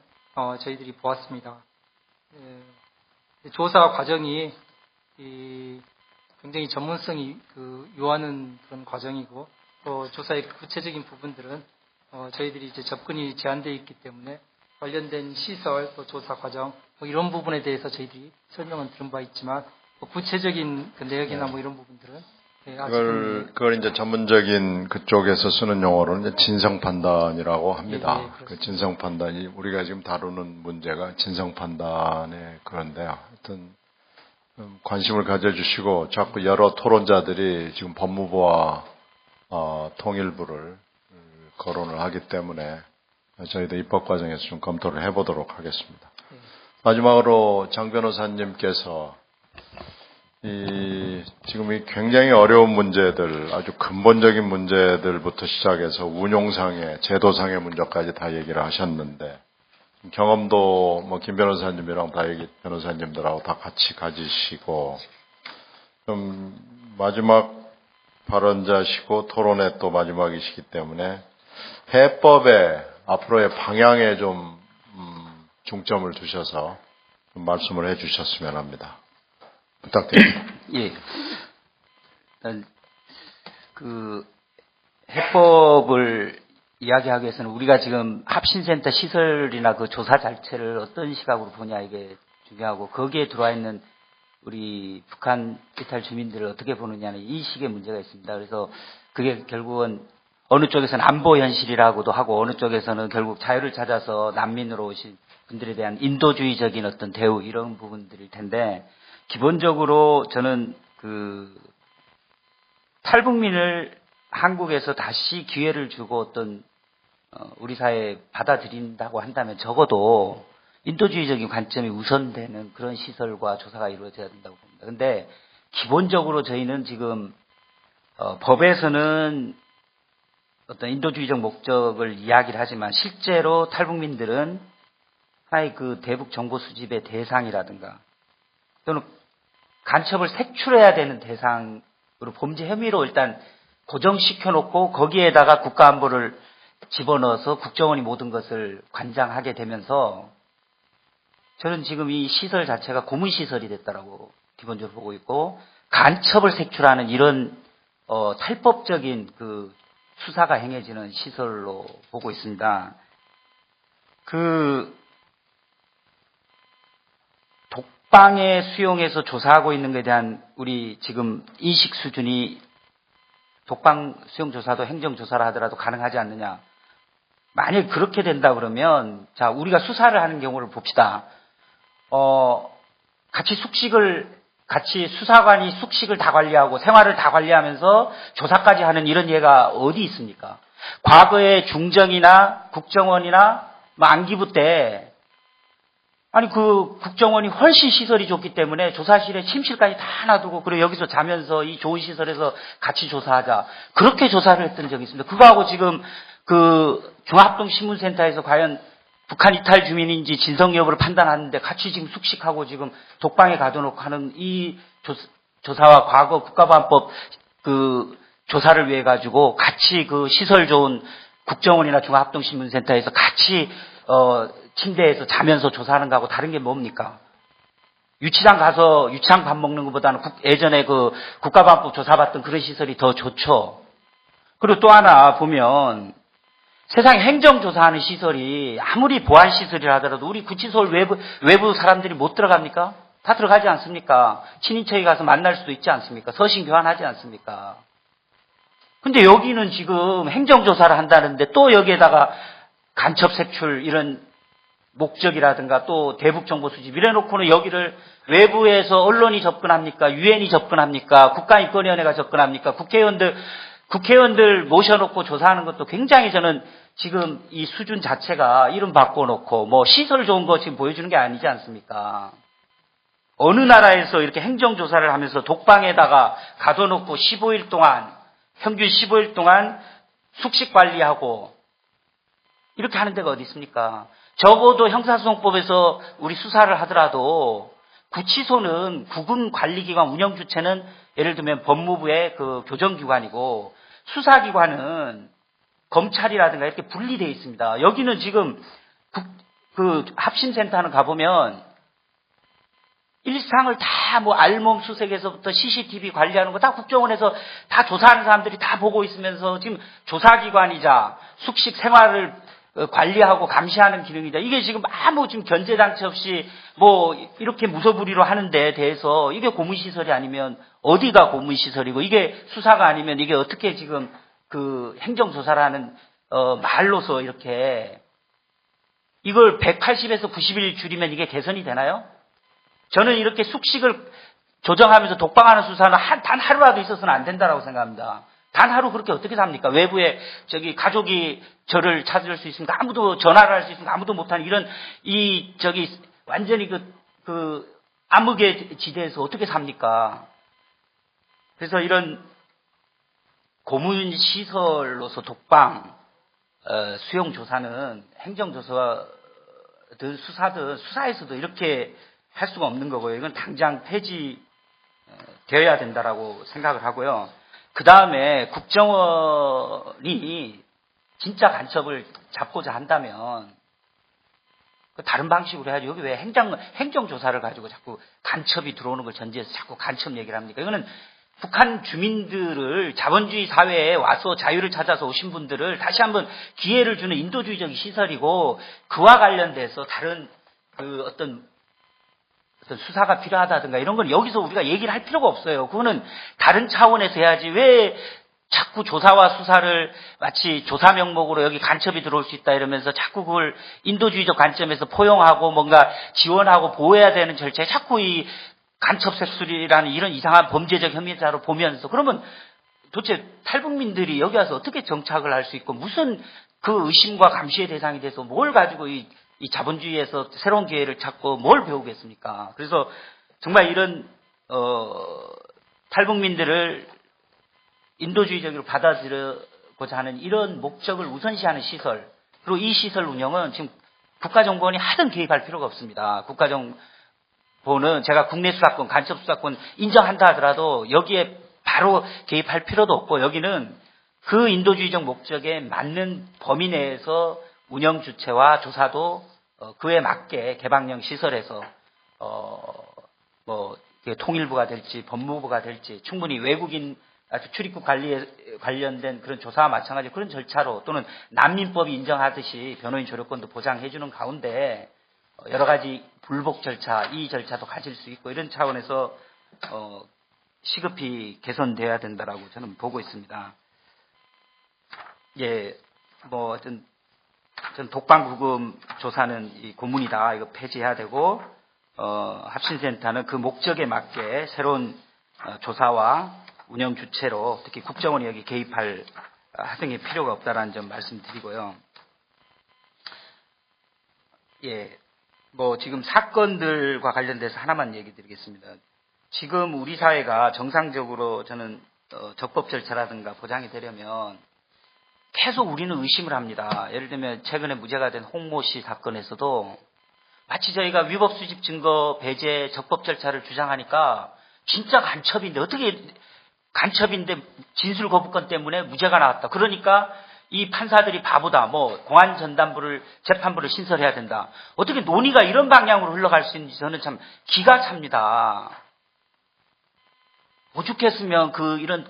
저희들이 보았습니다. 조사 과정이 굉장히 전문성이 요하는 그런 과정이고 또 조사의 구체적인 부분들은 저희들이 이제 접근이 제한되어 있기 때문에 관련된 시설 또 조사 과정 이런 부분에 대해서 저희들이 설명은 들은 바 있지만 구체적인 그 내역이나 이런 부분들은 그걸 이제 전문적인 그쪽에서 쓰는 용어로는 이제 진성 판단이라고 합니다. 그 진성 판단이 우리가 지금 다루는 문제가 진성 판단의 그런데요. 하여튼 관심을 가져주시고 자꾸 여러 토론자들이 지금 법무부와 통일부를 거론을 하기 때문에 저희도 입법 과정에서 좀 검토를 해보도록 하겠습니다. 마지막으로 장 변호사님께서 지금 이 굉장히 어려운 문제들, 아주 근본적인 문제들부터 시작해서 운용상의, 제도상의 문제까지 다 얘기를 하셨는데, 경험도 김 변호사님이랑 변호사님들하고 다 같이 가지시고, 좀 마지막 발언자시고 토론회 또 마지막이시기 때문에 해법의 앞으로의 방향에 좀 중점을 두셔서 좀 말씀을 해 주셨으면 합니다. 부탁드립니다. 예. 그 해법을 이야기하기 위해서는 우리가 지금 합신센터 시설이나 그 조사 자체를 어떤 시각으로 보냐 이게 중요하고 거기에 들어와 있는 우리 북한 이탈 주민들을 어떻게 보느냐는 이 식의 문제가 있습니다. 그래서 그게 결국은 어느 쪽에서는 안보 현실이라고도 하고 어느 쪽에서는 결국 자유를 찾아서 난민으로 오신 분들에 대한 인도주의적인 어떤 대우 이런 부분들일 텐데 기본적으로 저는 그 탈북민을 한국에서 다시 기회를 주고 어떤 우리 사회에 받아들인다고 한다면 적어도 인도주의적인 관점이 우선되는 그런 시설과 조사가 이루어져야 된다고 봅니다. 그런데 기본적으로 저희는 지금 법에서는 어떤 인도주의적 목적을 이야기를 하지만 실제로 탈북민들은 하나의 그 대북 정보 수집의 대상이라든가 또는 간첩을 색출해야 되는 대상으로 범죄 혐의로 일단 고정시켜 놓고 거기에다가 국가안보를 집어넣어서 국정원이 모든 것을 관장하게 되면서 저는 지금 이 시설 자체가 고문시설이 됐다라고 기본적으로 보고 있고 간첩을 색출하는 이런 탈법적인 그 수사가 행해지는 시설로 보고 있습니다. 그 독방에 수용해서 조사하고 있는 것에 대한 우리 지금 인식 수준이 독방 수용 조사도 행정조사를 하더라도 가능하지 않느냐. 만약 그렇게 된다 그러면 자 우리가 수사를 하는 경우를 봅시다. 같이 수사관이 숙식을 다 관리하고 생활을 다 관리하면서 조사까지 하는 이런 예가 어디 있습니까? 과거에 중정이나 국정원이나 안기부 때 아니 그 국정원이 훨씬 시설이 좋기 때문에 조사실에 침실까지 다 놔두고 그리고 여기서 자면서 이 좋은 시설에서 같이 조사하자 그렇게 조사를 했던 적이 있습니다. 그거하고 지금 그 중화합동 신문센터에서 과연 북한 이탈 주민인지 진성 여부를 판단하는데 같이 지금 숙식하고 지금 독방에 가둬놓고 하는 이 조사와 과거 국가보안법 그 조사를 위해 가지고 같이 그 시설 좋은 국정원이나 중화합동 신문센터에서 같이 침대에서 자면서 조사하는 거하고 다른 게 뭡니까? 유치장 가서 유치장 밥 먹는 것보다는 예전에 그 국가보안법 조사받던 그런 시설이 더 좋죠. 그리고 또 하나 보면 세상에 행정조사하는 시설이 아무리 보안시설이라 하더라도 우리 구치소 외부 사람들이 못 들어갑니까? 다 들어가지 않습니까? 친인척이 가서 만날 수도 있지 않습니까? 서신 교환하지 않습니까? 근데 여기는 지금 행정조사를 한다는데 또 여기에다가 간첩 색출 이런 목적이라든가 또 대북정보 수집 이래놓고는 여기를 외부에서 언론이 접근합니까? 유엔이 접근합니까? 국가인권위원회가 접근합니까? 국회의원들 모셔놓고 조사하는 것도 굉장히 저는 지금 이 수준 자체가 이름 바꿔놓고 뭐 시설 좋은 거 지금 보여주는 게 아니지 않습니까? 어느 나라에서 이렇게 행정조사를 하면서 독방에다가 가둬놓고 15일 동안 평균 15일 동안 숙식 관리하고 이렇게 하는 데가 어디 있습니까? 적어도 형사소송법에서 우리 수사를 하더라도 구치소는 구금 관리기관 운영 주체는 예를 들면 법무부의 그 교정기관이고 수사기관은 검찰이라든가 이렇게 분리되어 있습니다. 여기는 지금 그 합심센터는 가보면 일상을 다 뭐 알몸 수색에서부터 CCTV 관리하는 거 다 국정원에서 다 조사하는 사람들이 다 보고 있으면서 지금 조사기관이자 숙식 생활을 관리하고 감시하는 기능이다. 이게 지금 아무 지금 견제장치 없이 뭐 이렇게 무소불위로 하는 데에 대해서 이게 고문시설이 아니면 어디가 고문시설이고 이게 수사가 아니면 이게 어떻게 지금 그 행정조사라는 말로서 이렇게 이걸 180에서 90일 줄이면 이게 개선이 되나요? 저는 이렇게 숙식을 조정하면서 독방하는 수사는 단 하루라도 있어서는 안 된다라고 생각합니다. 단 하루 그렇게 어떻게 삽니까? 외부에 가족이 저를 찾을 수 있습니까? 아무도 전화를 할 수 있습니까? 아무도 못하는 이런 완전히 그 암흑의 지대에서 어떻게 삽니까? 그래서 이런 고문 시설로서 독방 수용 조사는 행정조사든 수사에서도 이렇게 할 수가 없는 거고요. 이건 당장 폐지되어야 된다라고 생각을 하고요. 그 다음에 국정원이 진짜 간첩을 잡고자 한다면 다른 방식으로 해야지. 여기 왜 행정조사를 가지고 자꾸 간첩이 들어오는 걸 전제해서 자꾸 간첩 얘기를 합니까? 이거는 북한 주민들을 자본주의 사회에 와서 자유를 찾아서 오신 분들을 다시 한번 기회를 주는 인도주의적 시설이고 그와 관련돼서 다른 그 어떤 수사가 필요하다든가 이런 건 여기서 우리가 얘기를 할 필요가 없어요. 그거는 다른 차원에서 해야지. 왜 자꾸 조사와 수사를 마치 조사 명목으로 여기 간첩이 들어올 수 있다 이러면서 자꾸 그걸 인도주의적 관점에서 포용하고 뭔가 지원하고 보호해야 되는 절차에 자꾸 이 간첩 색출이라는 이런 이상한 범죄적 혐의자로 보면서 그러면 도대체 탈북민들이 여기 와서 어떻게 정착을 할 수 있고 무슨 그 의심과 감시의 대상이 돼서 뭘 가지고 이 자본주의에서 새로운 기회를 찾고 뭘 배우겠습니까? 그래서 정말 이런 탈북민들을 인도주의적으로 받아들이고자 하는 이런 목적을 우선시하는 시설 그리고 이 시설 운영은 지금 국가정보원이 하등 개입할 필요가 없습니다. 국가정보는 제가 국내 수사권, 간첩 수사권 인정한다 하더라도 여기에 바로 개입할 필요도 없고 여기는 그 인도주의적 목적에 맞는 범위 내에서 운영 주체와 조사도 그에 맞게 개방형 시설에서 뭐 통일부가 될지 법무부가 될지 충분히 외국인 출입국 관리에 관련된 그런 조사와 마찬가지 그런 절차로 또는 난민법이 인정하듯이 변호인 조력권도 보장해 주는 가운데 여러 가지 불복 절차, 이 절차도 가질 수 있고 이런 차원에서 시급히 개선돼야 된다라고 저는 보고 있습니다. 예, 뭐 전 독방구금 조사는 이 고문이다. 이거 폐지해야 되고 합신센터는 그 목적에 맞게 새로운 조사와 운영 주체로 특히 국정원이 여기 개입할 하등의 필요가 없다라는 점 말씀드리고요. 예, 뭐 지금 사건들과 관련돼서 하나만 얘기 드리겠습니다. 지금 우리 사회가 정상적으로 저는 적법 절차라든가 보장이 되려면 계속 우리는 의심을 합니다. 예를 들면 최근에 무죄가 된 홍모 씨 사건에서도 마치 저희가 위법 수집 증거 배제 적법 절차를 주장하니까 진짜 간첩인데 어떻게 간첩인데 진술 거부권 때문에 무죄가 나왔다. 그러니까 이 판사들이 바보다. 뭐 공안 전담부를 재판부를 신설해야 된다. 어떻게 논의가 이런 방향으로 흘러갈 수 있는지 저는 참 기가 찹니다. 오죽했으면 이런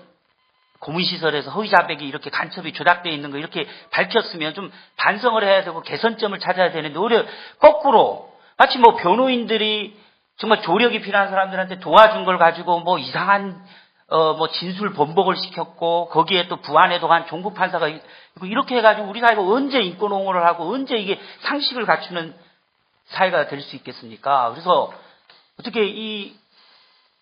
고문시설에서 허위자백이 이렇게 간첩이 조작되어 있는 거 이렇게 밝혔으면 좀 반성을 해야 되고 개선점을 찾아야 되는데 오히려 거꾸로 마치 뭐 변호인들이 정말 조력이 필요한 사람들한테 도와준 걸 가지고 뭐 이상한 뭐 진술 번복을 시켰고 거기에 또 부안에도 한 종부 판사가 이렇게 해가지고 우리 사회가 언제 인권 옹호를 하고 언제 이게 상식을 갖추는 사회가 될 수 있겠습니까? 그래서 어떻게 이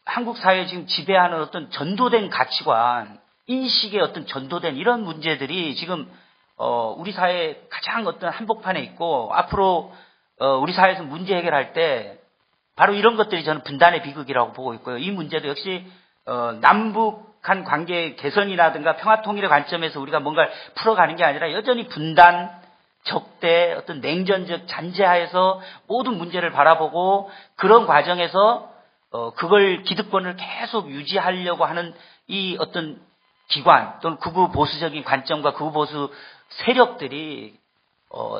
한국 사회에 지금 지배하는 어떤 전도된 가치관, 인식의 어떤 전도된 이런 문제들이 지금 우리 사회의 가장 어떤 한복판에 있고 앞으로 우리 사회에서 문제 해결할 때 바로 이런 것들이 저는 분단의 비극이라고 보고 있고요. 이 문제도 역시 남북한 관계 개선이라든가 평화통일의 관점에서 우리가 뭔가를 풀어가는 게 아니라 여전히 분단, 적대, 어떤 냉전적 잔재하에서 모든 문제를 바라보고 그런 과정에서 그걸 기득권을 계속 유지하려고 하는 이 어떤 기관 또는 극우 보수적인 관점과 극우 보수 세력들이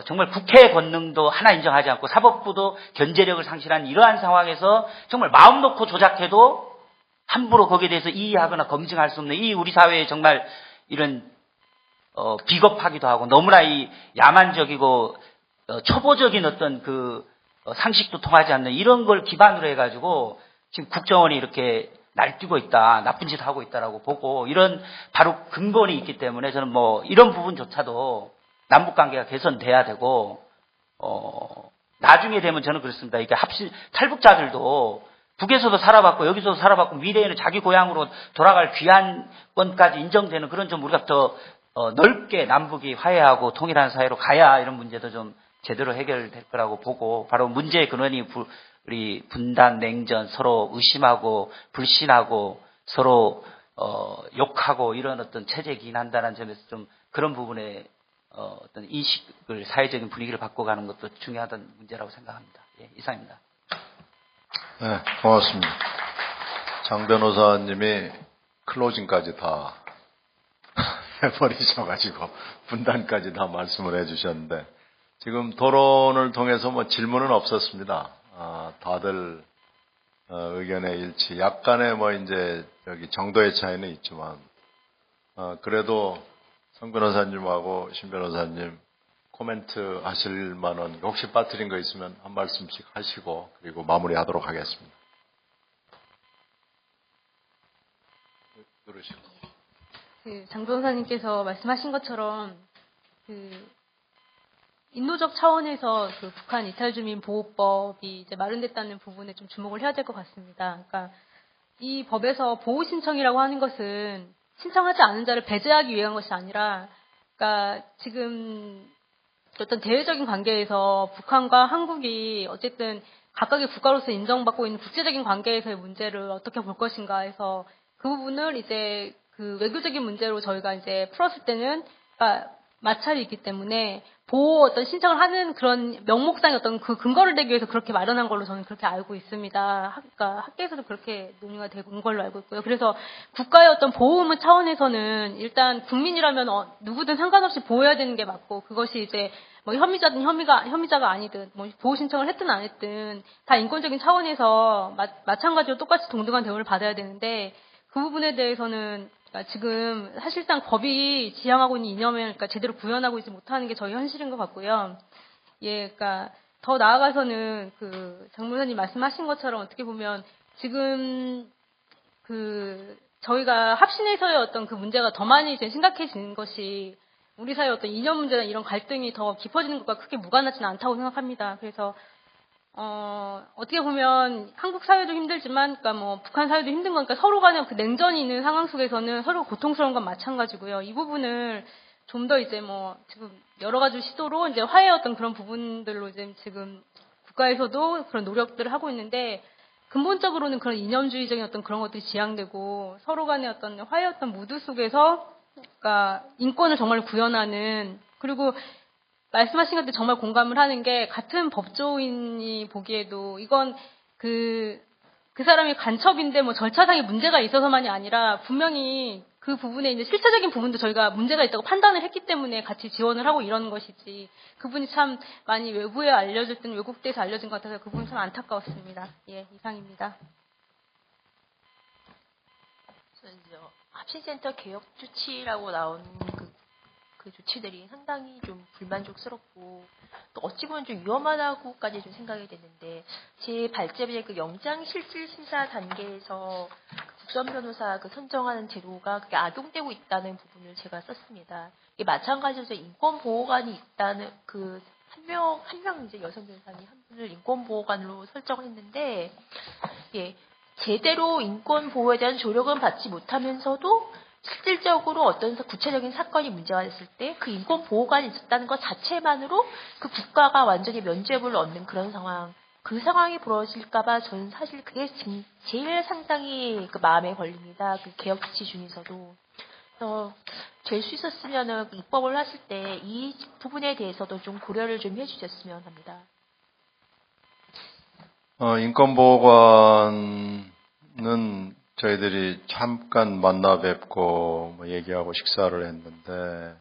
정말 국회 권능도 하나 인정하지 않고 사법부도 견제력을 상실한 이러한 상황에서 정말 마음 놓고 조작해도 함부로 거기에 대해서 이의하거나 검증할 수 없는 이 우리 사회에 정말 이런 비겁하기도 하고 너무나 이 야만적이고 초보적인 어떤 상식도 통하지 않는 이런 걸 기반으로 해가지고 지금 국정원이 이렇게 날뛰고 있다, 나쁜 짓 하고 있다라고 보고 이런 바로 근본이 있기 때문에 저는 뭐 이런 부분조차도 남북 관계가 개선돼야 되고 나중에 되면 저는 그렇습니다. 이게 탈북자들도 북에서도 살아봤고 여기서도 살아봤고 미래에는 자기 고향으로 돌아갈 귀환권까지 인정되는 그런 좀 우리가 더 넓게 남북이 화해하고 통일한 사회로 가야 이런 문제도 좀 제대로 해결될 거라고 보고 바로 문제의 근원이 우리 분단, 냉전, 서로 의심하고 불신하고 서로 욕하고 이런 어떤 체제이긴 한다는 점에서 좀 그런 부분에 어떤 인식을 사회적인 분위기를 바꿔가는 것도 중요하다는 문제라고 생각합니다. 예, 이상입니다. 네, 고맙습니다. 장 변호사님이 클로징까지 다 해버리셔가지고 분단까지 다 말씀을 해주셨는데 지금 토론을 통해서 뭐 질문은 없었습니다. 다들 의견의 일치, 약간의 뭐 이제 여기 정도의 차이는 있지만 그래도 성 변호사님하고 신 변호사님 코멘트 하실 만한 혹시 빠뜨린 거 있으면 한 말씀씩 하시고 그리고 마무리하도록 하겠습니다. 누르시고. 장 변호사님께서 말씀하신 것처럼 인도적 차원에서 북한 이탈주민 보호법이 이제 마련됐다는 부분에 좀 주목을 해야 될 것 같습니다. 그러니까 이 법에서 보호 신청이라고 하는 것은 신청하지 않은 자를 배제하기 위한 것이 아니라, 그러니까 지금 어떤 대외적인 관계에서 북한과 한국이 어쨌든 각각의 국가로서 인정받고 있는 국제적인 관계에서의 문제를 어떻게 볼 것인가 해서 그 부분을 이제 외교적인 문제로 저희가 이제 풀었을 때는, 그러니까 마찰이 있기 때문에 보호 어떤 신청을 하는 그런 명목상의 어떤 그 근거를 내기 위해서 그렇게 마련한 걸로 저는 그렇게 알고 있습니다. 그러니까 학계에서도 그렇게 논의가 되고 있는 걸로 알고 있고요. 그래서 국가의 어떤 보호 의무 차원에서는 일단 국민이라면 누구든 상관없이 보호해야 되는 게 맞고, 그것이 이제 뭐 혐의자든 혐의자가 아니든 뭐 보호 신청을 했든 안 했든 다 인권적인 차원에서 마찬가지로 똑같이 동등한 대우를 받아야 되는데, 그 부분에 대해서는 그러니까 지금 사실상 법이 지향하고 있는 이념을 그러니까 제대로 구현하고 있지 못하는 게 저희 현실인 것 같고요. 예, 그러니까 더 나아가서는 장 변호사님 말씀하신 것처럼 어떻게 보면 지금 저희가 합신에서의 어떤 그 문제가 더 많이 이제 심각해지는 것이 우리 사회의 어떤 이념 문제나 이런 갈등이 더 깊어지는 것과 크게 무관하지는 않다고 생각합니다. 그래서 어떻게 보면 한국 사회도 힘들지만, 그러니까 뭐 북한 사회도 힘든 거니까 서로 간에 그 냉전이 있는 상황 속에서는 서로 고통스러운 건 마찬가지고요. 이 부분을 좀 더 이제 뭐 지금 여러 가지 시도로 이제 화해의 어떤 그런 부분들로 이제 지금 국가에서도 그런 노력들을 하고 있는데, 근본적으로는 그런 이념주의적인 어떤 그런 것들이 지향되고 서로 간의 어떤 화해의 어떤 무드 속에서 그러니까 인권을 정말 구현하는, 그리고 말씀하신 것들 정말 공감을 하는 게, 같은 법조인이 보기에도 이건 그 사람이 간첩인데 뭐 절차상의 문제가 있어서만이 아니라 분명히 그 부분에 이제 실체적인 부분도 저희가 문제가 있다고 판단을 했기 때문에 같이 지원을 하고 이러는 것이지, 그분이 참 많이 외부에 알려질 때는 왜곡돼서 알려진 것 같아서 그 부분이 참 안타까웠습니다. 예, 이상입니다. 합신센터 개혁 조치라고 나온 그 조치들이 상당히 좀 불만족스럽고 또 어찌 보면 좀 위험하다고까지 좀 생각이 됐는데, 제 발제문의 그 영장 실질 심사 단계에서 그 국선 변호사 그 선정하는 제도가 그게 악용되고 있다는 부분을 제가 썼습니다. 이게 마찬가지로 인권 보호관이 있다는 그 한 명 이제 여성 변호사님 한 분을 인권 보호관으로 설정을 했는데, 예. 제대로 인권 보호에 대한 조력은 받지 못하면서도 실질적으로 어떤 구체적인 사건이 문제가 됐을 때 그 인권 보호관이 있었다는 것 자체만으로 그 국가가 완전히 면죄부를 얻는 그런 상황, 그 상황이 벌어질까봐 저는 사실 그게 제일 상당히 그 마음에 걸립니다. 그 개혁 조치 중에서도. 그래서 될 수 있었으면은 입법을 하실 때 이 부분에 대해서도 좀 고려를 좀 해주셨으면 합니다. 인권보호관은 저희들이 잠깐 만나 뵙고 뭐 얘기하고 식사를 했는데,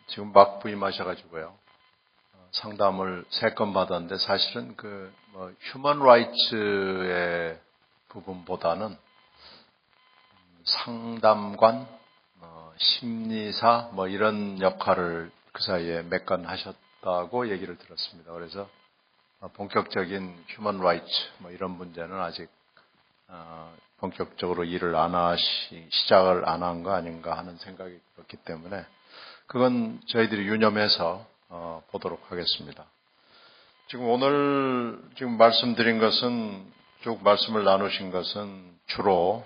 지금 막 부임하셔가지고요. 상담을 3건 받았는데, 사실은 휴먼 라이츠의 부분보다는 상담관, 심리사 뭐 이런 역할을 그 사이에 몇 건 하셨다고 얘기를 들었습니다. 그래서 본격적인 휴먼 라이츠 뭐 이런 문제는 아직 본격적으로 일을 시작을 안 한 거 아닌가 하는 생각이 들었기 때문에 그건 저희들이 유념해서 보도록 하겠습니다. 지금 오늘 말씀드린 것은, 쭉 말씀을 나누신 것은 주로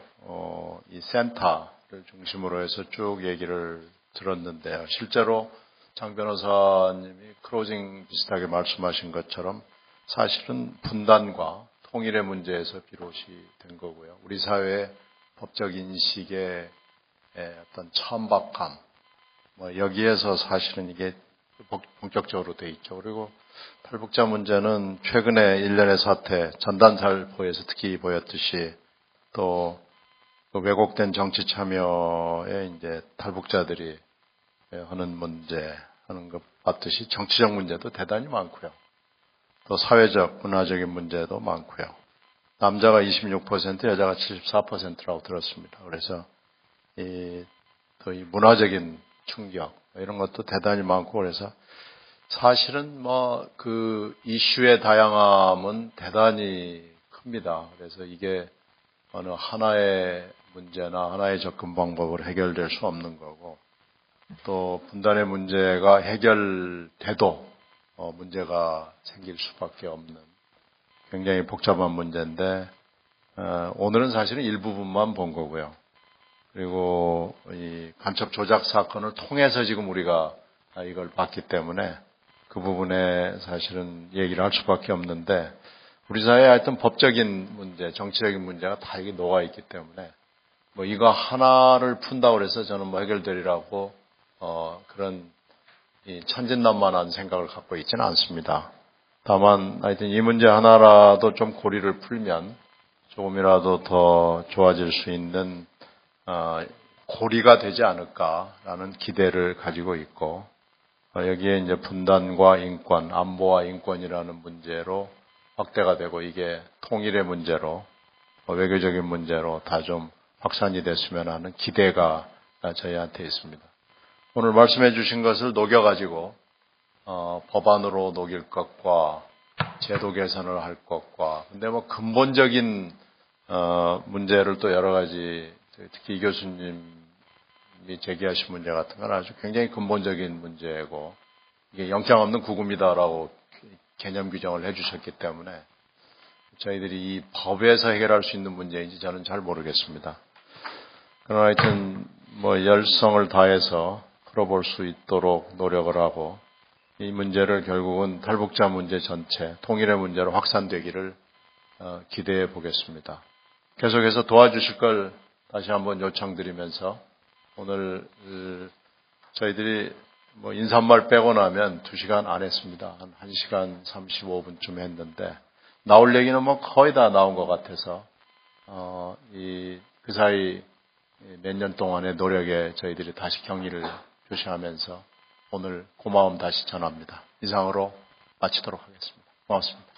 이 센터를 중심으로 해서 쭉 얘기를 들었는데요. 실제로 장 변호사님이 클로징 비슷하게 말씀하신 것처럼 사실은 분단과 통일의 문제에서 비롯이 된 거고요. 우리 사회의 법적 인식의 어떤 천박함, 여기에서 사실은 이게 본격적으로 돼 있죠. 그리고 탈북자 문제는 최근에 일련의 사태, 전단살포에서 특히 보였듯이 또 왜곡된 정치 참여에 이제 탈북자들이 하는 문제 하는 것 봤듯이 정치적 문제도 대단히 많고요. 또 사회적, 문화적인 문제도 많고요. 남자가 26%, 여자가 74%라고 들었습니다. 그래서 또 이 문화적인 충격 이런 것도 대단히 많고, 그래서 사실은 그 이슈의 다양함은 대단히 큽니다. 그래서 이게 어느 하나의 문제나 하나의 접근 방법으로 해결될 수 없는 거고, 또 분단의 문제가 해결돼도 문제가 생길 수밖에 없는 굉장히 복잡한 문제인데, 오늘은 사실은 일부분만 본 거고요. 그리고 이 간첩 조작 사건을 통해서 지금 우리가 이걸 봤기 때문에 그 부분에 사실은 얘기를 할 수밖에 없는데, 우리 사회에 하여튼 법적인 문제, 정치적인 문제가 다 이게 녹아 있기 때문에 이거 하나를 푼다고 해서 저는 해결되리라고 그런 이 천진난만한 생각을 갖고 있지는 않습니다. 다만 하여튼 이 문제 하나라도 좀 고리를 풀면 조금이라도 더 좋아질 수 있는 고리가 되지 않을까라는 기대를 가지고 있고, 여기에 이제 분단과 인권, 안보와 인권이라는 문제로 확대가 되고, 이게 통일의 문제로, 외교적인 문제로 다 좀 확산이 됐으면 하는 기대가 저희한테 있습니다. 오늘 말씀해 주신 것을 녹여가지고 법안으로 녹일 것과 제도 개선을 할 것과, 근데 근본적인 문제를 또 여러 가지, 특히 이 교수님이 제기하신 문제 같은 건 아주 굉장히 근본적인 문제고, 이게 영장 없는 구금이다라고 개념 규정을 해주셨기 때문에 저희들이 이 법에서 해결할 수 있는 문제인지 저는 잘 모르겠습니다. 그러나 하여튼 열성을 다해서 풀어볼 수 있도록 노력을 하고 이 문제를 결국은 탈북자 문제 전체 통일의 문제로 확산되기를 기대해 보겠습니다. 계속해서 도와주실 걸 다시 한번 요청드리면서 오늘 저희들이 인사말 빼고 나면 2시간 안 했습니다. 한 1시간 35분쯤 했는데 나올 얘기는 거의 다 나온 것 같아서 그 사이 몇 년 동안의 노력에 저희들이 다시 경의를 표시하면서 오늘 고마움 다시 전합니다. 이상으로 마치도록 하겠습니다. 고맙습니다.